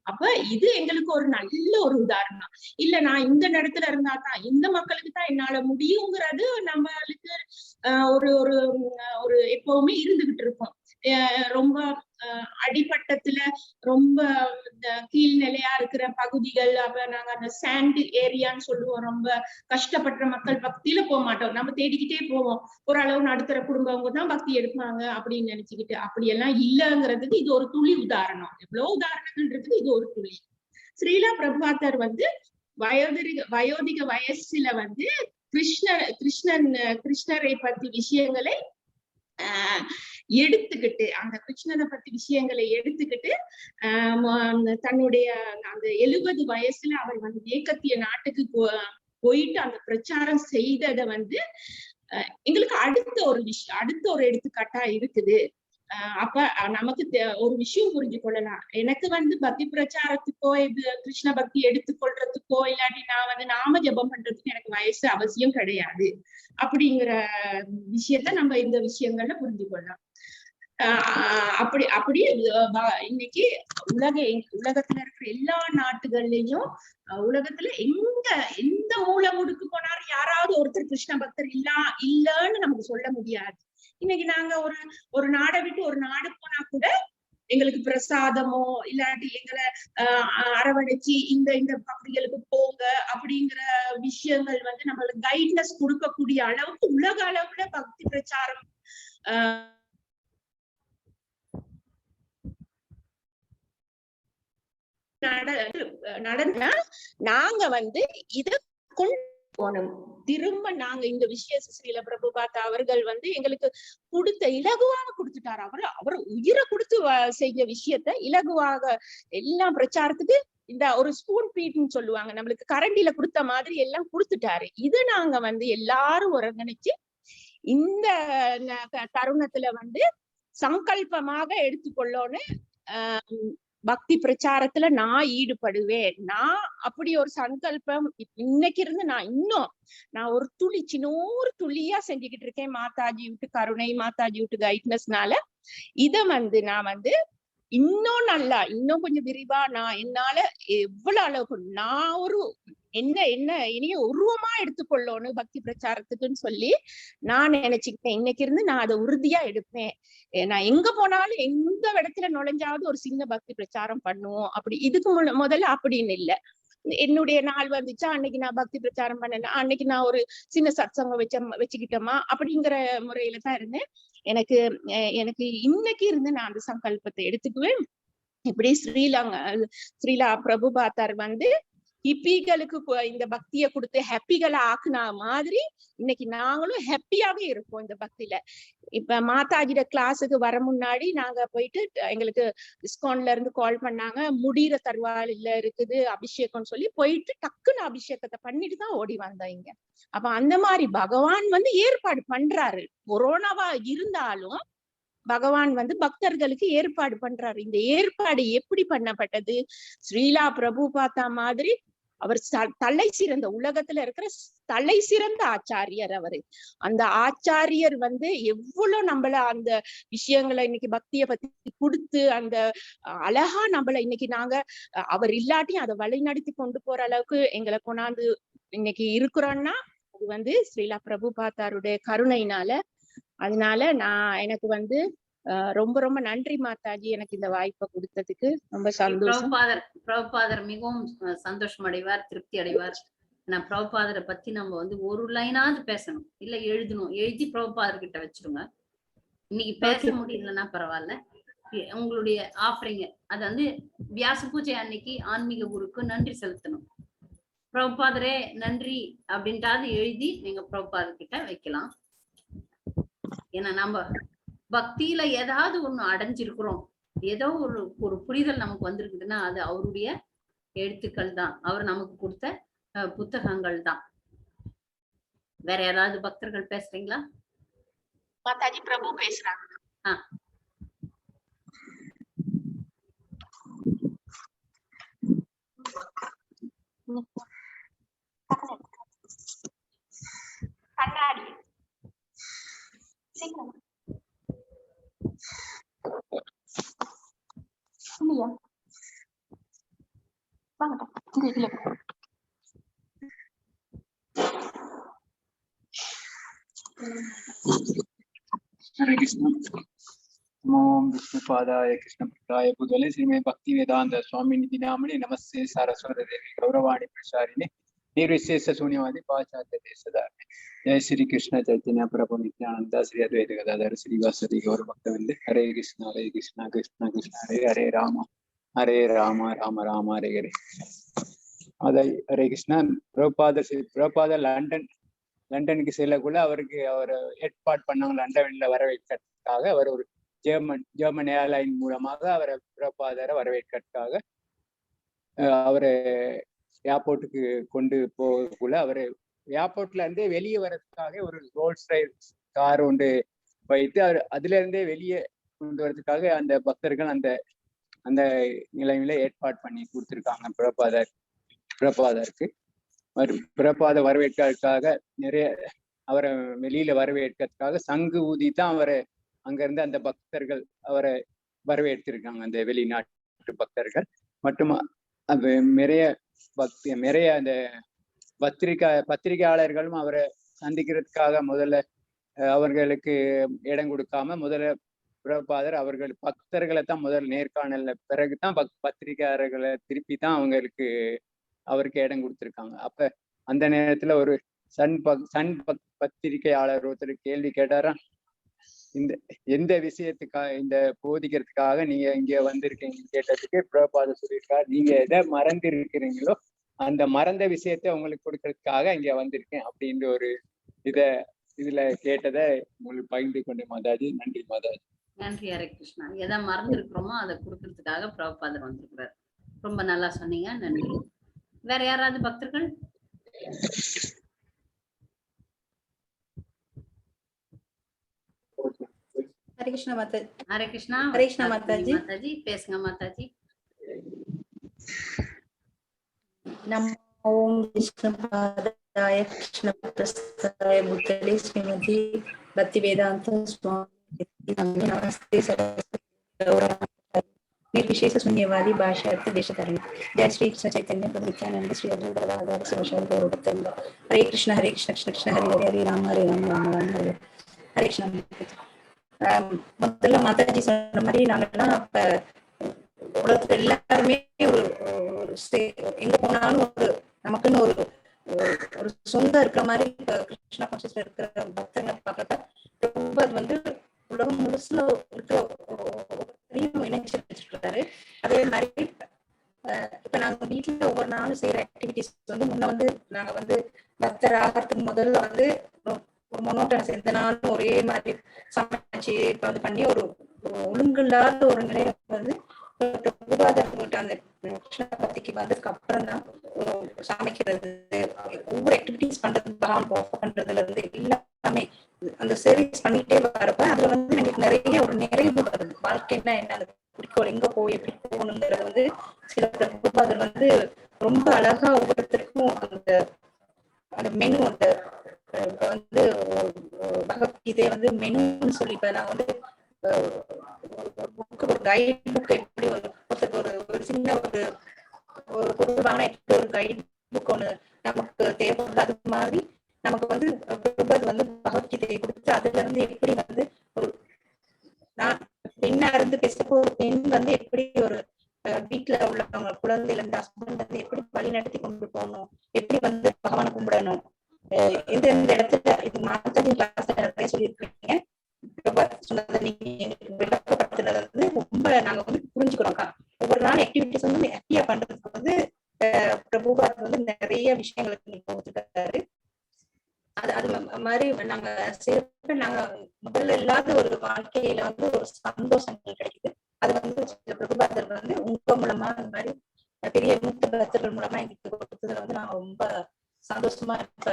அப்ப இது எங்களுக்கு ஒரு நல்ல ஒரு உதாரணம். இல்ல நான் இந்த இடத்துல இருந்தா தான் இந்த மக்களுக்கு தான் என்னால முடியுங்கிறது நம்மளுக்கு ஒரு ஒரு ஒரு எப்பவுமே இருந்துகிட்டு இருக்கும். ரொம்ப அடிப்பட்டத்துல ரொம்ப கீழ்நிலையா இருக்கிற பகுதிகள், அப்ப நாங்க அந்த சாண்ட் ஏரியான்னு சொல்லுவோம், ரொம்ப கஷ்டப்படுற மக்கள் பக்தியில போக மாட்டோம், நம்ம தேடிக்கிட்டே போவோம். ஓரளவு நடுத்தர குடும்பவங்க தான் பக்தி எடுப்பாங்க அப்படின்னு நினைச்சுக்கிட்டு. அப்படியெல்லாம் இல்லைங்கிறதுக்கு இது ஒரு துளி உதாரணம். எவ்வளவு உதாரணங்கள்ன்றதுக்கு இது ஒரு துளி. ஸ்ரீலா பிரபுபாதர் வயோதிக வயசுல கிருஷ்ணரை பத்தி விஷயங்களை எடுத்துக்கிட்டு அந்த கிருஷ்ணனை பத்தி விஷயங்களை எடுத்துக்கிட்டு தன்னுடைய அந்த 70 வயசுல அவர் மேற்கத்திய நாட்டுக்கு போயிட்டு அந்த பிரச்சாரம் செய்ததை எங்களுக்கு அடுத்த ஒரு எடுத்துக்காட்டா இருக்குது. அப்ப நமக்கு ஒரு விஷயம் புரிஞ்சு கொள்ளலாம். எனக்கு பக்தி பிரச்சாரத்துக்கோ கிருஷ்ண பக்தி எடுத்துக்கொள்றதுக்கோ இல்லாட்டி நான் நாம ஜபம் பண்றதுக்கு எனக்கு வயசு அவசியம் கிடையாது அப்படிங்கிற விஷயத்த நம்ம இந்த விஷயங்கள்ல புரிஞ்சு கொள்ளலாம். அப்படி அப்படி இன்னைக்கு உலகத்துல இருக்கிற எல்லா நாட்டுகள்லயும் உலகத்துல எந்த மூலை முடுக்கு போனாலும் யாராவது ஒருத்தர் கிருஷ்ண பக்தர் இல்லன்னு நமக்கு சொல்ல முடியாது. இன்னைக்கு நாங்க ஒரு நாடை விட்டு ஒரு நாடு போனா கூட எங்களுக்கு பிரசாதமோ இல்லாட்டி எங்களை அரவணைச்சு இந்த பகுதிகளுக்கு போங்க அப்படிங்கிற விஷயங்கள் வந்து நம்மளுக்கு கைட்னஸ் கொடுக்கக்கூடிய அளவுக்கு உலக அளவுல பக்தி பிரச்சாரம் நடந்த நாங்க வந்து இத கொண்டு போனோம். திரும்ப நாங்க இந்த விஷய ஸ்ரீல பிரபுபாதா அவர்கள் வந்து எங்களுக்கு கொடுத்த இலகுவாக கொடுத்துட்டாரு. அவர் உயிரை கொடுத்து செய்ய விஷயத்த இலகுவாக எல்லாம் பிரச்சாரத்துக்கு இந்த ஒரு ஸ்பூன் பீட்னு சொல்லுவாங்க, நம்மளுக்கு கரண்டில கொடுத்த மாதிரி எல்லாம் கொடுத்துட்டாரு. இது நாங்க வந்து எல்லாரும் ஒருங்கிணைச்சு இந்த தருணத்துல வந்து சங்கல்பமாக எடுத்துக்கொள்ளோன்னு பக்தி பிரச்சாரத்துல நான் ஈடுபடுவேன். நான் அப்படி ஒரு சங்கல்பம் இன்னைக்கு இருந்து நான் ஒரு சின்னோரு துளியா செஞ்சுக்கிட்டு இருக்கேன். மாதாஜி விட்டு கருணை, மாதாஜி விட்டு கைட்னஸ்னால இத வந்து நான் வந்து இன்னும் கொஞ்சம் விரிவா நான் என்னால எவ்வளவு அளவுக்கு நான் ஒரு இனிய உருவமா எடுத்துக்கொள்ளோன்னு பக்தி பிரச்சாரத்துக்குன்னு சொல்லி நான் நினைச்சுக்கிட்டேன். இன்னைக்கு இருந்து நான் அதை உறுதியா எடுப்பேன். நான் எங்க போனாலும் எந்த இடத்துல நுழைஞ்சாவது ஒரு சின்ன பக்தி பிரச்சாரம் பண்ணுவோம். அப்படி இதுக்கு முதல்ல அப்படின்னு இல்லை. என்னுடைய நாள் வந்துச்சா அன்னைக்கு நான் பக்தி பிரச்சாரம் பண்ணேன், அன்னைக்கு நான் ஒரு சின்ன சத்சங்கம் வச்சுக்கிட்டோமா அப்படிங்கிற முறையில தான் இருந்தேன். எனக்கு இன்னைக்கு இருந்து நான் அந்த சங்கல்பத்தை எடுத்துக்குவேன். இப்படி ஸ்ரீலா பிரபுபாதர் வந்து ஹிப்பிகளுக்கு இந்த பக்தியை கொடுத்து ஹாப்பிகளை ஆக்குனா மாதிரி இன்னைக்கு நாங்களும் ஹாப்பியாவே இருப்போம் இந்த பக்தியில. இப்ப மாதாஜியோட கிளாஸுக்கு வர முன்னாடி நாங்க போயிட்டு எங்களுக்கு இஸ்கான்ல இருந்து கால் பண்ணாங்க, முடிகிற தருவாயில இருக்குது அபிஷேகம்னு சொல்லி போயிட்டு டக்குன்னு அபிஷேகத்தை பண்ணிட்டு தான் ஓடி வந்தோம் இங்க. அப்ப அந்த மாதிரி பகவான் வந்து ஏற்பாடு பண்றாரு. கொரோனாவா இருந்தாலும் பகவான் வந்து பக்தர்களுக்கு ஏற்பாடு பண்றாரு. இந்த ஏற்பாடு எப்படி பண்ணப்பட்டது? ஸ்ரீலா பிரபுபாதா மாதிரி அவர் தலை சிறந்த உலகத்துல இருக்கிற தலை சிறந்த ஆச்சாரியர். அவரு அந்த ஆச்சாரியர் வந்து எவ்வளவு நம்மள அந்த விஷயங்களை இன்னைக்கு பக்திய பத்தி கொடுத்து அந்த அழகா நம்மள இன்னைக்கு நாங்க அவர் இல்லாட்டியும் அதை வழி நடத்தி கொண்டு போற அளவுக்கு எங்களை கொண்டாந்து இன்னைக்கு இருக்கிறோம்னா அது வந்து ஸ்ரீலா பிரபுபாதாருடைய கருணையினால. அதனால எனக்கு வந்து ரொம்ப ரொம்ப நன்றி மாதாஜி, எனக்கு இந்த வாய்ப்பை கொடுத்ததுக்கு ரொம்ப சந்தோஷம். பிரபுபாதர் மிகவும் சந்தோஷம் அடைவார், திருப்தி அடைவார். நான் பிரபுபாதரை பத்தி நம்ம வந்து ஒரு லைனாவது பேசணும், இல்ல எழுதணும், எழுதி பிரபுபாதர் கிட்ட வச்சிருங்க. இன்னைக்கு பேச முடியலன்னா பரவாயில்ல, உங்களுடைய ஆஃபரிங்க அது வந்து வியாச பூஜை அன்னைக்கு ஆன்மீக குருக்கு நன்றி செலுத்தணும். பிரபுபாதரே நன்றி அப்படின்ட்டாவது எழுதி நீங்க பிரபுபாதர் கிட்ட வைக்கலாம். ஏன்னா நம்ம பக்தியில ஏதாவது ஒண்ணு அடைஞ்சிருக்கிறோம், ஏதோ ஒரு புரிதல் நமக்கு வந்திருக்குதுன்னா அது அவருடைய எழுத்துக்கள் தான், அவர் நமக்கு கொடுத்த புத்தகங்கள் தான். வேற யாராவது பக்தர்கள் பேசுறீங்களா? மாதாஜி பிரபு பேசுறாங்க. கண்ணாடி சீக்கிரம் இல்லையா? हरे कृष्ण। ओम विष्णुपादाय कृष्णपत्राय भूतले श्रीमद् भक्ति वेदांत स्वामी निधि नामने नमस्ते सारस्वती देवी गौरवाणी प्रसारिणे निर्विशेष शून्यवादी पाश्चात्य देशधारिणे। जय श्री कृष्ण चैतन्य प्रभु नित्यानंद श्री अद्वैत गदाधर श्रीवासदि गौर भक्तवृंद। हरे कृष्ण कृष्ण कृष्ण हरे हरे राम राम राम हरे हरे। हरे कृष्ण। பிரபுபாதர் லண்டனுக்கு செல்லக்குள்ள அவருக்கு அவர் ஏற்பாடு பண்ணவங்க லண்டன்ல வரவேற்கிறதுக்காக அவர் ஒரு ஜெர்மன் ஏர்லைன் மூலமாக அவரை பிரபுபாதரை வரவேற்கிறதுக்காக அவரை ஏர்போர்ட்டுக்கு கொண்டு போகக்குள்ள அவரு ஏர்போர்ட்ல இருந்தே வெளியே வர்றதுக்காக ஒரு ரோல்ஸ் ராய்ஸ் கார் ஒன்று வைத்து அவர் அதுல இருந்தே வெளியே கொண்டு வர்றதுக்காக அந்த பக்தர்கள் அந்த நிலைமையில ஏற்பாடு பண்ணி கொடுத்துருக்காங்க பிரபுபாதருக்கு. பிரபுபாத வரவேற்கிறதுக்காக நிறைய அவரை வெளியில வரவேற்கிறதுக்காக சங்கு ஊதி தான் அவரை அங்கிருந்து அந்த பக்தர்கள் அவரை வரவேற்றிருக்காங்க, அந்த வெளிநாட்டு பக்தர்கள். மற்றும் அது நிறைய அந்த பத்திரிகையாளர்களும் அவரை சந்திக்கிறதுக்காக முதல்ல அவர்களுக்கு இடம் கொடுக்காம முதல்ல பிரபாதர் அவர்கள் பக்தர்களை தான் முதல் நேர்காணல்ல பிறகுதான் பத்திரிகையாளர்களை திருப்பி தான் அவருக்கு இடம் கொடுத்திருக்காங்க. அப்ப அந்த நேரத்துல ஒரு சன் பத்திரிகையாளர் ஒருத்தர் கேள்வி கேட்டாரா, எந்த விஷயத்துக்காக இந்த போதிக்கிறதுக்காக நீங்க இங்க வந்திருக்கீங்க கேட்டதுக்கு பிரபாதர் சொல்லியிருக்காரு, நீங்க எதை மறந்து இருக்கிறீங்களோ அந்த மறந்த விஷயத்த உங்களுக்கு கொடுக்கறதுக்காக இங்க வந்திருக்கேன் அப்படின்ற ஒரு இதுல கேட்டதை உங்களுக்கு பகிர்ந்து கொண்டேன் மாதாஜி. நன்றி மாதாஜி. நன்றி ஹரே கிருஷ்ணா. எதை மறந்துருக்கிறோமோ அதை கொடுக்கறதுக்காக பிரபுபாதர் வந்திருக்கிறார். ரொம்ப நல்லா சொன்னீங்க, நன்றி. வேற யாராவது பக்தர்கள்? ஹரே கிருஷ்ணா மாதாஜி. ஹரே கிருஷ்ணா. ஹரே கிருஷ்ணா மாதாஜி. மாதாஜி பேசுங்க மாதாஜி. நமோ ஓம் விஷ்ணுபாதாய கிருஷ்ண பிரஸ்தாய பூதலே ஸ்ரீமதி பக்தி வேதாந்த சுவாமி நமஸ்தே निर्विशेष शून्यवादी भाषा अर्थ देशधर्म। जय श्री कृष्ण चैतन्य प्रभु नित्यानंद श्री अद्वैत शिवशंकर गौरवोत्तम। हरे कृष्ण कृष्ण कृष्ण हरे हरे हरे राम राम राम हरे हरे कृष्ण। முதல்ல மாதாஜி சொன்ன மாதிரி நாங்கெல்லாம் அப்ப உலகத்துல எல்லாருமே ஒரு எங்க போனாலும் ஒரு நமக்குன்னு ஒரு சொந்தம் இருக்கிற மாதிரி கிருஷ்ணா கான்சியஸ்ல இருக்கிற பக்தர்களை பார்க்கறத ரொம்ப அது வந்து உலகம் முழுசுல இருக்கிற இணைச்சு வச்சிருக்காரு. அதே மாதிரி இப்ப நாங்க வீட்டுல ஒவ்வொரு நாளும் செய்யற ஆக்டிவிட்டிஸ் வந்து முன்ன வந்து நாங்க வந்து பக்தர் ஆகிறதுக்கு முதல்ல வந்து ஒரு மொனோட்டனஸ் எந்த நாளும் ஒரே மாதிரி சமைச்சு இப்ப வந்து பண்ணி ஒரு ஒழுங்கில்லாத ஒரு நிலையை வந்து அந்த கிருஷ்ண பக்திக்கு வந்ததுக்கு அப்புறம் தான் சமைக்கிறது, ஒவ்வொரு ஆக்டிவிட்டிஸ் பண்றது, பண்றதுல இருந்து எல்லாமே அந்த சர்வீஸ் பண்ணிட்டே வரப்ப அதுல வந்து எனக்கு நிறைய ஒரு நிறைவு வருது. வாழ்க்கைன்னா என்ன, அந்த குறிக்கோள் எங்க போய் எப்படி போகணுங்கிறது வந்து சில பிரபுபாதர் வந்து ரொம்ப அழகா ஒவ்வொருத்தருக்கும் அந்த மெனு அந்த வந்து பகவத்கீதையை வந்து மெனுன்னு சொல்லி இப்ப நான் வந்து ஒரு கைட் புக் எப்படி ஒரு சின்ன ஒரு பொருள் வாங்கினா எப்படி ஒரு கைட் புக் ஒண்ணு நமக்கு தேவைப்படுது, அது மாதிரி நமக்கு வந்து வந்து பகவத்கீதையை கொடுத்து அதுல இருந்து எப்படி வந்து ஒரு நான் பெண்ணா இருந்து பேசுறப்போ ஒரு பெண் வந்து எப்படி ஒரு வீட்டுல உள்ளவங்க குழந்தைல இருந்து ஹஸ்பண்ட் வந்து எப்படி வழி நடத்தி கொண்டு போகணும், எப்படி வந்து பகவானை கும்பிடணும், எந்த இடத்துல இது மாதாஜி கிளாஸ்ல நிறைய சொல்லியிருக்கீங்க. சொன்னதை நீங்க விளக்கப்படுத்துறது வந்து ரொம்ப நாங்க வந்து புரிஞ்சுக்கிறோம். ஒவ்வொரு நாள் ஆக்டிவிட்டிஸ் வந்து ஹாப்பியா பண்றதுக்கு வந்து பிரபுபாத் வந்து நிறைய விஷயங்களுக்கு நீங்க கொடுத்துருக்காரு. அது மாதிரி நாங்க சிறப்பு நாங்க முதல்ல இல்லாத ஒரு வாழ்க்கையில வந்து ஒரு சந்தோஷங்கள் கிடைக்குது. அது வந்து பிரபுபாதர் வந்து உங்க மூலமா இந்த மாதிரி பெரிய மூத்த பக்தர்கள் மூலமா எங்களுக்கு கொடுத்ததுல வந்து நான் ரொம்ப சந்தோஷமா இப்ப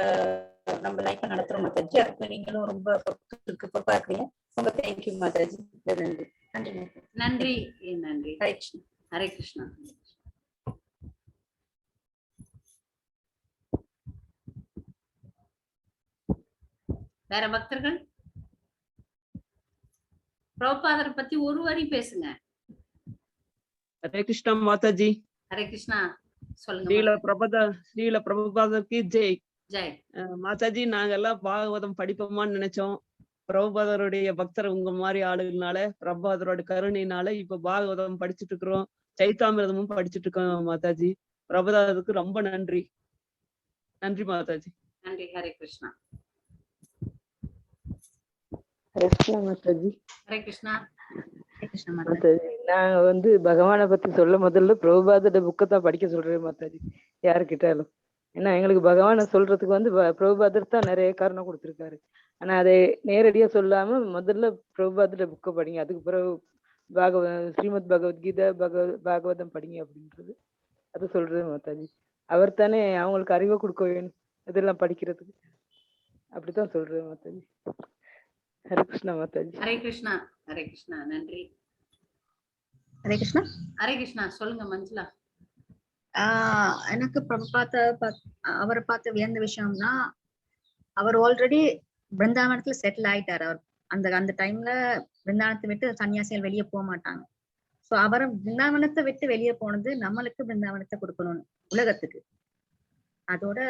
நம்ம லைஃப் நடத்துறோம் மாதாஜி. அதுக்கு நீங்களும் ரொம்ப பொறுப்பா இருக்கிறீங்க. ரொம்ப தேங்க்யூ மாதாஜி. நன்றி நன்றி நன்றி. ஹரே கிருஷ்ணா. ஹரே கிருஷ்ணா. வேற பக்தர்கள்? பிரபுபாதர் பத்தி ஒரு வரி பேசுங்க. ஹரே கிருஷ்ணா மாதாஜி. ஹரே கிருஷ்ணா சொல்லுங்க. ஸ்ரீல பிரபுபாதருக்கு ஜெய். ஜெய் மாதாஜி. நாங்க எல்லாம் பாகவதம் படிப்போமான்னு நினைச்சோம். பிரபுபாதருடைய பக்தர் உங்க மாதிரி ஆளுங்கனால, பிரபுபாதரோட கருணையினால இப்ப பாகவதம் படிச்சுட்டு இருக்கிறோம், சைத்தாமிரதமும் படிச்சுட்டு இருக்கோம் மாதாஜி. பிரபுபாதருக்கு ரொம்ப நன்றி. நன்றி மாதாஜி. நன்றி. ஹரே கிருஷ்ணா. ஹரே கிருஷ்ணா மாதாஜி. ஹரே கிருஷ்ணா. மாதாஜி நாங்க வந்து பகவானை பத்தி சொல்ல முதல்ல பிரபுபாதோட புக்கை தான் படிக்க சொல்றேன் மாதாஜி யாருக்கிட்டாலும். ஏன்னா எங்களுக்கு பகவானை சொல்றதுக்கு வந்து பிரபுபாதர் தான் நிறைய காரணம் கொடுத்துருக்காரு. ஆனா அதை நேரடியா சொல்லாம முதல்ல பிரபுபாதோட புக்கை படிங்க, அதுக்கு பிறகு ஸ்ரீமத் பகவத்கீதை பாகவதம் படிங்க அப்படின்றது அது சொல்றது மாதாஜி. அவர் தானே அவங்களுக்கு அறிவை கொடுக்க வேணும் இதெல்லாம் படிக்கிறதுக்கு, அப்படித்தான் சொல்றேன் மாதாஜி. ஹரே கிருஷ்ணா மாதாஜி. ஹரே கிருஷ்ணா. ஹரே கிருஷ்ணா. நன்றி. ஹரே கிருஷ்ணா. ஹரே கிருஷ்ணா சொல்லுங்க மஞ்சுளா. எனக்கு அவரை பார்த்த வியந்த விஷயம்னா அவர் ஆல்ரெடி பிருந்தாவனத்துல செட்டில் ஆயிட்டாரு. அவர் அந்த டைம்ல பிருந்தாவனத்தை விட்டு சன்னியாசிகள் வெளியே போக மாட்டாங்க. சோ அவர் பிருந்தாவனத்தை விட்டு வெளியே போனது நம்மளுக்கு பிருந்தாவனத்தை கொடுக்கணும்னு உலகத்துக்கு. அதோட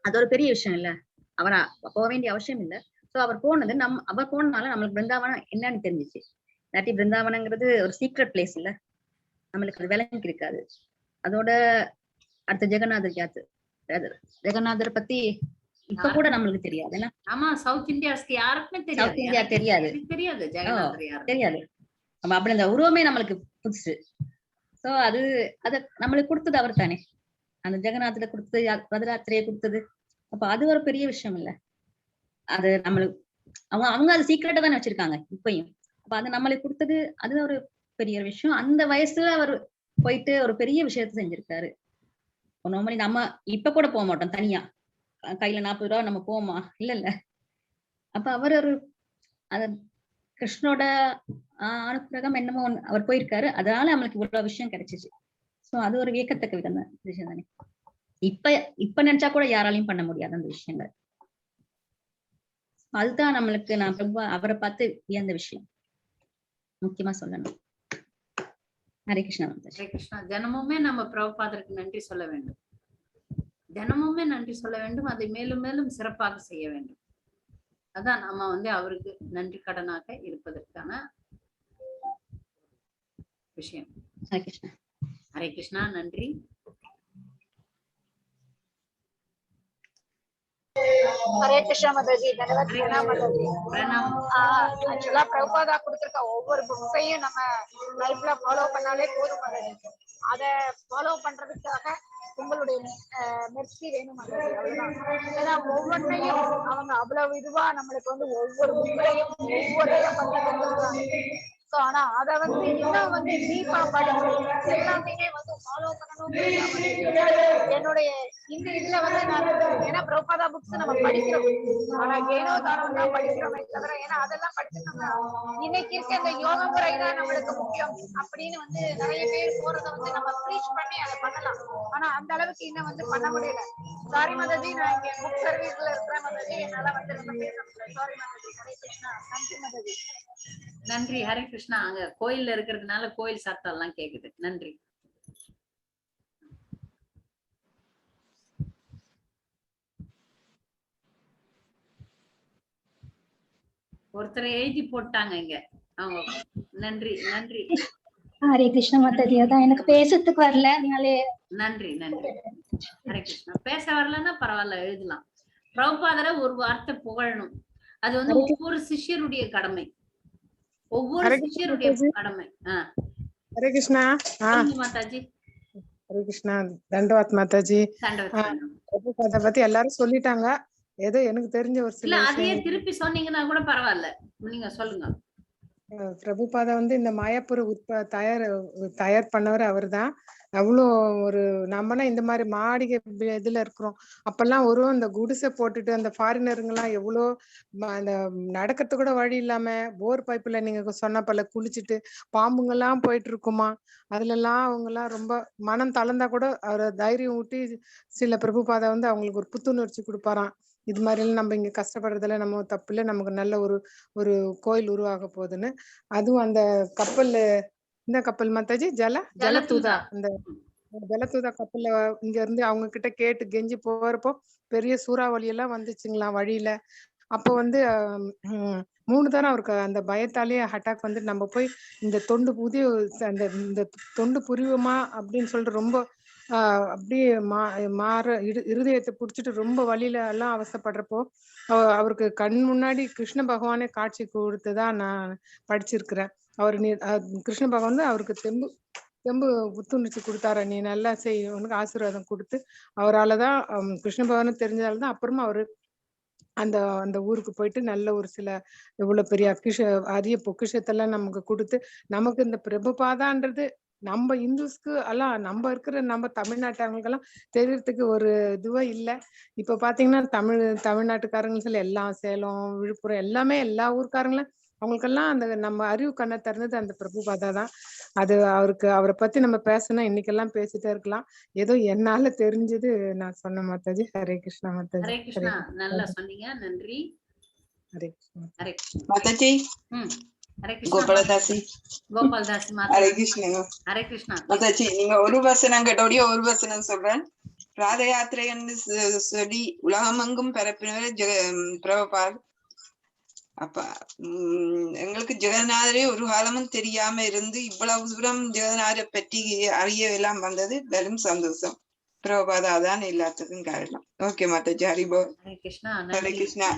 அது ஒரு பெரிய விஷயம் இல்ல, அவரா போக வேண்டிய அவசியம் இல்ல. சோ அவர் போனது அவர் போனதுனால நம்மளுக்கு பிருந்தாவனம் என்னன்னு தெரிஞ்சிச்சு. இல்லாட்டி பிருந்தாவனங்கிறது ஒரு சீக்ரெட் பிளேஸ் இல்ல, நம்மளுக்கு அது விளங்கி இருக்காது. அதோட அடுத்த ஜெகநாதர் யாத்து, ஜெகநாதர் பத்தி இப்ப கூட நம்மளுக்கு தெரியாது. ஏன்னா ஆமா, சவுத் இந்தியாஸ்க்கு யாருக்குமே சவுத் இந்தியா தெரியாது, தெரியாது ஜெகநாதர் யாரு தெரியாது. நம்ம அப்படி அந்த உருவமே நம்மளுக்கு புதுசு. சோ அது நம்மளுக்கு கொடுத்தது அவர் தானே, அந்த ஜெகநாதரை கொடுத்தது, பதராத்திரையை கொடுத்தது. அப்ப அது ஒரு பெரிய விஷயம் இல்ல. அது நம்மளுக்கு அவங்க அது சீக்கிரட்டா தானே வச்சிருக்காங்க இப்பயும். அப்ப அது நம்மளுக்கு கொடுத்தது, அது ஒரு பெரிய விஷயம். அந்த வயசுல அவர் போயிட்டு ஒரு பெரிய விஷயத்த செஞ்சிருக்காரு. நார்மலி நம்ம இப்ப கூட போக மாட்டோம் தனியா, கையில 40 ரூபா நம்ம போவோமா? இல்ல. அப்ப அவர் ஒரு அத கிருஷ்ணோட அனுகிரகம் என்னமோ அவர் போயிருக்காரு, அதனால நம்மளுக்கு இவ்வளவு விஷயம் கிடைச்சிச்சு. சோ அது ஒரு வியக்கத்தக்க விஷயம் தானே. இப்ப நினைச்சா கூட யாராலையும் பண்ண முடியாது அந்த விஷயங்கள். அதுதான் நம்மளுக்கு நான் அவரை பார்த்து வியந்த விஷயம் முக்கியமா சொல்லணும். ஹரே கிருஷ்ணா. ஹரே கிருஷ்ணா. தினமுமே நம்ம பிரபுபாதருக்கு நன்றி சொல்ல வேண்டும், தினமுமே நன்றி சொல்ல வேண்டும். அதை மேலும் மேலும் சிறப்பாக செய்ய வேண்டும். அதான் நம்ம அவருக்கு நன்றி கடனாக இருப்பதற்கான விஷயம். ஹரே கிருஷ்ணா. ஹரே கிருஷ்ணா. நன்றி. ஹரே கிருஷ்ணா மாதாஜி. தனவத் பிரணாம் மாதாஜி. ஆக்சுவலா பிரபுபாதா கொடுத்திருக்க ஒவ்வொரு புக்கையும் நம்ம லைஃப்ல ஃபாலோ பண்ணாலே போதும் மாதாஜி. அதை ஃபாலோ பண்றதுக்காக உங்களுடைய மெர்சி வேணும் மாதாஜி, அவ்வளவுதான். ஏன்னா ஒவ்வொன்றையும் அவங்க அவ்வளவு இதுவா நம்மளுக்கு ஒவ்வொரு புக்கையும் ஒவ்வொரு இதை பத்தி கொடுத்துருக்காங்க. ஆனா அதை இன்னும் டீப்பா படிச்சு எல்லாமே ஃபாலோ பண்ணணும். என்னுடைய இந்த இதுல நான் ஏன்னா பிரபுபாதா புக்ஸ் நம்ம படிக்கிறோம், ஆனா ஏனோ தானம் தான் படிக்கிறோமே தவிர, ஏன்னா அதெல்லாம் படிச்சு நம்ம இன்னைக்கு இருக்க இந்த யோக முறை தான் நம்மளுக்கு முக்கியம் அப்படின்னு நிறைய பேர் போறதை நம்ம ப்ரீச் பண்ணி அதை பண்ணலாம். ஆனா அந்த அளவுக்கு இன்னும் பண்ண முடியல. சாரி மாதாஜி, நான் இங்க புக் சர்வீஸ்ல இருக்கிறேன் மாதாஜி, என்னால ரொம்ப பேச முடியல. சாரி மாதாஜி. ஹரே கிருஷ்ணா. தேங்க்யூ மாதாஜி. நன்றி. ஹரே கிருஷ்ணா. அங்க கோயில்ல இருக்கிறதுனால கோயில் சத்தம் எல்லாம் கேக்குது. நன்றி. ஒருத்தரை எழுதி போட்டாங்க இங்க அவங்க. நன்றி நன்றி. ஹரே கிருஷ்ணா மாதாஜி. அதான் எனக்கு பேசுறதுக்கு வரல, அதனாலே நன்றி நன்றி. ஹரே கிருஷ்ணா. பேச வரலன்னா பரவாயில்ல, எழுதலாம். பிரபுபாதரை ஒரு வார்த்தை புகழணும். அது ஒவ்வொரு சிஷ்யருடைய கடமை, ஒவ்வொரு சிஷ்யருடைய கடமை. ஹரே கிருஷ்ணா. மாதாஜி. ஹரே கிருஷ்ணா. தண்டவாத் மாதாஜி. பிரபுபாதா பத்தி எல்லாரும் சொல்லிட்டாங்க, ஏதோ எனக்கு தெரிஞ்ச ஒரு சில அதையே திருப்பி சொன்னீங்கன்னா கூட பரவாயில்ல, நீங்க சொல்லுங்க. பிரபுபாதா இந்த மாயாப்பூர் தயார் பண்ணவர் அவர் தான். அவ்வளோ ஒரு நம்மனா இந்த மாதிரி மாடிகை இதுல இருக்கிறோம், அப்பெல்லாம் இந்த குடிசை போட்டுட்டு அந்த ஃபாரினருங்கெல்லாம் எவ்வளோ அந்த நடக்கிறது கூட வழி இல்லாம போர் பைப்புல நீங்க சொன்ன பல குளிச்சுட்டு பாம்புங்கெல்லாம் போயிட்டு இருக்குமா, அதுல எல்லாம் அவங்க எல்லாம் ரொம்ப மனம் தளர்ந்தா கூட அவரை தைரியம் ஊட்டி சில பிரபுபாதா அவங்களுக்கு ஒரு புத்துணர்ச்சி கொடுப்பாராம். இது மாதிரி எல்லாம் நம்ம இங்க கஷ்டப்படுறதுல நம்ம தப்பு இல்லை, நமக்கு நல்ல ஒரு கோயில் உருவாக போகுதுன்னு. அதுவும் அந்த கப்பல், இந்த கப்பல் மாதாஜி ஜலதூதா, அந்த ஜலதூதா கப்பல்ல இங்க இருந்து அவங்க கிட்ட கேட்டு கெஞ்சி போறப்போ பெரிய சூறாவளி எல்லாம் வந்துச்சுங்களாம் வழியில. அப்போ 3 தரம் அவருக்கு அந்த பயத்தாலேயே அட்டாக் நம்ம போய் இந்த இந்த தொண்டு புரியுமா அப்படின்னு சொல்லிட்டு ரொம்ப அப்படியே இருதயத்தை புடிச்சிட்டு ரொம்ப வழியில எல்லாம் அவசப்படுறப்போ அவருக்கு கண் முன்னாடி கிருஷ்ண பகவானே காட்சி கொடுத்துதான் நான் படிச்சிருக்கிறேன். அவர் கிருஷ்ண பகவான் அவருக்கு தெம்பு புத்துணர்ச்சி கொடுத்தாரு, நீ நல்லா செய், உனக்கு ஆசீர்வாதம் கொடுத்து அவராலதான் கிருஷ்ண பகவான் தெரிஞ்சதாலதான் அப்புறமா அவரு அந்த ஊருக்கு போயிட்டு நல்ல ஒரு சில இவ்வளவு பெரிய அரிய பொக்கிஷத்தெல்லாம் நமக்கு கொடுத்து, நமக்கு இந்த பிரபுபாதான்றது நம்ம இந்துஸ்க்கு எல்லாம் நம்ம இருக்கிற நம்ம தமிழ்நாட்டவங்களுக்கெல்லாம் தெரியறதுக்கு ஒரு இதுவே இல்லை. இப்ப பாத்தீங்கன்னா தமிழ்நாட்டுக்காரங்க எல்லாம் சேலம் விழுப்புரம் எல்லாமே எல்லா ஊருக்காரங்களும் அவங்களுக்கெல்லாம் அந்த நம்ம அறிவு கண்ணை திறந்தது அந்த பிரபுபாதா தான். அது அவரை பத்தி நம்ம பேசணும், இன்னைக்கெல்லாம் பேசிட்டே இருக்கலாம். ஏதோ என்னால தெரிஞ்சது நான் சொன்ன மாதாஜி. ஹரே கிருஷ்ணா மாதாஜி. ஹரே கிருஷ்ணா. நல்லா சொன்னீங்க, நன்றி. ஹரே கிருஷ்ணா. ஹரே கிருஷ்ணா. மாதாஜி ஹரே கிருஷ்ணா. கோபாலதாசி கோபால்தாஸ் ஹரே மாதாஜி. கிருஷ்ணா. ஹரே கிருஷ்ணா. மாதாஜி நீங்க ஒரு வசனம் கேட்டோடிய ஒரு வசனம் சொல்றேன். பாத யாத்திரை என்று சொல்லி உலகமெங்கும் பரப்பினவர் பிரபுபாத். அப்ப எங்களுக்கு ஜெகநாதரே ஒரு காலமும் தெரியாம இருந்து இவ்வளவு தூரம் ஜெகநாதரை பற்றி அறிய எல்லாம் வந்தது பெரும் சந்தோஷம். பிரபுபாதா தான் எல்லாத்துக்கும் காரணம். ஓகே மாதாஜி. ஹரிபோ. ஹரே கிருஷ்ணா. ஹரே கிருஷ்ணா.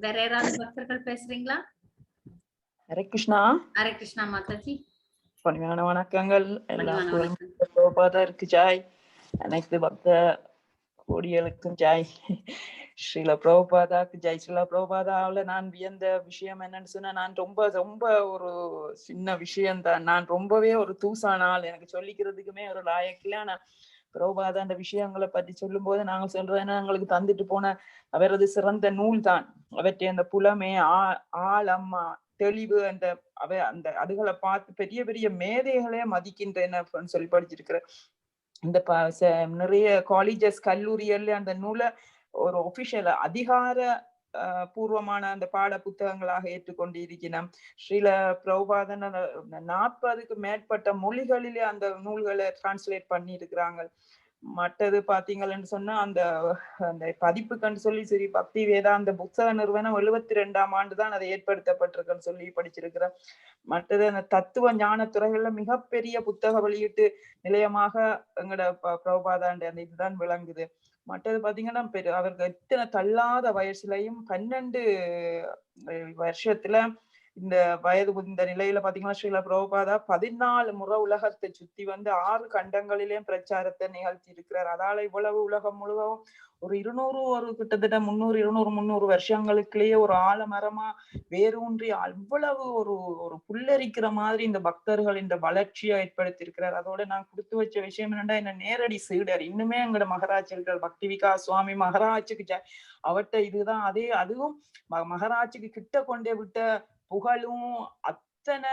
வேற யாராவது பக்தர்கள் பேசுறீங்களா? ஹரே கிருஷ்ணா. ஹரே கிருஷ்ணா மாதாஜி. பணிவான வணக்கங்கள். பணிவான வணக்கம். பிரபுபாதருக்கு ஜாய். அனைத்து பக்த கோடிகளுக்கும் ஜாய். ஸ்ரீல பிரபுபாதாக்கு ஜாய். ஸ்ரீல பிரபுபாதாவில நான் வியந்த விஷயம் என்னன்னு சொன்னா, நான் ரொம்ப ரொம்ப ஒரு சின்ன விஷயம்தான். நான் ரொம்பவே ஒரு தூசானால், எனக்கு சொல்லிக்கிறதுக்குமே ஒரு லாயக்கில்ல. ஆனா பிரபுபாதா அந்த விஷயங்களை பற்றி சொல்லும் போது நாங்கள் சொல்றதுன்னா, எங்களுக்கு தந்துட்டு போன அவரது சிறந்த நூல் தான். அவற்றை அந்த புலமே ஆழம் தெளிவு அந்த அதுகளை பார்த்து பெரிய பெரிய மேதைகளே மதிக்கின்றன சொல்லி படிச்சிருக்கிற. இந்த நிறைய காலேஜஸ் கல்லூரிகள்ல அந்த நூலை ஒரு ஒபிஷியல் அதிகார பூர்வமான அந்த பாட புத்தகங்களாக ஏற்றுக்கொண்டு இருக்கிறோம். ஸ்ரீல பிரபுபாதன் 40க்கு மேற்பட்ட மொழிகளிலே அந்த நூல்களை டிரான்ஸ்லேட் பண்ணி இருக்கிறாங்க. மற்றது பாத்தீங்கன்னு சொன்னா அந்த பதிப்புக்குன்னு சொல்லி சரி பக்தி வேதாந்த புத்தக நிறுவனம் 72ஆம் ஆண்டுதான் அதை ஏற்படுத்தப்பட்டிருக்குன்னு சொல்லி படிச்சிருக்கிறேன். மற்றது அந்த தத்துவ ஞான துறைகள்ல மிகப்பெரிய புத்தக வெளியீட்டு நிலையமாக எங்களோட பிரபுபாதாண்ட அந்த இதுதான் விளங்குது. மற்றது பாத்தீங்கன்னா அவருக்கு எத்தனை தள்ளாத வயசுலையும் 12 வருஷத்துல இந்த வயது இந்த நிலையில பாத்தீங்கன்னா ஸ்ரீல பிரபுபாதா 14 முறை உலகத்தை சுத்தி வந்து 6 கண்டங்களிலேயும் பிரச்சாரத்தை நிகழ்த்தி இருக்கிறார். அதால இவ்வளவு உலகம் முழுவதும் ஒரு 200 கிட்டத்தட்ட 300 வருஷங்களுக்குள்ளேயே ஒரு ஆலமரமா வேரூன்றி அவ்வளவு ஒரு புல்லரிக்கிற மாதிரி இந்த பக்தர்கள் இந்த வளர்ச்சியை ஏற்படுத்தி இருக்கிறார். அதோட நான் கொடுத்து வச்ச விஷயம் என்னன்னா, என்ன நேரடி சீடர் இன்னுமே எங்களோட மகராஜ் இருக்கிற பக்தி விகாஸ் சுவாமி மகராஜுக்கு அவர்கிட்ட இதுதான் அதுவும் மகராஜுக்கு கிட்ட கொண்டே விட்ட புகழும் அத்தனை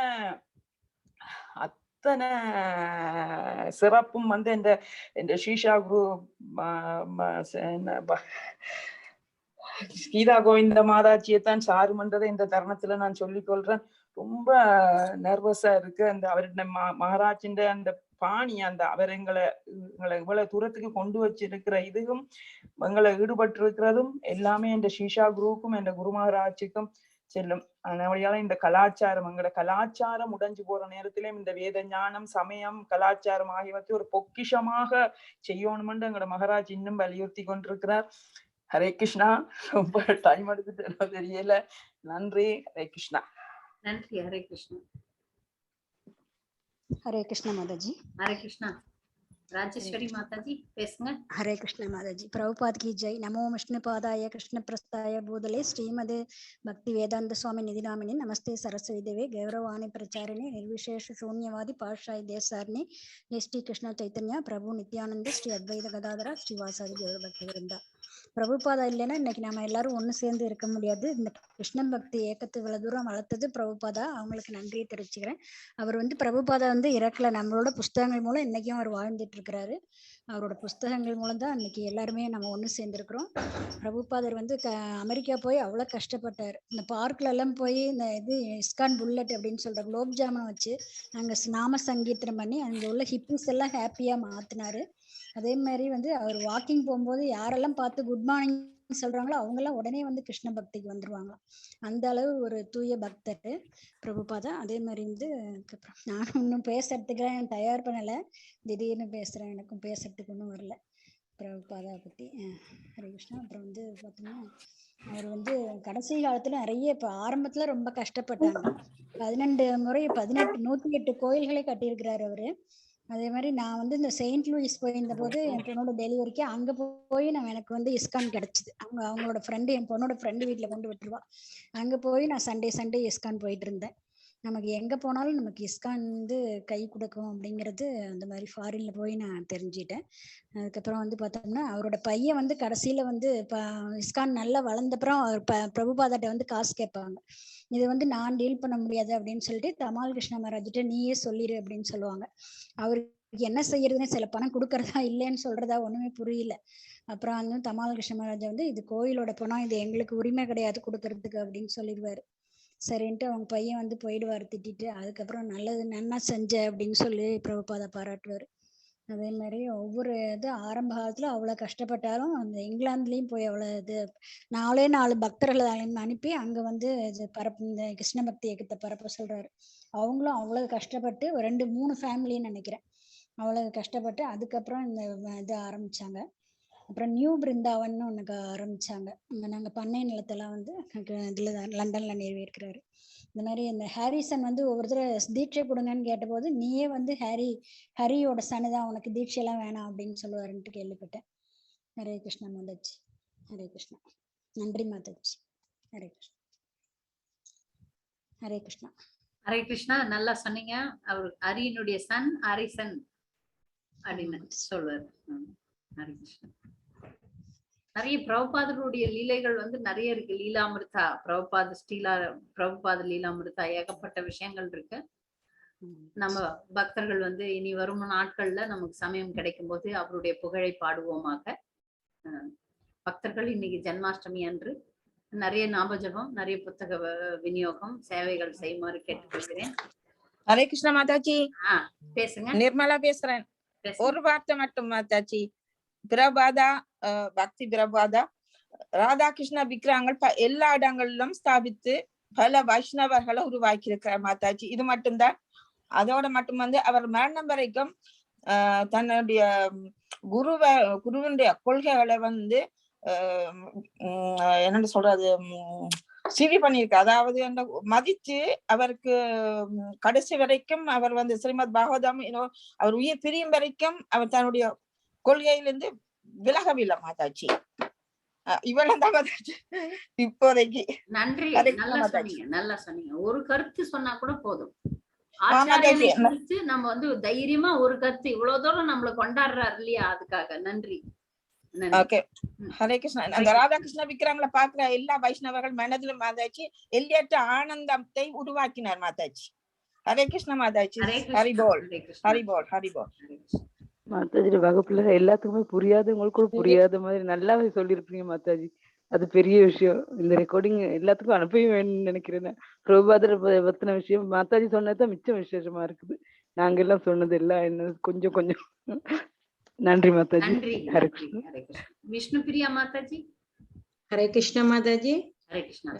சிறப்பும் வந்து இந்த ஸ்ரீஷா குரு கீதா கோவிந்த மாதாஜியைத்தான் சாருமன்றதை இந்த தருணத்துல நான் சொல்லிக் கொள்றேன். ரொம்ப நர்வஸா இருக்கு. அந்த அவருடைய மகாராஜின் அந்த பாணி அவர் எங்களை இவ்வளவு தூரத்துக்கு கொண்டு வச்சிருக்கிற இதுவும் எங்களை ஈடுபட்டு இருக்கிறதும் எல்லாமே இந்த ஸ்ரீஷா குருவுக்கும் இந்த குரு மகாராஜுக்கும் செல்லும். அதனால இந்த கலாச்சாரம் எங்களோட கலாச்சாரம் உடைஞ்சு போற நேரத்திலும் இந்த வேத ஞானம் சமயம் கலாச்சாரம் ஆகியவற்றை ஒரு பொக்கிஷமாக செய்யணும்னு எங்களோட மகாராஜ் இன்னும் வலியுறுத்தி கொண்டிருக்கிறார். ஹரே கிருஷ்ணா. ரொம்ப டைம் எடுத்துட்டு தெரியல. நன்றி. ஹரே கிருஷ்ணா. நன்றி. ஹரே கிருஷ்ணா. ஹரே கிருஷ்ணா மாதாஜி. ஹரே கிருஷ்ணா. ராஜேஸ்வரி மாதாஜி பேசுங்க. ஹரே கிருஷ்ண மாதாஜி. பிரபுபாத் கி ஜெய். நமோ விஷ்ணு பாதாய கிருஷ்ண பிரஸ்தாய பூதலே ஸ்ரீமதே பக்தி வேதாந்த சுவாமி நிதிநாமினி நமஸ்தே சரஸ்வதி தேவே கௌரவாணி பிரச்சாரிணி நிர்விசேஷ சூன்யவாதி பாஷாய் தேசாரிணி ஸ்ரீ கிருஷ்ண சைத்தன்யா பிரபு நித்யானந்த ஸ்ரீ அத்வைத கதாதரா ஸ்ரீ வாசாதி கௌர பக்தி விருந்தா. பிரபுபாதா இல்லைன்னா இன்னைக்கு நம்ம எல்லாரும் ஒண்ணு சேர்ந்து இருக்க முடியாது. இந்த கிருஷ்ணன் பக்தி ஏக்கத்தை இவ்வளவு தூரம் வளர்த்தது பிரபுபாதா. அவங்களுக்கு நன்றியை தெரிவிச்சுக்கிறேன். அவர் வந்து பிரபுபாதா வந்து இறக்கல, நம்மளோட புஸ்தகங்கள் மூலம் இன்னைக்கும் அவர் வாழ்ந்துட்டு இருக்கிறாரு. அவரோட புஸ்தகங்கள் மூலம் தான் இன்னைக்கு எல்லாருமே நம்ம ஒண்ணு சேர்ந்திருக்கிறோம். பிரபுபாதர் வந்து அமெரிக்கா போய் அவ்வளவு கஷ்டப்பட்டார். இந்த பார்க்ல எல்லாம் போய் இந்த இது இஸ்கான் புல்லட் அப்படின்னு சொல்ற குலோப் ஜாமுன் வச்சு அங்க நாம சங்கீர்த்தனம் பண்ணி அங்க உள்ள ஹிப்பிஸ் எல்லாம் ஹாப்பியா மாத்தினாரு. அதே மாதிரி வந்து அவர் வாக்கிங் போகும்போது யாரெல்லாம் பார்த்து குட் மார்னிங் சொல்றாங்களோ அவங்க எல்லாம் உடனே வந்து கிருஷ்ண பக்திக்கு வந்துருவாங்க. அந்த அளவு ஒரு தூய பக்தர் பிரபுபாதா. அதே மாதிரி வந்து நானும் இன்னும் பேசுறதுக்கு தயார் பண்ணல, திடீர்னு பேசுறேன். எனக்கும் பேசுறதுக்கு ஒன்றும் வரல பிரபுபாதா பத்தி. ஹரே கிருஷ்ணா. அப்புறம் வந்து பார்த்தோம்னா அவர் வந்து கடைசி காலத்துல நிறைய இப்ப ஆரம்பத்துல ரொம்ப கஷ்டப்பட்டாங்க. 12 முறை 108 கோயில்களே கட்டியிருக்கிறாரு அவரு. அதே மாதிரி நான் வந்து இந்த செயின்ட் லூயிஸ் போயிருந்த போது என் பொண்ணோட டெலிவரிக்கு அங்க போய் எனக்கு வந்து இஸ்கான் கிடைச்சது. அவங்களோட ஃப்ரெண்டு, என் பொண்ணோட ஃப்ரெண்டு வீட்டுல கொண்டு விட்டுருவா. அங்க போய் நான் சண்டே இஸ்கான் போயிட்டு இருந்தேன். நமக்கு எங்க போனாலும் நமக்கு இஸ்கான் வந்து கை கொடுக்கும் அப்படிங்கிறது அந்த மாதிரி ஃபாரின்ல போய் நான் தெரிஞ்சுட்டேன். அதுக்கப்புறம் வந்து பார்த்தோம்னா அவரோட பையன் வந்து கடைசியில வந்து இஸ்கான் நல்லா வளர்ந்தப்புறம் அவர் பிரபுபாதாட்ட வந்து காசு கேட்பாங்க. இது வந்து நான் டீல் பண்ண முடியாது அப்படின்னு சொல்லிட்டு தமால் கிருஷ்ண மகாராஜிட்ட நீயே சொல்லிடு அப்படின்னு சொல்லுவாங்க. அவருக்கு அவருக்கு என்ன செய்யறதுன்னு சில பணம் கொடுக்கறதா இல்லைன்னு சொல்றதா ஒண்ணுமே புரியல. அப்புறம் வந்து தமால் கிருஷ்ண மகாராஜா வந்து இது கோயிலோட பணம், இது எங்களுக்கு உரிமை கிடையாது கொடுக்கறதுக்கு அப்படின்னு சொல்லிடுவாரு. சரின்ட்டு அவங்க பையன் வந்து போயிடுவாரு திட்டிட்டு. அதுக்கப்புறம் நல்லது நன்னா செஞ்ச அப்படின்னு சொல்லி பிரபுபாதா பாராட்டுவாரு. அதே மாதிரி ஒவ்வொரு இது ஆரம்ப காலத்துல அவ்வளவு கஷ்டப்பட்டாலும் அந்த இங்கிலாந்துலயும் போய் அவ்வளவு இது 4 பக்தர்களை அனுப்பி அங்க வந்து பரப்பு இந்த கிருஷ்ண பக்தி இயக்கத்தை பரப்ப சொல்றாரு. அவங்களும் அவ்வளவு கஷ்டப்பட்டு 2-3 ஃபேமிலின்னு நினைக்கிறேன், அவ்வளவு கஷ்டப்பட்டு அதுக்கப்புறம் இந்த இது ஆரம்பிச்சாங்க. அப்புறம் நியூ பிருந்தாவன் ஒண்ணு ஆரம்பிச்சாங்க. நாங்க பண்ணை நிலத்தெல்லாம் வந்து இதுல லண்டன்ல நிறைவேற்கிறாரு. இந்த மாதிரி இந்த ஹாரிசன் வந்து ஒவ்வொருத்தர் தீட்சை கொடுங்கன்னு கேட்டபோது நீயே வந்து ஹரியோட சனுதான், உனக்கு தீட்சை எல்லாம் வேணாம் அப்படின்னு சொல்லுவாருன்ட்டு கேள்விப்பட்டேன். ஹரே கிருஷ்ணா மாதாஜி. ஹரே கிருஷ்ணா. நன்றி மாதாஜி. ஹரே கிருஷ்ணா. ஹரே கிருஷ்ணா. ஹரே கிருஷ்ணா. நல்லா சொன்னீங்க. அவர் ஹரியினுடைய சன் ஹரிசன் அப்படின்னு சொல்லுவாரு. ஹரே கிருஷ்ணா. நிறைய பிரபுபாதருடைய லீலைகள் வந்து நிறைய இருக்கு. லீலாமிருதா, பிரபுபாத லீலாமிருதா, ஏகப்பட்ட விஷயங்கள் இருக்கு. நம்ம பக்தர்கள் வந்து இனி வரும் நாட்கள்ல நமக்கு சமயம் கிடைக்கும் போது அவருடைய புகழை பாடுவோமாக. பக்தர்கள் இன்னைக்கு ஜென்மாஷ்டமி அன்று நிறைய ஞாபகம், நிறைய புத்தக விநியோகம் சேவைகள் செய்யுமாறு கேட்டுக்கொள்கிறேன். ஹரே கிருஷ்ணா மாதாஜி. பேசுங்க. நிர்மலா பேசுறேன். ஒரு வார்த்தை மட்டும் மாதாஜி. பிரபாதா பக்தி பிரபாதா ராதாகிருஷ்ண விக்கிரகங்கள் எல்லா இடங்களிலும் ஸ்தாபித்து பல வைஷ்ணவர்களை உருவாக்கி இருக்கிறார் மாதாஜி. இது மட்டும்தான். அதோட மட்டும் வந்து அவர் மரணம் வரைக்கும் தன்னுடைய குருவினுடைய கொள்கைகளை வந்து என்னன்னு சொல்றது சிவி பண்ணியிருக்க, அதாவது மதிச்சு அவருக்கு கடைசி வரைக்கும் அவர் வந்து ஸ்ரீமத் பாகவதம் அவர் உயிர் பிரியும் வரைக்கும் அவர் தன்னுடைய கொள்கையிலிருந்து விலகவில்லை மாதாஜி. இவ்வளவுதான் மாதாஜி இப்போதைக்கு. நன்றி. நல்லா சொன்னீங்க. ஒரு கருத்து சொன்னா கூட போதும். ஆச்சாரியனை குறித்து நம்ம வந்து தைரியமா ஒரு கருத்து இவ்வளவு தூரம் நம்மள கொண்டாடுறாரு இல்லையா, அதுக்காக நன்றி. ஓகே. ஹரே கிருஷ்ணா. அந்த ராதாகிருஷ்ண விக்கிரகங்களை பாக்குற எல்லா வைஷ்ணவர்கள் மனதிலும் மாதாஜி எல்லையற்ற ஆனந்தத்தை உருவாக்கினார் மாதாஜி. ஹரே கிருஷ்ண மாதாஜி. ஹரிபோல் ஹரிபோல் ஹரிபோல். மாதாஜி வகுப்புல எல்லாத்துக்குமே புரியாதவங்களுக்கு கூட புரியாத மாதிரி நல்லாவே சொல்லியிருப்பீங்க மாதாஜி. அது பெரிய விஷயம். இந்த ரெக்கார்டிங் எல்லாத்துக்கும் அனுப்பவே வேணும்னு நினைக்கிறேன். பிரபுபாதர் பத்தின விஷயம் மாதாஜி சொன்னதான் மிச்சம் விசேஷமா இருக்குது. நாங்க எல்லாம் சொன்னது எல்லாம் என்ன கொஞ்சம் கொஞ்சம். நன்றி மாதாஜி. ஹரே கிருஷ்ணா. விஷ்ணு பிரியா மாதாஜி. ஹரே கிருஷ்ணா மாதாஜி. ஹரே கிருஷ்ணா.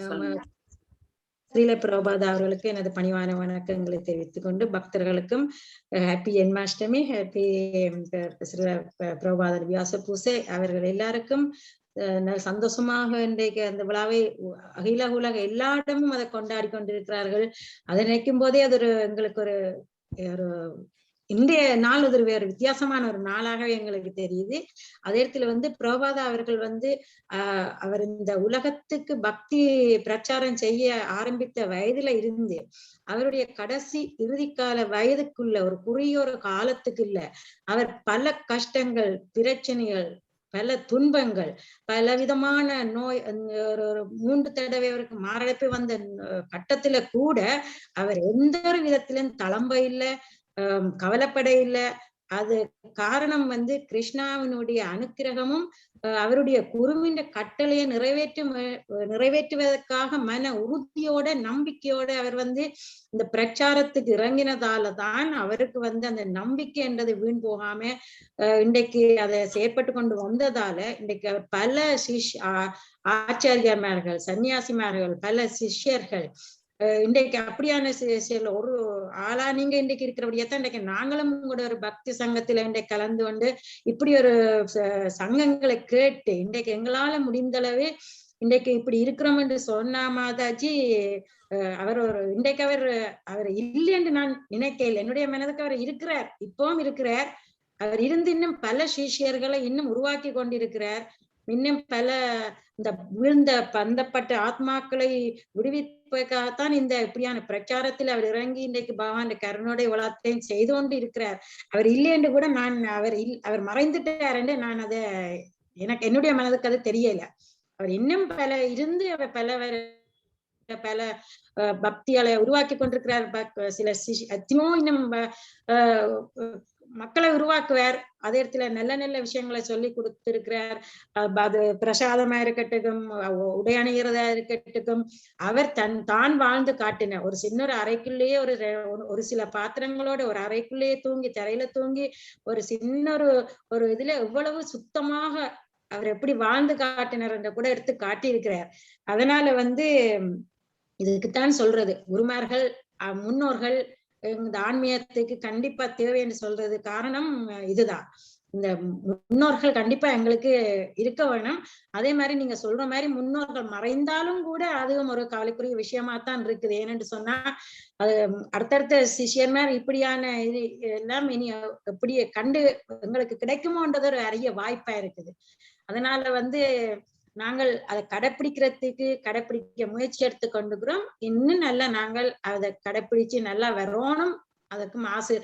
ஸ்ரீல பிரபுபாதா அவர்களுக்கு எனது பணிவான வணக்கங்களை தெரிவித்துக் கொண்டு பக்தர்களுக்கும் ஹாப்பி ஜென்மாஷ்டமி, ஹாப்பி பிரபுபாதர் வியாச பூசை அவர்கள் எல்லாருக்கும் சந்தோஷமாக இன்றைக்கு அந்த விழாவை அகில உலக எல்லா இடமும் அதை கொண்டாடி கொண்டிருக்கிறார்கள். அதை நினைக்கும் போதே அது எங்களுக்கு ஒரு இன்றைய நாள் ஒரு வேறு வித்தியாசமான ஒரு நாளாகவே எங்களுக்கு தெரியுது. அதே இடத்துல வந்து பிரபுபாதா அவர்கள் வந்து அவர் இந்த உலகத்துக்கு பக்தி பிரச்சாரம் செய்ய ஆரம்பித்த வயதுல இருந்து அவருடைய கடைசி இறுதிக்கால வயதுக்குள்ள ஒரு குறுகிய ஒரு காலத்துக்கு இல்ல, அவர் பல கஷ்டங்கள், பிரச்சனைகள், பல துன்பங்கள், பல விதமான நோய், ஒரு 3 தடவை அவருக்கு மாரடைப்பு வந்த கட்டத்துல கூட அவர் எந்த ஒரு விதத்திலும் தளம்ப இல்லை, கவலைப்பட இல்லை. அது காரணம் வந்து கிருஷ்ணாவினுடைய அனுக்கிரகமும் அவருடைய குருவின் கட்டளையை நிறைவேற்றுவதற்காக மன உறுதியோட நம்பிக்கையோட அவர் வந்து இந்த பிரச்சாரத்துக்கு இறங்கினதால தான் அவருக்கு வந்து அந்த நம்பிக்கை என்றது வீண் போகாம இன்றைக்கு அதை செயற்பட்டு கொண்டு வந்ததால இன்றைக்கு அவர் பல ஆச்சாரியமார்கள், சன்னியாசிமார்கள், பல சிஷ்யர்கள் இன்றைக்கு அப்படியான ஒரு ஆளா நீங்க இன்றைக்கு இருக்கிறபடியாத்தான் இன்றைக்கு நாங்களும் கூட ஒரு பக்தி சங்கத்துல இன்றைக்கு கலந்து கொண்டு இப்படி ஒரு சங்கங்களை கேட்டு இன்றைக்கு எங்களால முடிந்தளவு இன்றைக்கு இப்படி இருக்கிறோம் என்று சொன்னா மாதாஜி. அவர் இன்றைக்கு அவர் இல்லை என்று நான் நினைக்கல. என்னுடைய மனதுக்கு அவர் இருக்கிறார், இப்பவும் இருக்கிறார். அவர் இருந்து இன்னும் பல சிஷ்யர்களை இன்னும் உருவாக்கி கொண்டிருக்கிறார். இன்னும் பல இந்த விழுந்த பந்தப்பட்ட ஆத்மாக்களை விடுவிப்பதற்காகத்தான் இந்த இப்படியான பிரச்சாரத்தில் அவர் இறங்கி இன்றைக்கு பகவான் கருணோடைய உலகத்தையும் செய்து கொண்டு இருக்கிறார். அவர் இல்லை என்று கூட நான் அவர் மறைந்துட்டார் என்று நான் அதை என்னுடைய மனதுக்கு அது தெரியல. அவர் இன்னும் பல இருந்து அவர் பல பக்தியால உருவாக்கி கொண்டிருக்கிறார். சில எத்தனையோ இன்னும் மக்களை உருவாக்குவார். அதே இடத்துல நல்ல நல்ல விஷயங்களை சொல்லி கொடுத்திருக்கிறார். அது பிரசாதமா இருக்கட்டும், உடை அணிகிறதா இருக்கட்டும், அவர் தான் வாழ்ந்து காட்டின ஒரு சின்ன ஒரு அறைக்குள்ளேயே ஒரு சில பாத்திரங்களோட ஒரு அறைக்குள்ளேயே தூங்கி தரையில தூங்கி ஒரு சின்ன ஒரு இதுல எவ்வளவு சுத்தமாக அவர் எப்படி வாழ்ந்து காட்டினார் என்ற கூட எடுத்து காட்டியிருக்கிறார். அதனால இதுக்குத்தான் சொல்றது குருமார்கள் முன்னோர்கள் இந்த ஆன்மீகத்துக்கு கண்டிப்பா தேவைன்னு சொல்றது காரணம் இதுதான். இந்த முன்னோர்கள் கண்டிப்பா எங்களுக்கு இருக்க வேணும். அதே மாதிரி நீங்க சொல்ற மாதிரி முன்னோர்கள் மறைந்தாலும் கூட அதுவும் ஒரு கவலைக்குரிய விஷயமா தான் இருக்குது. ஏனென்று சொன்னா அது அடுத்தடுத்த சிஷியர்மார் இப்படியான இது எல்லாம் இனி எப்படி கண்டு எங்களுக்கு கிடைக்குமோன்றது ஒரு அரிய வாய்ப்பா இருக்குது. அதனால நாங்கள் அதை கடைப்பிடிக்க முயற்சி எடுத்து கொண்டுக்கிறோம். இன்னும் நல்லா நாங்கள் அதை கடைப்பிடிச்சு நல்லா வரணும். அதுக்கும் ஆசை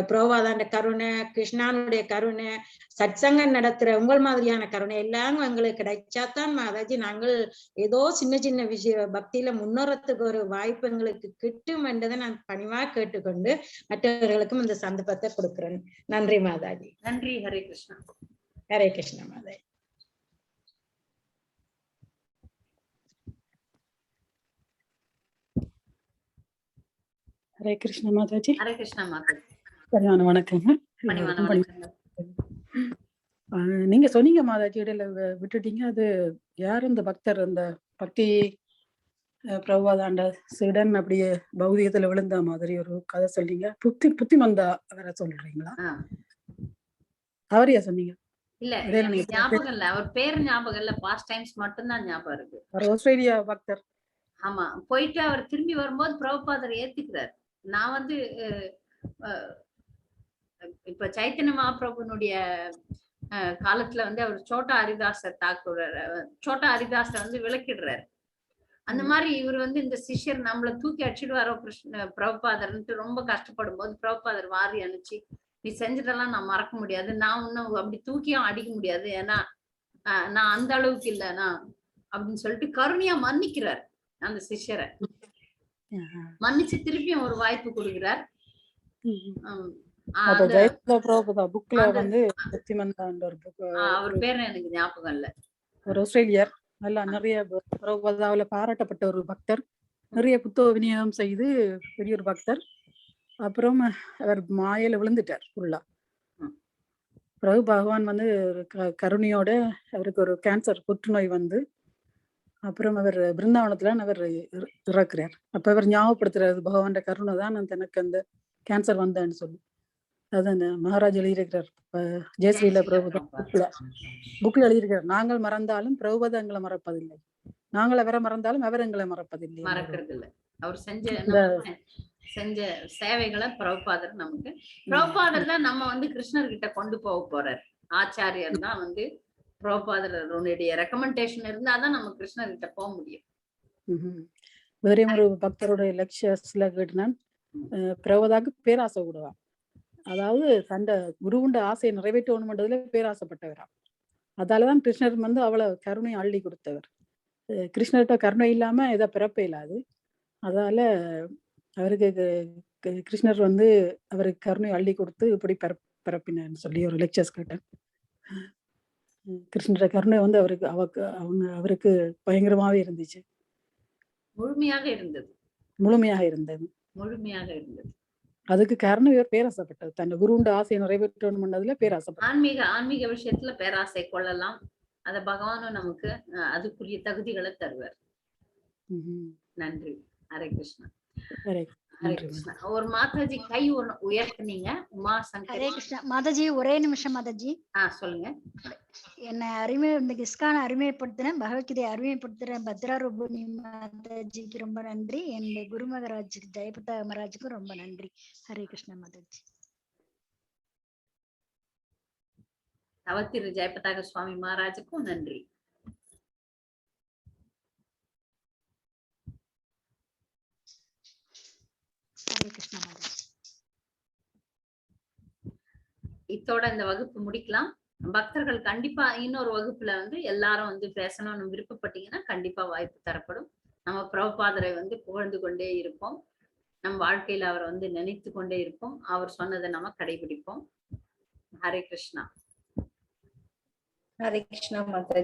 புரோபாதாண்ட கருணை, கிருஷ்ணானுடைய கருணை, சத்சங்கம் நடத்துற உங்கள் மாதிரியான கருணை எல்லாம் எங்களுக்கு கிடைச்சாதான் மாதாஜி நாங்கள் ஏதோ சின்ன சின்ன விஷய பக்தியில முன்னேறத்துக்கு ஒரு வாய்ப்பு எங்களுக்கு கிட்டும் என்றதை நான் பணிவா கேட்டுக்கொண்டு மற்றவர்களுக்கும் இந்த சந்தர்ப்பத்தை கொடுக்கிறேன். நன்றி மாதாஜி. நன்றி. ஹரே கிருஷ்ணா. ஹரே கிருஷ்ணா மாதாஜி. ஹரே கிருஷ்ண மாதாஜி. ஹரே கிருஷ்ணா மாதாஜி. பணிவான வணக்கங்க. நீங்க சொன்னீங்க மாதாஜி, இடையில விட்டுட்டீங்க. அது யார் இந்த பக்தர், அந்த பக்தி பிரபுபாதாண்ட சீடன் அப்படியே பௌதிகத்துல விழுந்த மாதிரி ஒரு கதை சொல்றீங்க. புத்தி மந்தா அவரை சொல்றீங்களா? அவரையா சொன்னீங்க? இல்ல ஞாபகம் இல்ல, அவர் பேர் ஞாபகம் இல்ல. பாஸ்ட் டைம்ஸ் மட்டும்தான் ஞாபகம் இருக்கு. ஆஸ்திரேலியா பக்தர். ஆமா, போயிட்டு அவர் திரும்பி வரும்போது பிரபுபாதர் ஏத்துக்கிறார். நான் இப்ப சைத்தன்ய மகாபிரபுனுடைய காலத்துல அவர் சோட்டா ஹரிதாஸை விளக்கிடுறாரு. அந்த மாதிரி இவர் இந்த சிஷ்யர் நம்மள தூக்கி அடிச்சுடுவாரோ பிரபுபாதர்ன்ட்டு ரொம்ப கஷ்டப்படும் போது பிரபுபாதர் வாரி அனுப்பிச்சு, நீ செஞ்சதெல்லாம் நான் மறக்க முடியாது, நான் இன்னும் அப்படி தூக்கியும் அடிக்க முடியாது, ஏன்னா நான் அந்த அளவுக்கு இல்லைனா அப்படின்னு சொல்லிட்டு கருணையா மன்னிக்கிறார். அந்த சிஷ்யரை மன்னிச்சு திருப்பியும் ஒரு வாய்ப்பு கொடுக்கிறார். அவர் பேரு எனக்கு ஞாபகம் இல்ல. ஒரு ஆஸ்திரேலியர், நல்லா நிறைய பிரபுபாதாவுல பாராட்டப்பட்ட ஒரு பக்தர், நிறைய புத்தக விநியோகம் செய்து பெரிய ஒரு பக்தர். அப்புறம் அவர் மாயையில விழுந்துட்டார் ஃபுல்லா. பிரபு பகவான் கருணையோட அவருக்கு ஒரு கேன்சர் புற்றுநோய் அப்புறம் அவர் பிருந்தாவனத்துல அவர் இறக்குறார். அப்ப அவர் ஞாபகப்படுத்துறாரு, பகவான் கருணை தான் எனக்கு அந்த கேன்சர் வந்தேன்னு சொல்லி. அது அந்த மகாராஜ் எழுதியிருக்கிறார் ஜெயஸ்ரீல பிரபுதா புக்ல எழுதியிருக்கிறார். நாங்கள் மறந்தாலும் பிரபுபதா எங்களை மறப்பதில்லை, நாங்கள் அவரை மறந்தாலும் அவர் எங்களை மறப்பதில்லை. மறக்கிறதில்லை. அவர் செஞ்ச சேவைகளை பிரபுபாதர் பிரபுபாதர் தான் நம்ம கிருஷ்ணர்கிட்ட கொண்டு போக போறார். ஆச்சாரியர் தான் பிரபுபாதருடைய ரெக்கமெண்டேஷன் இருந்தாதான் நம்ம கிருஷ்ணர்கிட்ட போக முடியும். வேற ஒரு பக்தருடைய லட்சியத்துல கேட்டுனான், பிரபுதாக்கு பேராசை விடுவா. அதாவது தண்ட குருவுண்ட ஆசையை நிறைவேற்றணும்ன்றதுல பேராசைப்பட்டவரா. அதாலதான் கிருஷ்ணர் அவ்வளவு கருணையை அள்ளி கொடுத்தவர். கிருஷ்ணர்கிட்ட கருணை இல்லாம எதை பிறப்பே இல்லாது. அதால அவருக்கு கிருஷ்ணர் அவருக்கு கருணை அள்ளி கொடுத்து இப்படி பிறப்பினான்னு சொல்லி ஒரு லெக்சர்ஸ் கேட்டேன். கிருஷ்ணர கருணை அவருக்கு பயங்கரமாவே இருந்துச்சு. முழுமையாக இருந்தது. அதுக்கு காரணம் இவர் பேராசைப்பட்டது. தன் குருவுண்ட ஆசையை நிறைவேற்றணும்ன்றதுல பேராசைப்பட்டது. ஆன்மீக விஷயத்துல பேராசை கொள்ளலாம். அத பகவானும் நமக்கு அதுக்குரிய தகுதிகளை தருவார். நன்றி. ஹரே கிருஷ்ணா. ஹரே கிருஷ்ணா. ஒரு மாதாஜி கை உயர்த்தினீங்க. உமா சங்கர். ஹரே கிருஷ்ணா மாதாஜி, ஒரே நிமிஷம் மாதாஜி. சொல்லுங்க. என்ன இந்த இஸ்கானை அறிமுகப்படுத்தின, பகவத்கீதை அறிமுகப்படுத்துற பத்ரா ரூபணி மாதாஜிக்கு ரொம்ப நன்றி. என் குரு மகாராஜுக்கு ஜெயபதா மகாராஜுக்கும் ரொம்ப நன்றி. ஹரே கிருஷ்ணா மாதாஜி. தவத்திரு ஜெயபதாக சுவாமி மகாராஜுக்கும் நன்றி. இத்தோட இந்த வகுப்பு முடிக்கலாம். பக்தர்கள் கண்டிப்பா இன்னொரு வகுப்புல எல்லாரும் பேசணும்னு விருப்பப்பட்டீங்கன்னா கண்டிப்பா வாய்ப்பு தரப்படும். நம்ம பிரபுபாதரை புகழ்ந்து கொண்டே இருப்போம். நம் வாழ்க்கையில அவரை நினைத்து கொண்டே இருப்போம். அவர் சொன்னதை நம்ம கடைபிடிப்போம். ஹரே கிருஷ்ணா. ஹரே கிருஷ்ணா மாதாஜி.